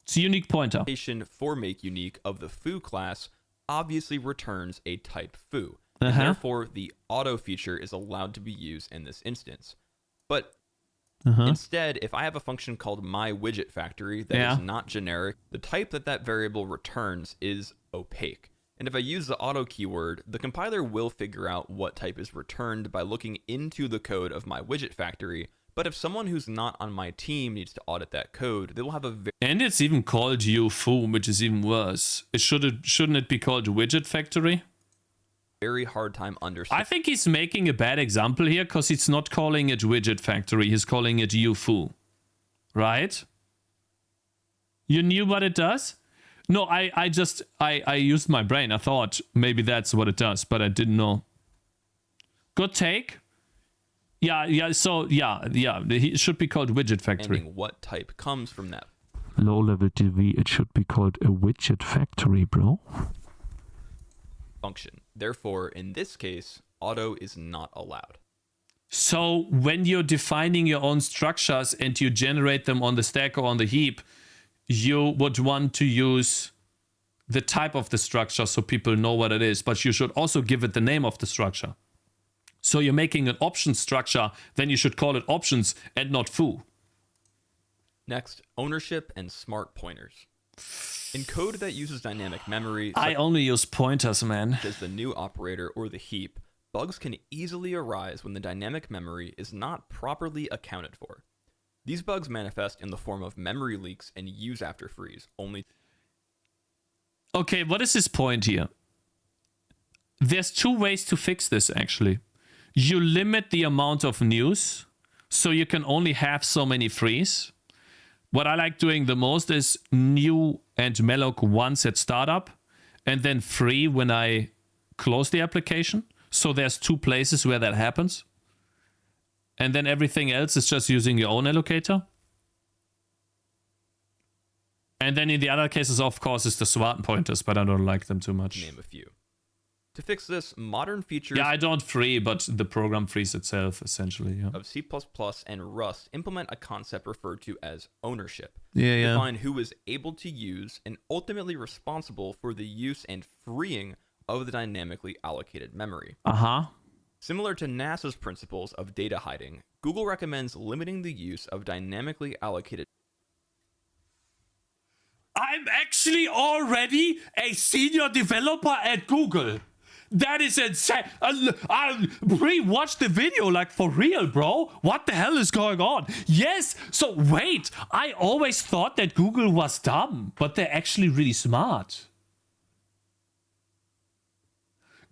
It's a unique pointer. For make unique of the foo class obviously returns a type foo. And therefore, the auto feature is allowed to be used in this instance. But instead, if I have a function called myWidgetFactory that is not generic, the type that variable returns is opaque. And if I use the auto keyword, the compiler will figure out what type is returned by looking into the code of myWidgetFactory. But if someone who's not on my team needs to audit that code, they will have a and it's even called UFOO, which is even worse. Shouldn't it be called WidgetFactory? Very hard time understanding. I think he's making a bad example here because he's not calling it WidgetFactory. He's calling it UFOO. Right? You knew what it does? No, I used my brain. I thought maybe that's what it does, but I didn't know. Good take. So it should be called WidgetFactory. What type comes from that? Low-level TV, it should be called a widget factory, bro. Function. Therefore, in this case, auto is not allowed. So when you're defining your own structures and you generate them on the stack or on the heap, you would want to use the type of the structure so people know what it is, but you should also give it the name of the structure. So you're making an option structure, then you should call it options and not foo. Next, ownership and smart pointers. In code that uses dynamic memory, I only use pointers, man. Such as the new operator or the heap, bugs can easily arise when the dynamic memory is not properly accounted for. These bugs manifest in the form of memory leaks and use after freeze only. Okay, what is his point here? There's two ways to fix this, actually. You limit the amount of news, so you can only have so many frees. What I like doing the most is new and malloc once at startup, and then free when I close the application. So there's two places where that happens. And then everything else is just using your own allocator. And then in the other cases, of course, is the SWAT pointers, but I don't like them too much. Name a few. To fix this, modern features... Yeah, I don't free, but the program frees itself, essentially. Yeah. ...of C++ and Rust implement a concept referred to as ownership. Yeah. Define who is able to use and ultimately responsible for the use and freeing of the dynamically allocated memory. Similar to NASA's principles of data hiding, Google recommends limiting the use of dynamically allocated... I'm actually already a senior developer at Google. That is insane. I re-watched the video, like, for real, bro. What the hell is going on? Yes. So wait, I always thought that Google was dumb, but they're actually really smart.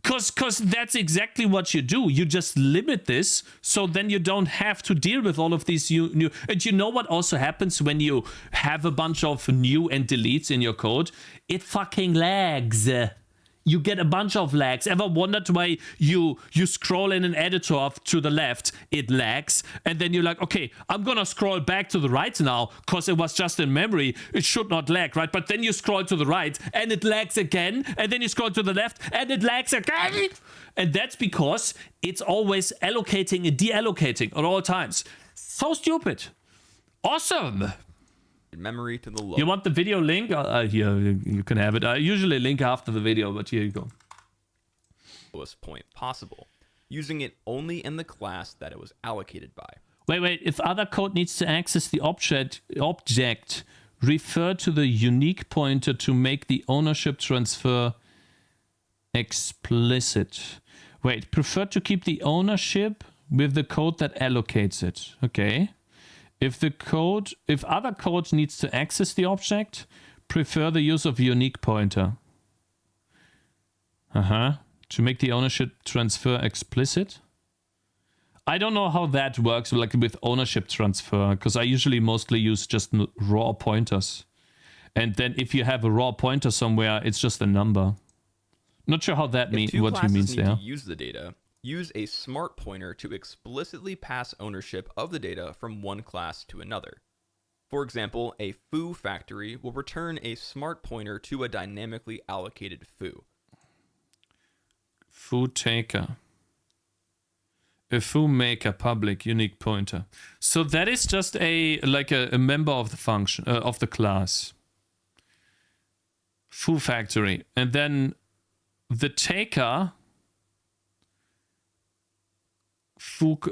Because that's exactly what you do. You just limit this, so then you don't have to deal with all of these new... And you know what also happens when you have a bunch of new and deletes in your code? It fucking lags. You get a bunch of lags. Ever wondered why you scroll in an editor to the left, it lags, and then you're like, okay, I'm gonna scroll back to the right now because it was just in memory. It should not lag, right? But then you scroll to the right and it lags again, and then you scroll to the left and it lags again. And that's because it's always allocating and deallocating at all times. So stupid. Awesome. Memory to the low. You want the video link? Here, you can have it. I usually link after the video, but here you go. Lowest point possible, using it only in the class that it was allocated by. Wait. If other code needs to access the object, refer to the unique pointer to make the ownership transfer explicit. Wait, prefer to keep the ownership with the code that allocates it. Okay. If other code needs to access the object, prefer the use of unique pointer. To make the ownership transfer explicit. I don't know how that works, like with ownership transfer, because I usually mostly use just raw pointers. And then if you have a raw pointer somewhere, it's just a number. Not sure how that means. What he means there. To use the data. Use a smart pointer to explicitly pass ownership of the data from one class to another. For example, a foo factory will return a smart pointer to a dynamically allocated foo. Foo taker. A foo maker public unique pointer. So that is just a member of the function of the class. Foo factory. And then the taker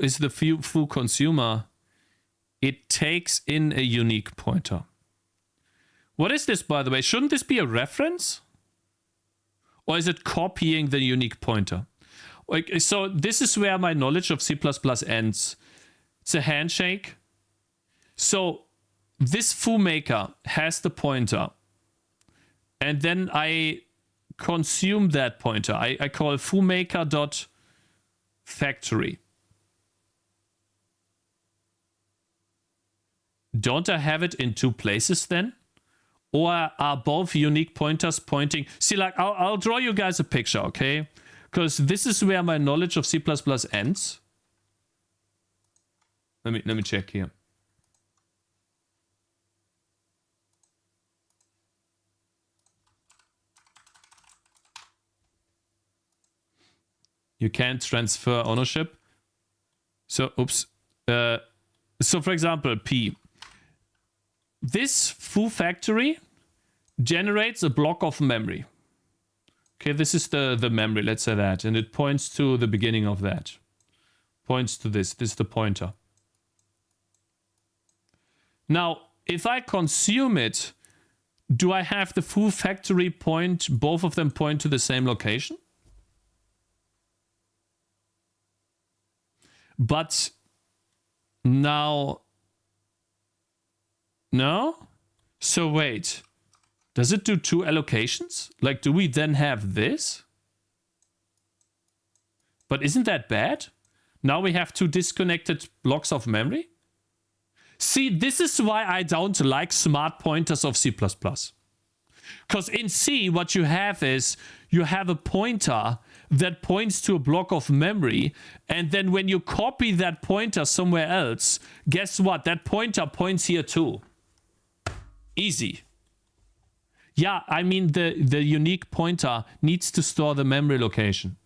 is the foo consumer. It takes in a unique pointer. What is this, by the way? Shouldn't this be a reference? Or is it copying the unique pointer? Like, so this is where my knowledge of C++ ends. It's a handshake. So this foo maker has the pointer. And then I consume that pointer. I call foomaker.factory. Don't I have it in two places then? Or are both unique pointers pointing? See, like, I'll draw you guys a picture, okay? Because this is where my knowledge of C++ ends. Let me check here. You can't transfer ownership. So, oops. So, for example, P. This foo factory generates a block of memory. Okay, this is the memory, let's say that. And it points to the beginning of that. Points to this. This is the pointer. Now, if I consume it, do I have the foo factory point, both of them point to the same location? But now... No? So wait. Does it do two allocations? Like, do we then have this? But isn't that bad? Now we have two disconnected blocks of memory? See, this is why I don't like smart pointers of C++. Because in C, what you have is, you have a pointer that points to a block of memory, and then when you copy that pointer somewhere else, guess what? That pointer points here too. Easy. Yeah, I mean the unique pointer needs to store the memory location.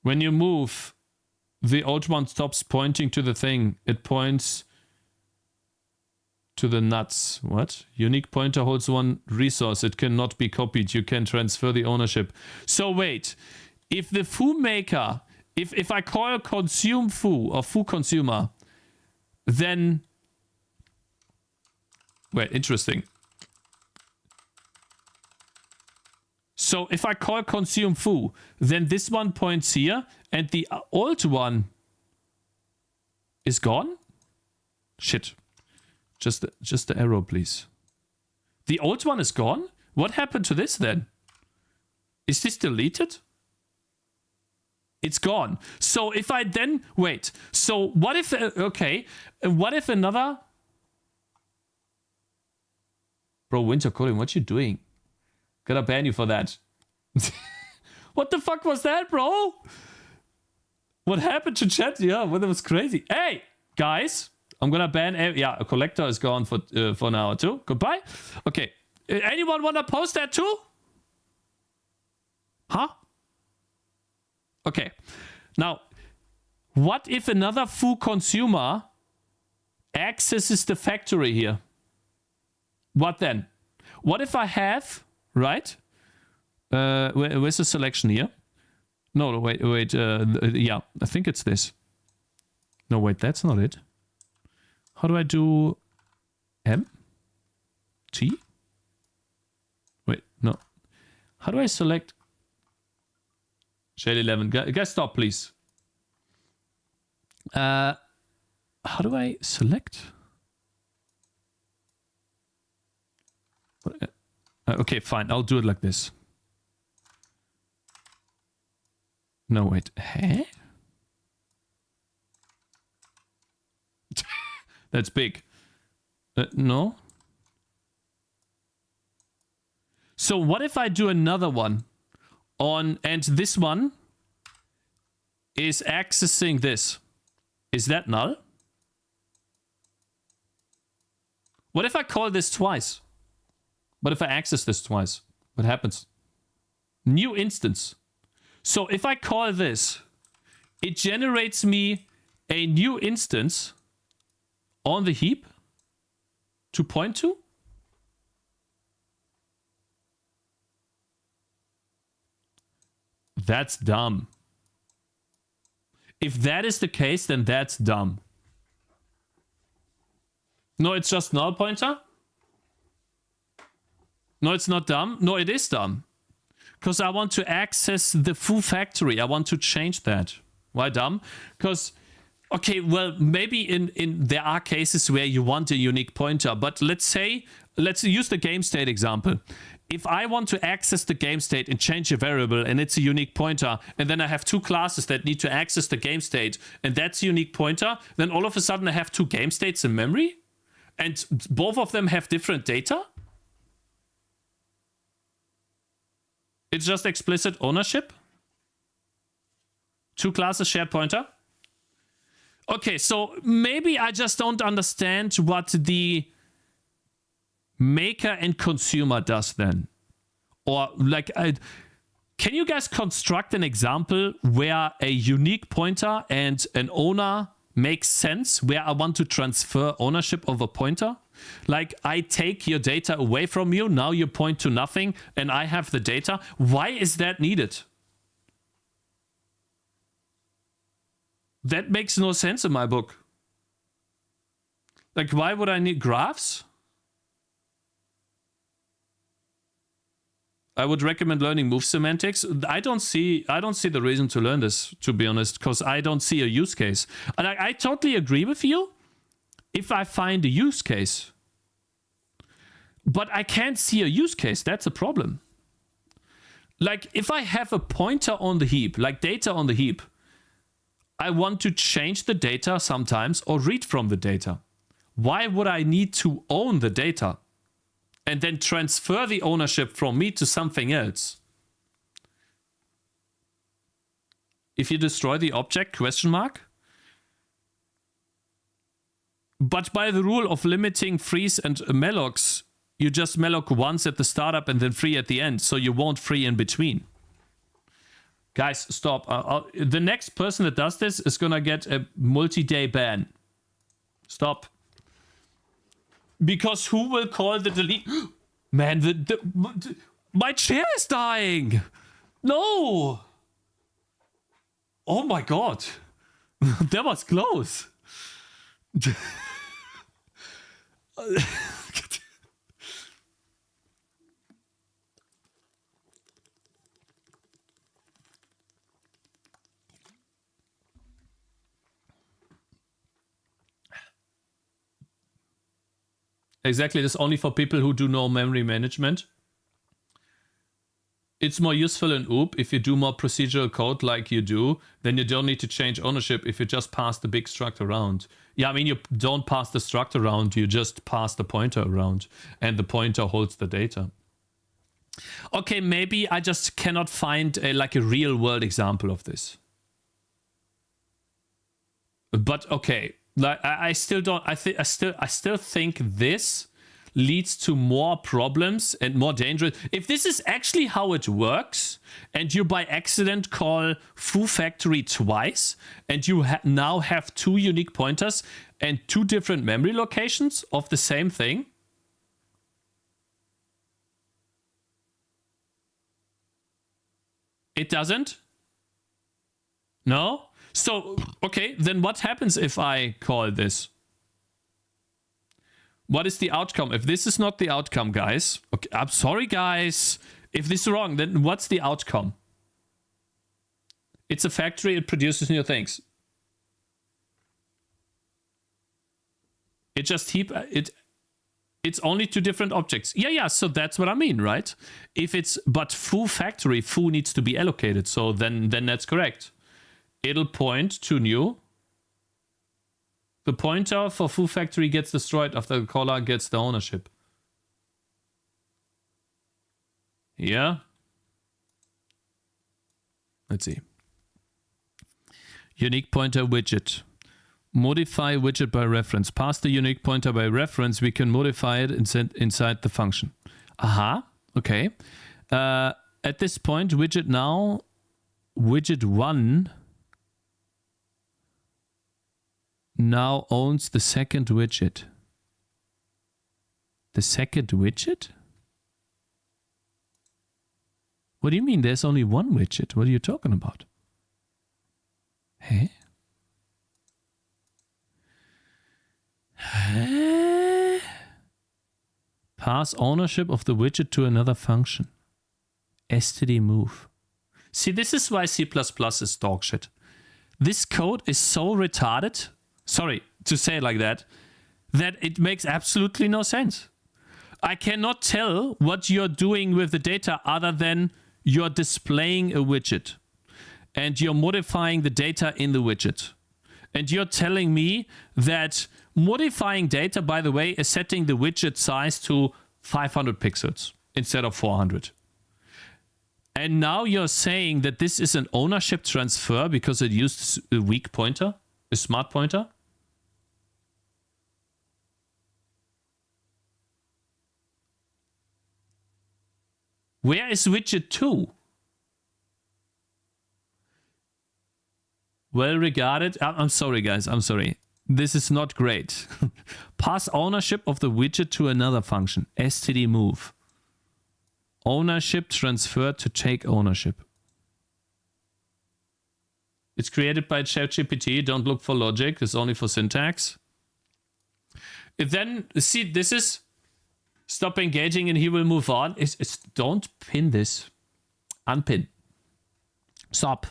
When you move, the old one stops pointing to the thing. It points to the nuts. What? Unique pointer holds one resource. It cannot be copied. You can transfer the ownership. So wait, if the foo maker... If I call consume foo or foo consumer, then... Wait, interesting. So if I call consume foo, then this one points here and the old one is gone? Shit. Just the arrow, please. The old one is gone? What happened to this then? Is this deleted? It's gone. So if I then... Wait. So what if... Okay. What if another... Bro, Winter Calling, what you doing? Gonna ban you for that. What the fuck was that, bro? What happened to chat? Yeah, well, that was crazy. Hey, guys. I'm gonna ban... Yeah, a collector is gone for now too. Goodbye. Okay. Anyone wanna post that too? Huh? Okay, now, what if another foo consumer accesses the factory here? What then? What if I have, right? Where's the selection here? No, wait, yeah, I think it's this. No, wait, that's not it. How do I do M? T? Wait, no. How do I select... Shale 11, guys, stop, please. How do I select? Okay, fine. I'll do it like this. No, wait. Huh? That's big. No. So what if I do another one? And this one is accessing this. Is that null? What if I call this twice? What if I access this twice? What happens? New instance. So if I call this, it generates me a new instance on the heap. to point to? That's dumb. If that is the case, then that's dumb. No, it's just null pointer? No, it's not dumb. No, it is dumb. Because I want to access the foo factory. I want to change that. Why dumb? Because, okay, well, maybe there are cases where you want a unique pointer. But let's use the game state example. If I want to access the game state and change a variable and it's a unique pointer, and then I have two classes that need to access the game state, and that's a unique pointer, then all of a sudden I have two game states in memory? And both of them have different data? It's just explicit ownership? Two classes shared pointer? Okay, so maybe I just don't understand what the maker and consumer does then. Or like, can you guys construct an example where a unique pointer and an owner makes sense, where I want to transfer ownership of a pointer? Like, I take your data away from you, now you point to nothing, and I have the data. Why is that needed? That makes no sense in my book. Like, why would I need graphs? I would recommend learning move semantics. I don't see the reason to learn this, to be honest, because I don't see a use case. And I totally agree with you if I find a use case. But I can't see a use case. That's a problem. Like, if I have a pointer on the heap, like data on the heap, I want to change the data sometimes or read from the data. Why would I need to own the data and then transfer the ownership from me to something else? If you destroy the object, question mark? But by the rule of limiting frees and mallocs, you just malloc once at the startup and then free at the end, so you won't free in between. Guys, stop. The next person that does this is gonna get a multi-day ban. Stop. Because who will call the delete? Man, my chair is dying. No. Oh my god. That was close. Exactly, this is only for people who do no memory management. It's more useful in OOP if you do more procedural code like you do, then you don't need to change ownership if you just pass the big struct around. Yeah, I mean, you don't pass the struct around, you just pass the pointer around, and the pointer holds the data. Okay, maybe I just cannot find like a real world example of this. But okay. Like I still don't. I still think this leads to more problems and more dangerous. If this is actually how it works, and you by accident call foo factory twice, and you now have two unique pointers and two different memory locations of the same thing. It doesn't? No? So, okay, then what happens if I call this? What is the outcome? If this is not the outcome, guys, okay, I'm sorry, guys. If this is wrong, then what's the outcome? It's a factory, it produces new things. It just it's only two different objects. Yeah, so that's what I mean, right? If it's, but foo factory, foo needs to be allocated, so then that's correct. It'll point to new. The pointer for foo factory gets destroyed after the caller gets the ownership. Yeah. Let's see. Unique pointer widget. Modify widget by reference. Pass the unique pointer by reference. We can modify it inside the function. Aha. Okay. At this point, widget now, widget 1 now owns the second widget. The second widget? What do you mean there's only one widget? What are you talking about? Hey? Pass ownership of the widget to another function. std move. See, this is why C++ is dog shit. This code is so retarded, sorry to say it like that it makes absolutely no sense. I cannot tell what you're doing with the data other than you're displaying a widget and you're modifying the data in the widget. And you're telling me that modifying data, by the way, is setting the widget size to 500 pixels instead of 400. And now you're saying that this is an ownership transfer because it used a weak pointer, a smart pointer? Where is widget 2? Well regarded. I'm sorry, guys. I'm sorry. This is not great. Pass ownership of the widget to another function. std move. Ownership transferred to take ownership. It's created by ChatGPT. Don't look for logic. It's only for syntax. If then, see, this is stop engaging and he will move on. It's don't pin this. Unpin. Stop.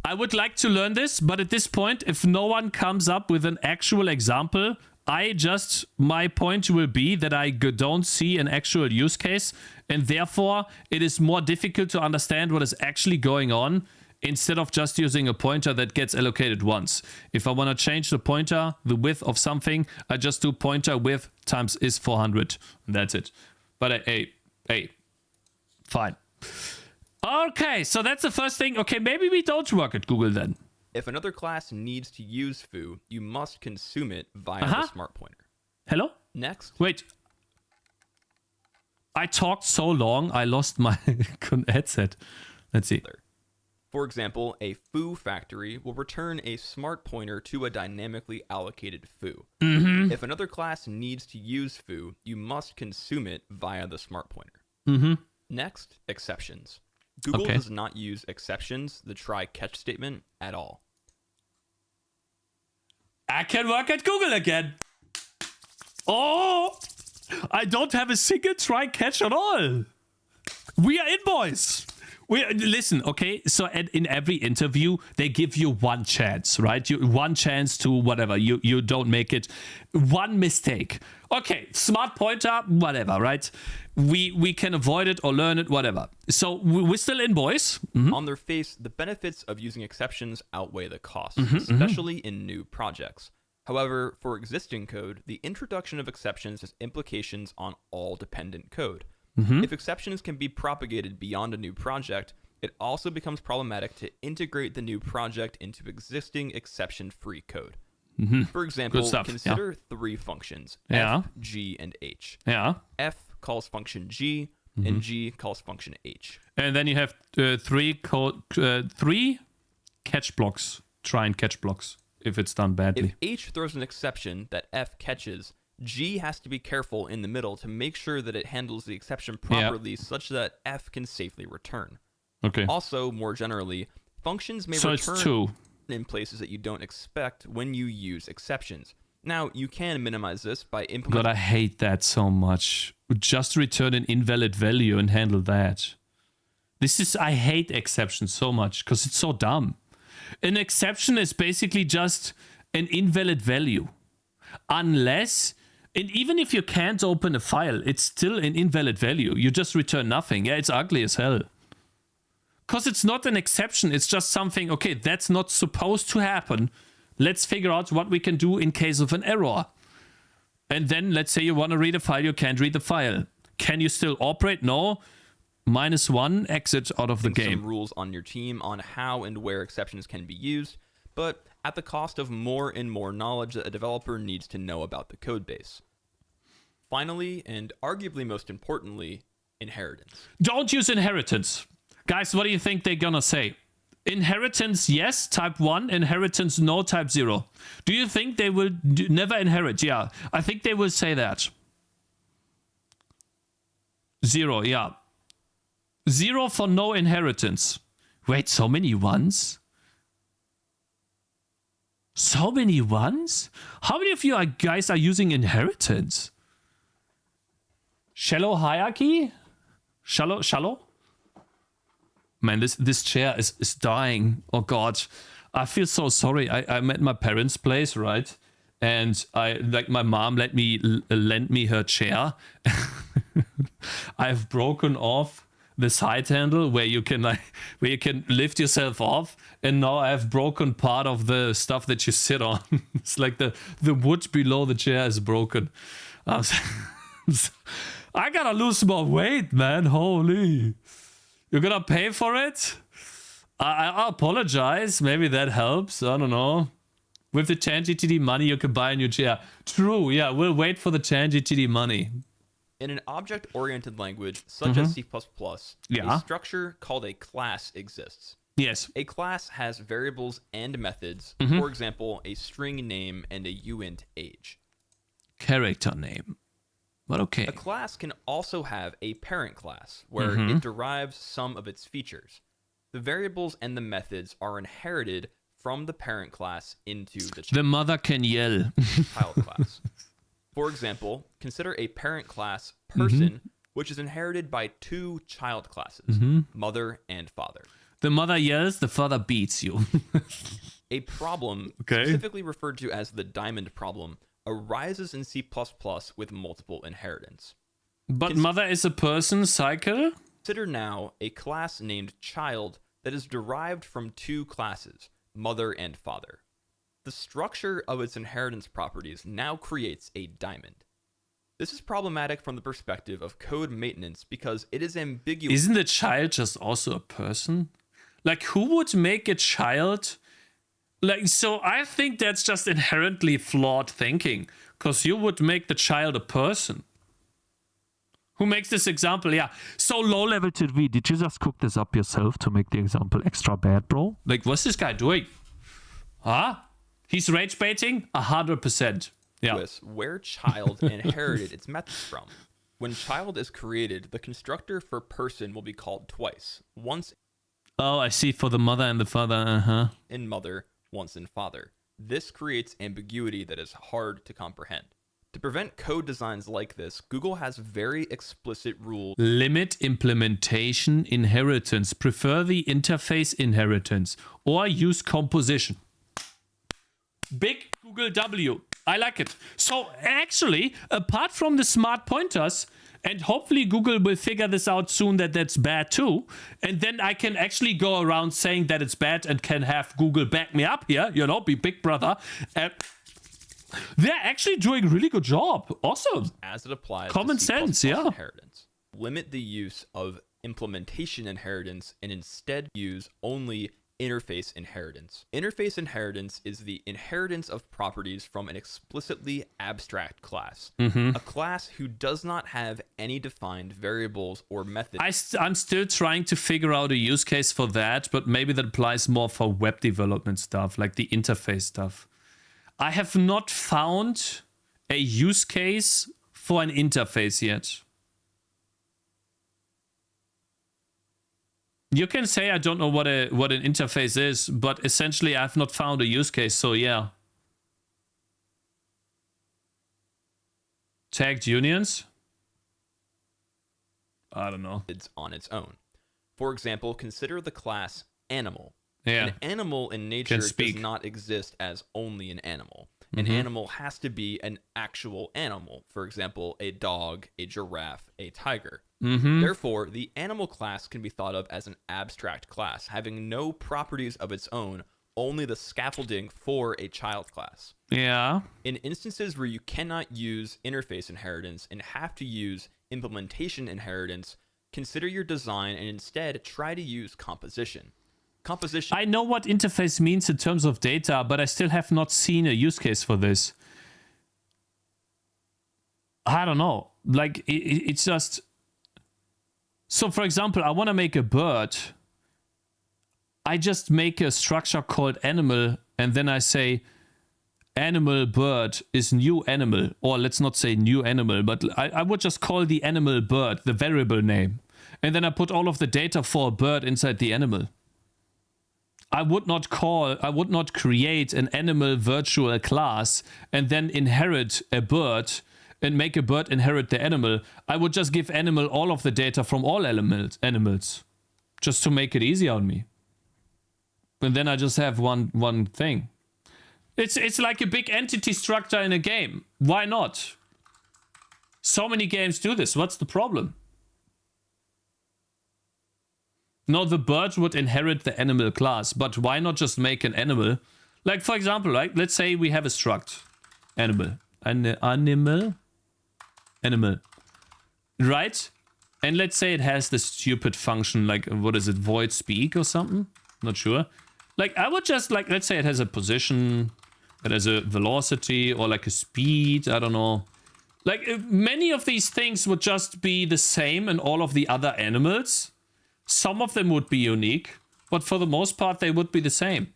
I would like to learn this, but at this point, if no one comes up with an actual example, my point will be that I don't see an actual use case, and therefore it is more difficult to understand what is actually going on instead of just using a pointer that gets allocated once. If I want to change the pointer, the width of something, I just do pointer width times is 400. And that's it. But hey, fine. Okay, so that's the first thing. Okay, maybe we don't work at Google then. If another class needs to use foo, you must consume it via the smart pointer. Hello? Next. Wait. I talked so long, I lost my headset. Let's see. For example, a foo factory will return a smart pointer to a dynamically allocated foo. Mm-hmm. If another class needs to use foo, you must consume it via the smart pointer. Mm-hmm. Next, exceptions. Google does not use exceptions, the try-catch statement, at all. I can work at Google again. Oh, I don't have a single try-catch at all. We are in, boys. Listen, okay, so in every interview, they give you one chance, right? One chance to whatever. You don't make it. One mistake. Okay, smart pointer, whatever, right? We can avoid it or learn it, whatever. So we're still in, boys. Mm-hmm. On their face, the benefits of using exceptions outweigh the costs, especially in new projects. However, for existing code, the introduction of exceptions has implications on all dependent code. If exceptions can be propagated beyond a new project, it also becomes problematic to integrate the new project into existing exception-free code. For example, consider three functions, F, G, and H. F calls function G, and G calls function H. And then you have three catch blocks, try and catch blocks, if it's done badly. If H throws an exception that F catches, G has to be careful in the middle to make sure that it handles the exception properly such that F can safely return. Okay. Also, more generally, functions may return in places that you don't expect when you use exceptions. Now, you can minimize this by implementing... God, I hate that so much. Just return an invalid value and handle that. I hate exceptions so much because it's so dumb. An exception is basically just an invalid value. Unless... And even if you can't open a file, it's still an invalid value. You just return nothing. Yeah, it's ugly as hell. Because it's not an exception. It's just something, okay, that's not supposed to happen. Let's figure out what we can do in case of an error. And then let's say you want to read a file, you can't read the file. Can you still operate? No. -1, exit out of the game. Some rules on your team on how and where exceptions can be used, but at the cost of more and more knowledge that a developer needs to know about the code base. Finally, and arguably most importantly, inheritance. Don't use inheritance. Guys, what do you think they're gonna say? Inheritance, yes, type 1. Inheritance, no, type 0. Do you think they will never inherit? Yeah, I think they will say that. 0, yeah. 0 for no inheritance. Wait, so many ones? So many ones? How many of you guys are using inheritance? Shallow hierarchy? Shallow? Man, this chair is dying. Oh God. I feel so sorry. I'm at my parents' place, right? And my mom let me lend me her chair. I've broken off the side handle where you can lift yourself off, and now I've broken part of the stuff that you sit on. It's like the wood below the chair is broken. I gotta lose more weight, man. Holy. You're gonna pay for it? I apologize. Maybe that helps. I don't know. With the Tangy TD money, you can buy a new chair. True, yeah. We'll wait for the Tangy TD money. In an object-oriented language, such as C++, a structure called a class exists. Yes. A class has variables and methods. For example, a string name and a uint age. Character name. But okay. A class can also have a parent class, where it derives some of its features. The variables and the methods are inherited from the parent class into the mother can yell. child class. For example, consider a parent class person, which is inherited by 2 child classes, mother and father. The mother yells, the father beats you. A problem, specifically referred to as the diamond problem, arises in C++ with multiple inheritance. But mother is a person cycle? Consider now a class named child that is derived from 2 classes, mother and father. The structure of its inheritance properties now creates a diamond. This is problematic from the perspective of code maintenance because it is ambiguous. Isn't a child just also a person? Like, who would make a child? Like, so I think that's just inherently flawed thinking, because you would make the child a person. Who makes this example? Yeah, so low level TV. Did you just cook this up yourself to make the example extra bad, bro? Like, what's this guy doing? Huh? He's rage baiting? 100%. Yeah. Where child inherited its methods from. When child is created, the constructor for person will be called twice. Once. Oh, I see. For the mother and the father. In mother, once in father. This creates ambiguity that is hard to comprehend. To prevent code designs like this, Google has very explicit rules. Limit implementation inheritance. Prefer the interface inheritance. Or use composition. Big Google W. I like it. So actually, apart from the smart pointers, and hopefully Google will figure this out soon that that's bad too, and then I can actually go around saying that it's bad and can have Google back me up here, you know, be big brother. They're actually doing a really good job. Awesome. As it applies common to sense, yeah. Inheritance. Limit the use of implementation inheritance and instead use only interface inheritance. Interface inheritance is the inheritance of properties from an explicitly abstract class. A class who does not have any defined variables or methods. I'm still trying to figure out a use case for that, but maybe that applies more for web development stuff, like the interface stuff. I have not found a use case for an interface yet. You can say I don't know what an interface is, but essentially I've not found a use case, so yeah. Tagged unions? I don't know. It's on its own. For example, consider the class animal. Yeah. An animal in nature does not exist as only an animal. An animal has to be an actual animal. For example, a dog, a giraffe, a tiger. Therefore, the animal class can be thought of as an abstract class, having no properties of its own, only the scaffolding for a child class. Yeah. In instances where you cannot use interface inheritance and have to use implementation inheritance, consider your design and instead try to use composition. I know what interface means in terms of data, but I still have not seen a use case for this. I don't know. Like, it's just... So, for example, I want to make a bird. I just make a structure called animal, and then I say, animal bird is new animal, or let's not say new animal, but I would just call the animal bird the variable name. And then I put all of the data for a bird inside the animal. I would not create an animal virtual class and then inherit a bird and make a bird inherit the animal. I would just give animal all of the data from all animals, just to make it easy on me. And then I just have one thing. It's like a big entity structure in a game. Why not? So many games do this. What's the problem? No, the bird would inherit the animal class, but why not just make an animal? Like, for example, right? Let's say we have a struct. Animal. Animal. Right? And let's say it has this stupid function, like, what is it, void speak or something? Not sure. Like, I would just, like, let's say it has a position, it has a velocity, or like a speed, I don't know. Like, many of these things would just be the same in all of the other animals. Some of them would be unique, but for the most part, they would be the same.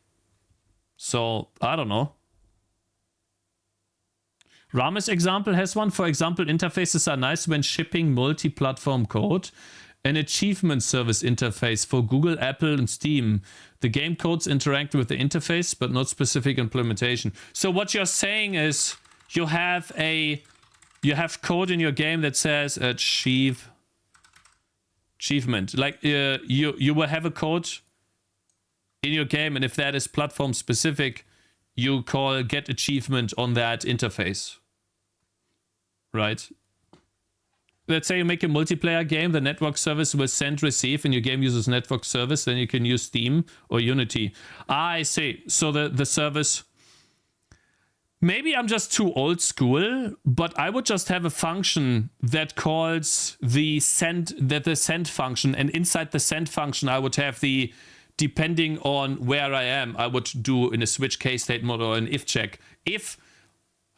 So, I don't know. Rame's example has one. For example, interfaces are nice when shipping multi-platform code. An achievement service interface for Google, Apple, and Steam. The game codes interact with the interface, but not specific implementation. So what you're saying is you have code in your game that says achievement. Like you will have a code in your game, and if that is platform specific, you call get achievement on that interface. Right? Let's say you make a multiplayer game, the network service will send receive, and your game uses network service, then you can use Steam or Unity. I see. So the service... Maybe I'm just too old school, but I would just have a function that calls the send function, and inside the send function I would have the, depending on where I am, I would do in a switch case statement or an if check. If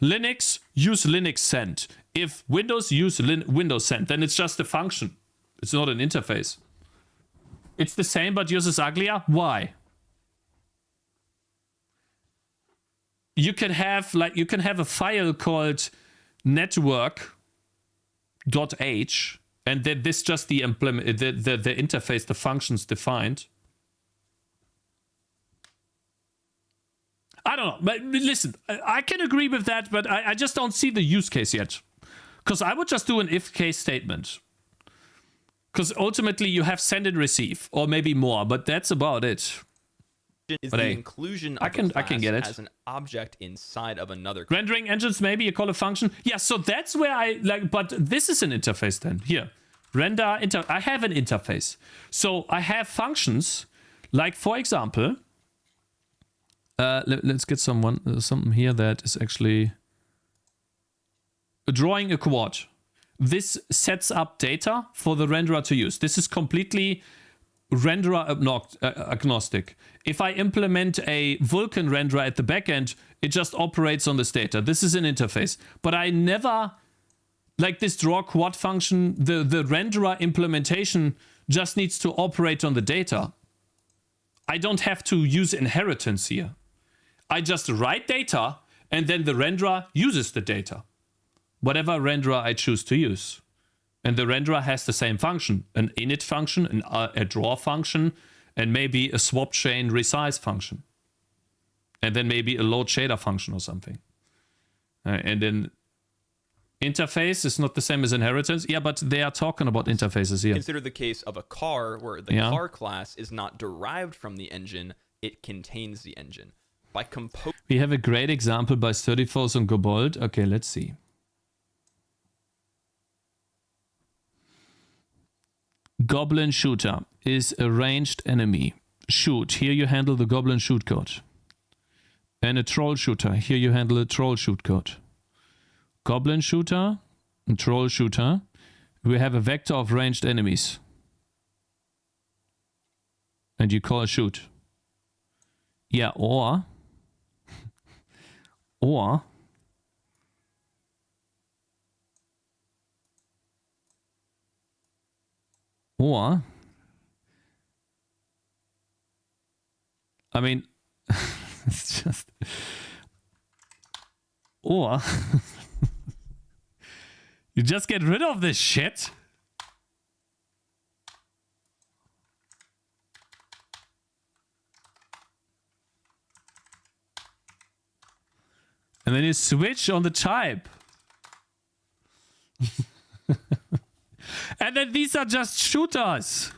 Linux, use Linux send. If Windows, use Windows send. Then it's just a function. It's not an interface. It's the same, but yours is uglier. Why? You can have a file called network.h, and then this just the interface, the functions defined. I don't know, but listen, I can agree with that, but I just don't see the use case yet. Because I would just do an if case statement. Because ultimately you have send and receive, or maybe more, but that's about it. Is but the hey, inclusion of I can get it as an object inside of another class. Rendering engines, maybe you call a function. Yeah, so that's where I like, but this is an interface then. Here, render I have an interface. So I have functions, like for example, let's get something here that is actually drawing a quad. This sets up data for the renderer to use. This is completely renderer agnostic. If I implement a Vulkan renderer at the backend, it just operates on this data. This is an interface. But I never, like this draw quad function, the renderer implementation just needs to operate on the data. I don't have to use inheritance here. I just write data, and then the renderer uses the data. Whatever renderer I choose to use. And the renderer has the same function, an init function, a draw function, and maybe a swap chain resize function. And then maybe a load shader function or something. And then interface is not the same as inheritance. Yeah, but they are talking about interfaces here. Consider the case of a car where the car class is not derived from the engine, it contains the engine. We have a great example by Sturdyforce and Gobold. Okay, let's see. Goblin shooter is a ranged enemy. Shoot. Here you handle the goblin shoot code. And a troll shooter. Here you handle a troll shoot code. Goblin shooter and troll shooter. We have a vector of ranged enemies. And you call shoot. Yeah, or I mean, it's just... Or you just get rid of this shit. And then you switch on the type. And then these are just shooters.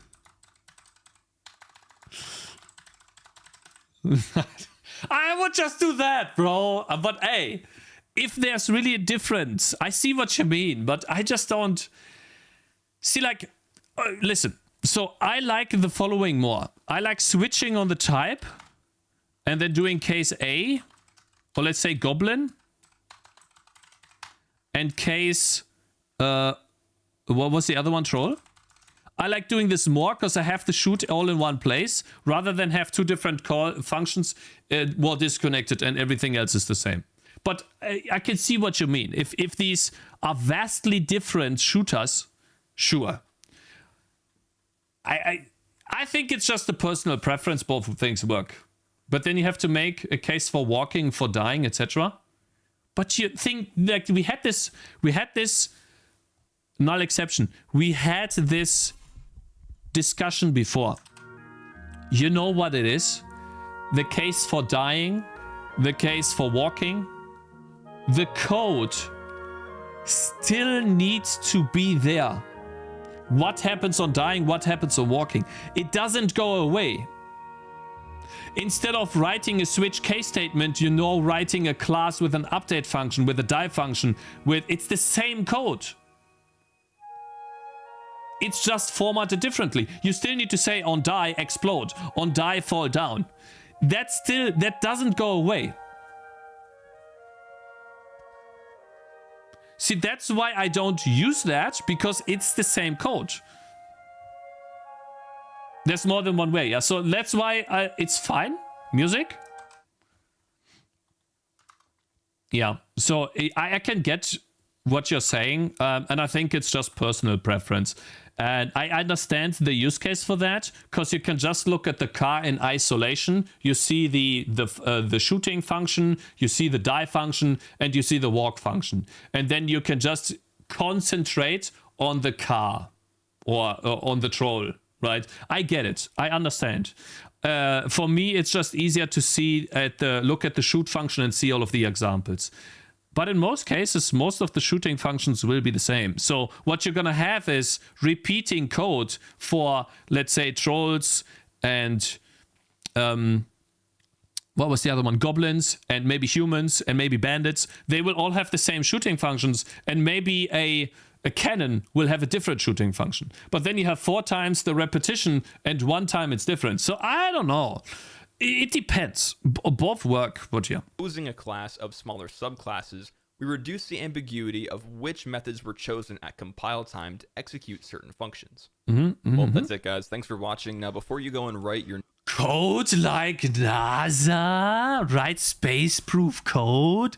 I would just do that, bro. But hey, if there's really a difference, I see what you mean, but I just don't see, like, listen. So I like the following more. I like switching on the type and then doing case A, or let's say goblin, and case, what was the other one, troll? I like doing this more because I have to shoot all in one place rather than have two different call functions more disconnected and everything else is the same. But I can see what you mean. If these are vastly different shooters, sure. I think it's just a personal preference. Both things work. But then you have to make a case for walking, for dying, etc. But you think, like, we had this null exception. We had this discussion before. You know what it is? The case for dying, the case for walking. The code still needs to be there. What happens on dying? What happens on walking? It doesn't go away. Instead of writing a switch case statement, you know, writing a class with an update function, with a die function, it's the same code. It's just formatted differently. You still need to say on die explode, on die fall down. That doesn't go away. See, that's why I don't use that, because it's the same code. There's more than one way, yeah. So that's why it's fine. Music. Yeah. So I can get what you're saying, and I think it's just personal preference. And I understand the use case for that, because you can just look at the car in isolation. You see the shooting function, you see the die function, and you see the walk function. And then you can just concentrate on the car or on the troll, right? I get it. I understand. For me, it's just easier to see look at the shoot function and see all of the examples. But in most cases, most of the shooting functions will be the same. So what you're going to have is repeating code for, let's say, trolls and, what was the other one? Goblins and maybe humans and maybe bandits. They will all have the same shooting functions, and maybe a cannon will have a different shooting function. But then you have 4 times the repetition and 1 time it's different. So I don't know. It depends. Both work, but yeah. Using a class of smaller subclasses, we reduce the ambiguity of which methods were chosen at compile time to execute certain functions. Well, that's it, guys. Thanks for watching. Now, before you go and write your code like NASA, write space-proof code.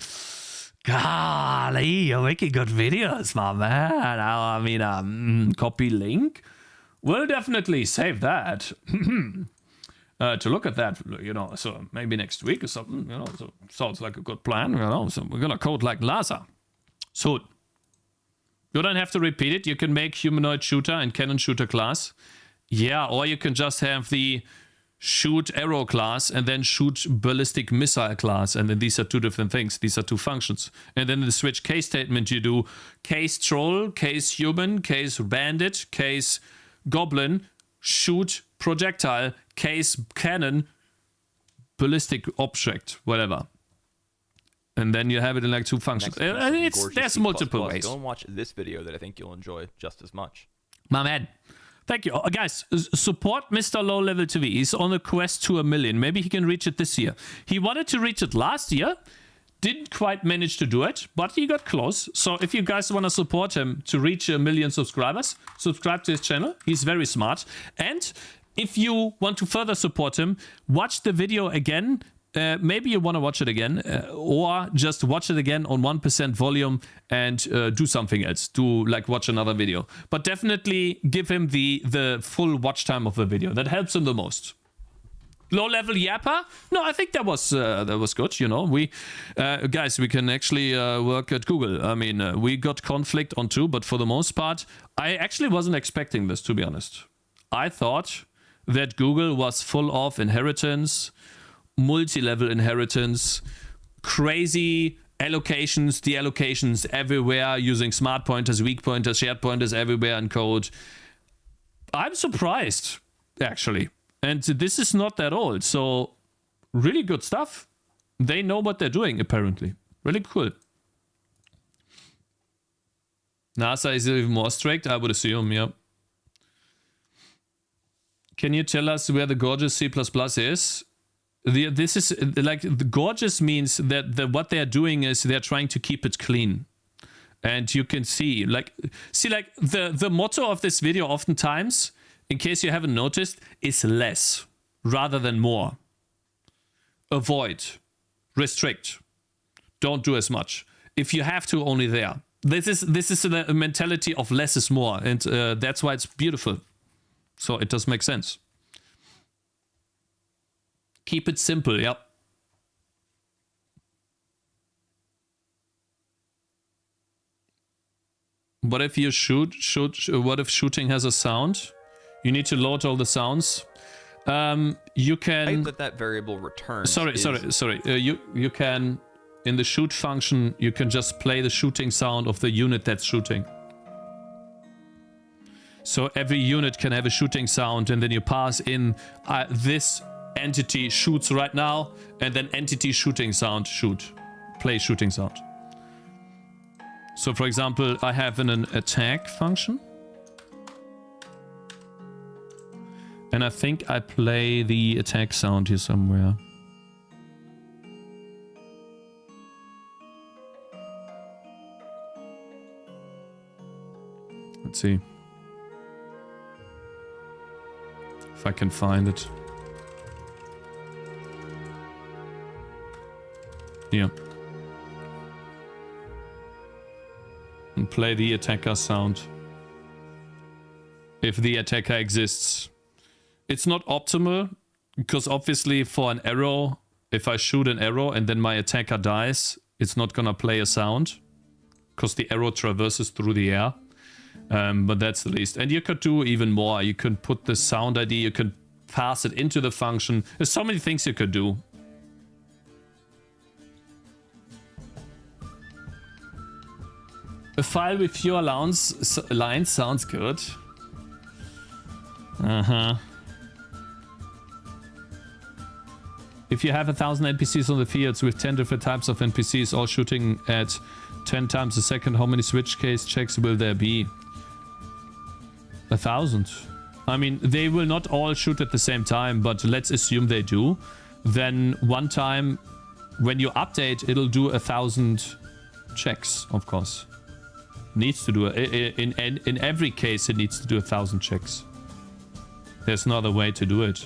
Golly, you're making good videos, my man. I mean, copy link. We'll definitely save that. To look at that, you know, so maybe next week or something, you know, so sounds like a good plan, you know, so we're gonna code like NASA. So, you don't have to repeat it, you can make humanoid shooter and cannon shooter class. Yeah, or you can just have the shoot arrow class and then shoot ballistic missile class, and then these are 2 different things, these are 2 functions. And then in the switch case statement, you do case troll, case human, case bandit, case goblin, shoot projectile, case cannon, ballistic object, whatever. And then you have it in like 2 functions. There's multiple ways. Go and watch this video that I think you'll enjoy just as much. My man. Thank you. Guys, support Mr. Low Level TV. He's on a quest to 1 million. Maybe he can reach it this year. He wanted to reach it last year. Didn't quite manage to do it, but he got close. So if you guys want to support him to reach 1 million subscribers, subscribe to his channel. He's very smart. And if you want to further support him, watch the video again. Maybe you want to watch it again, or just watch it again on 1% volume and do something else. Do like watch another video. But definitely give him the full watch time of the video. That helps him the most. Low-level yapper? No, I think that was good, you know. We, guys, we can actually work at Google. I mean, we got conflict on 2, but for the most part, I actually wasn't expecting this, to be honest. I thought that Google was full of inheritance, multi-level inheritance, crazy allocations, deallocations everywhere, using smart pointers, weak pointers, shared pointers everywhere in code. I'm surprised, actually. And this is not that old, so really good stuff. They know what they're doing, apparently. Really cool. NASA is even more strict, I would assume, yeah. Can you tell us where the gorgeous C++ is? This is, like, the gorgeous means that what they're doing is they're trying to keep it clean. And you can see, like, the motto of this video oftentimes, in case you haven't noticed, is less rather than more. Avoid, restrict, don't do as much. If you have to, only there. This is a mentality of less is more, and that's why it's beautiful. So it does make sense. Keep it simple, yep. What if you what if shooting has a sound? You need to load all the sounds. You can... that variable returns. Sorry. You can, in the shoot function, you can just play the shooting sound of the unit that's shooting. So every unit can have a shooting sound, and then you pass in this entity shoots right now, and then entity shooting sound shoot. Play shooting sound. So for example, I have an attack function. And I think I play the attack sound here somewhere. Let's see if I can find it. Yeah. And play the attacker sound. If the attacker exists. It's not optimal, because obviously for an arrow, if I shoot an arrow and then my attacker dies, it's not gonna play a sound, because the arrow traverses through the air. But that's the least. And you could do even more. You can put the sound ID, you can pass it into the function. There's so many things you could do. A file with fewer lines sounds good. Uh-huh. If you have 1,000 NPCs on the fields with 10 different types of NPCs all shooting at 10 times a second, how many switch case checks will there be? 1,000. I mean, they will not all shoot at the same time, but let's assume they do. Then one time, when you update, it'll do 1,000 checks, of course. Needs to do it. In every case, it needs to do 1,000 checks. There's no other way to do it.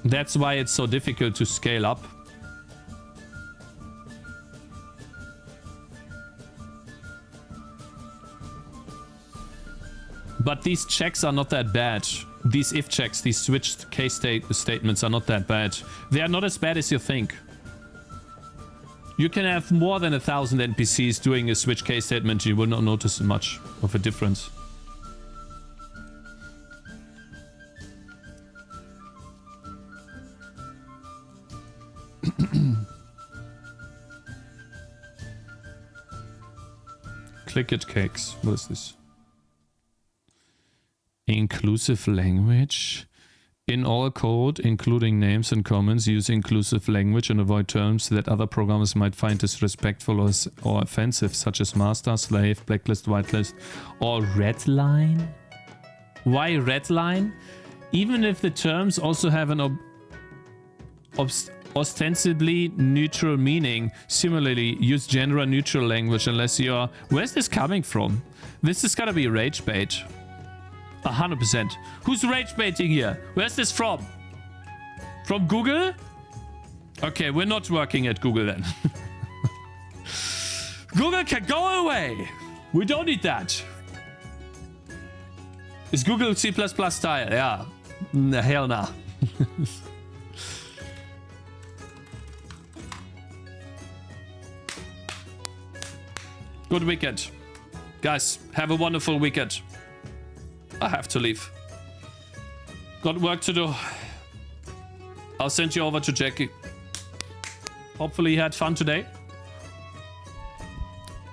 That's why it's so difficult to scale up. But these checks are not that bad. These if checks, these switched case statements are not that bad. They are not as bad as you think. You can have more than 1,000 NPCs doing a switch case statement. You will not notice much of a difference. Click it, Cakez. What is this? Inclusive language. In all code, including names and comments, use inclusive language and avoid terms that other programmers might find disrespectful or offensive, such as master, slave, blacklist, whitelist, or redline. Why redline? Even if the terms also have an ostensibly neutral meaning, similarly, use gender-neutral language unless you are... Where's this coming from? This is gotta be rage bait. 100%. Who's rage baiting here? Where's this from? From Google? Okay, we're not working at Google then. Google can go away. We don't need that. Is Google C++ style? Yeah. Hell nah. Good weekend. Guys, have a wonderful weekend. I have to leave. Got work to do. I'll send you over to Jackie. Hopefully you had fun today.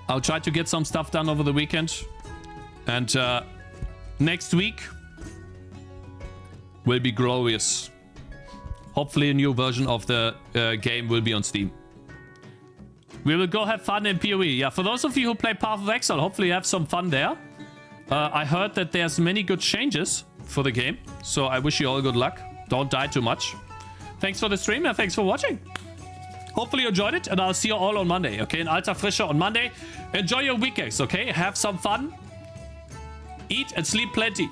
I'll try to get some stuff done over the weekend. And next week will be glorious. Hopefully a new version of the game will be on Steam. We will go have fun in PoE. Yeah, for those of you who play Path of Exile, hopefully you have some fun there. I heard that there's many good changes for the game. So I wish you all good luck. Don't die too much. Thanks for the stream and thanks for watching. Hopefully you enjoyed it and I'll see you all on Monday. Okay, in Alta Frische on Monday. Enjoy your weekends, okay? Have some fun. Eat and sleep plenty.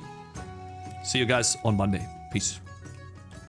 See you guys on Monday. Peace.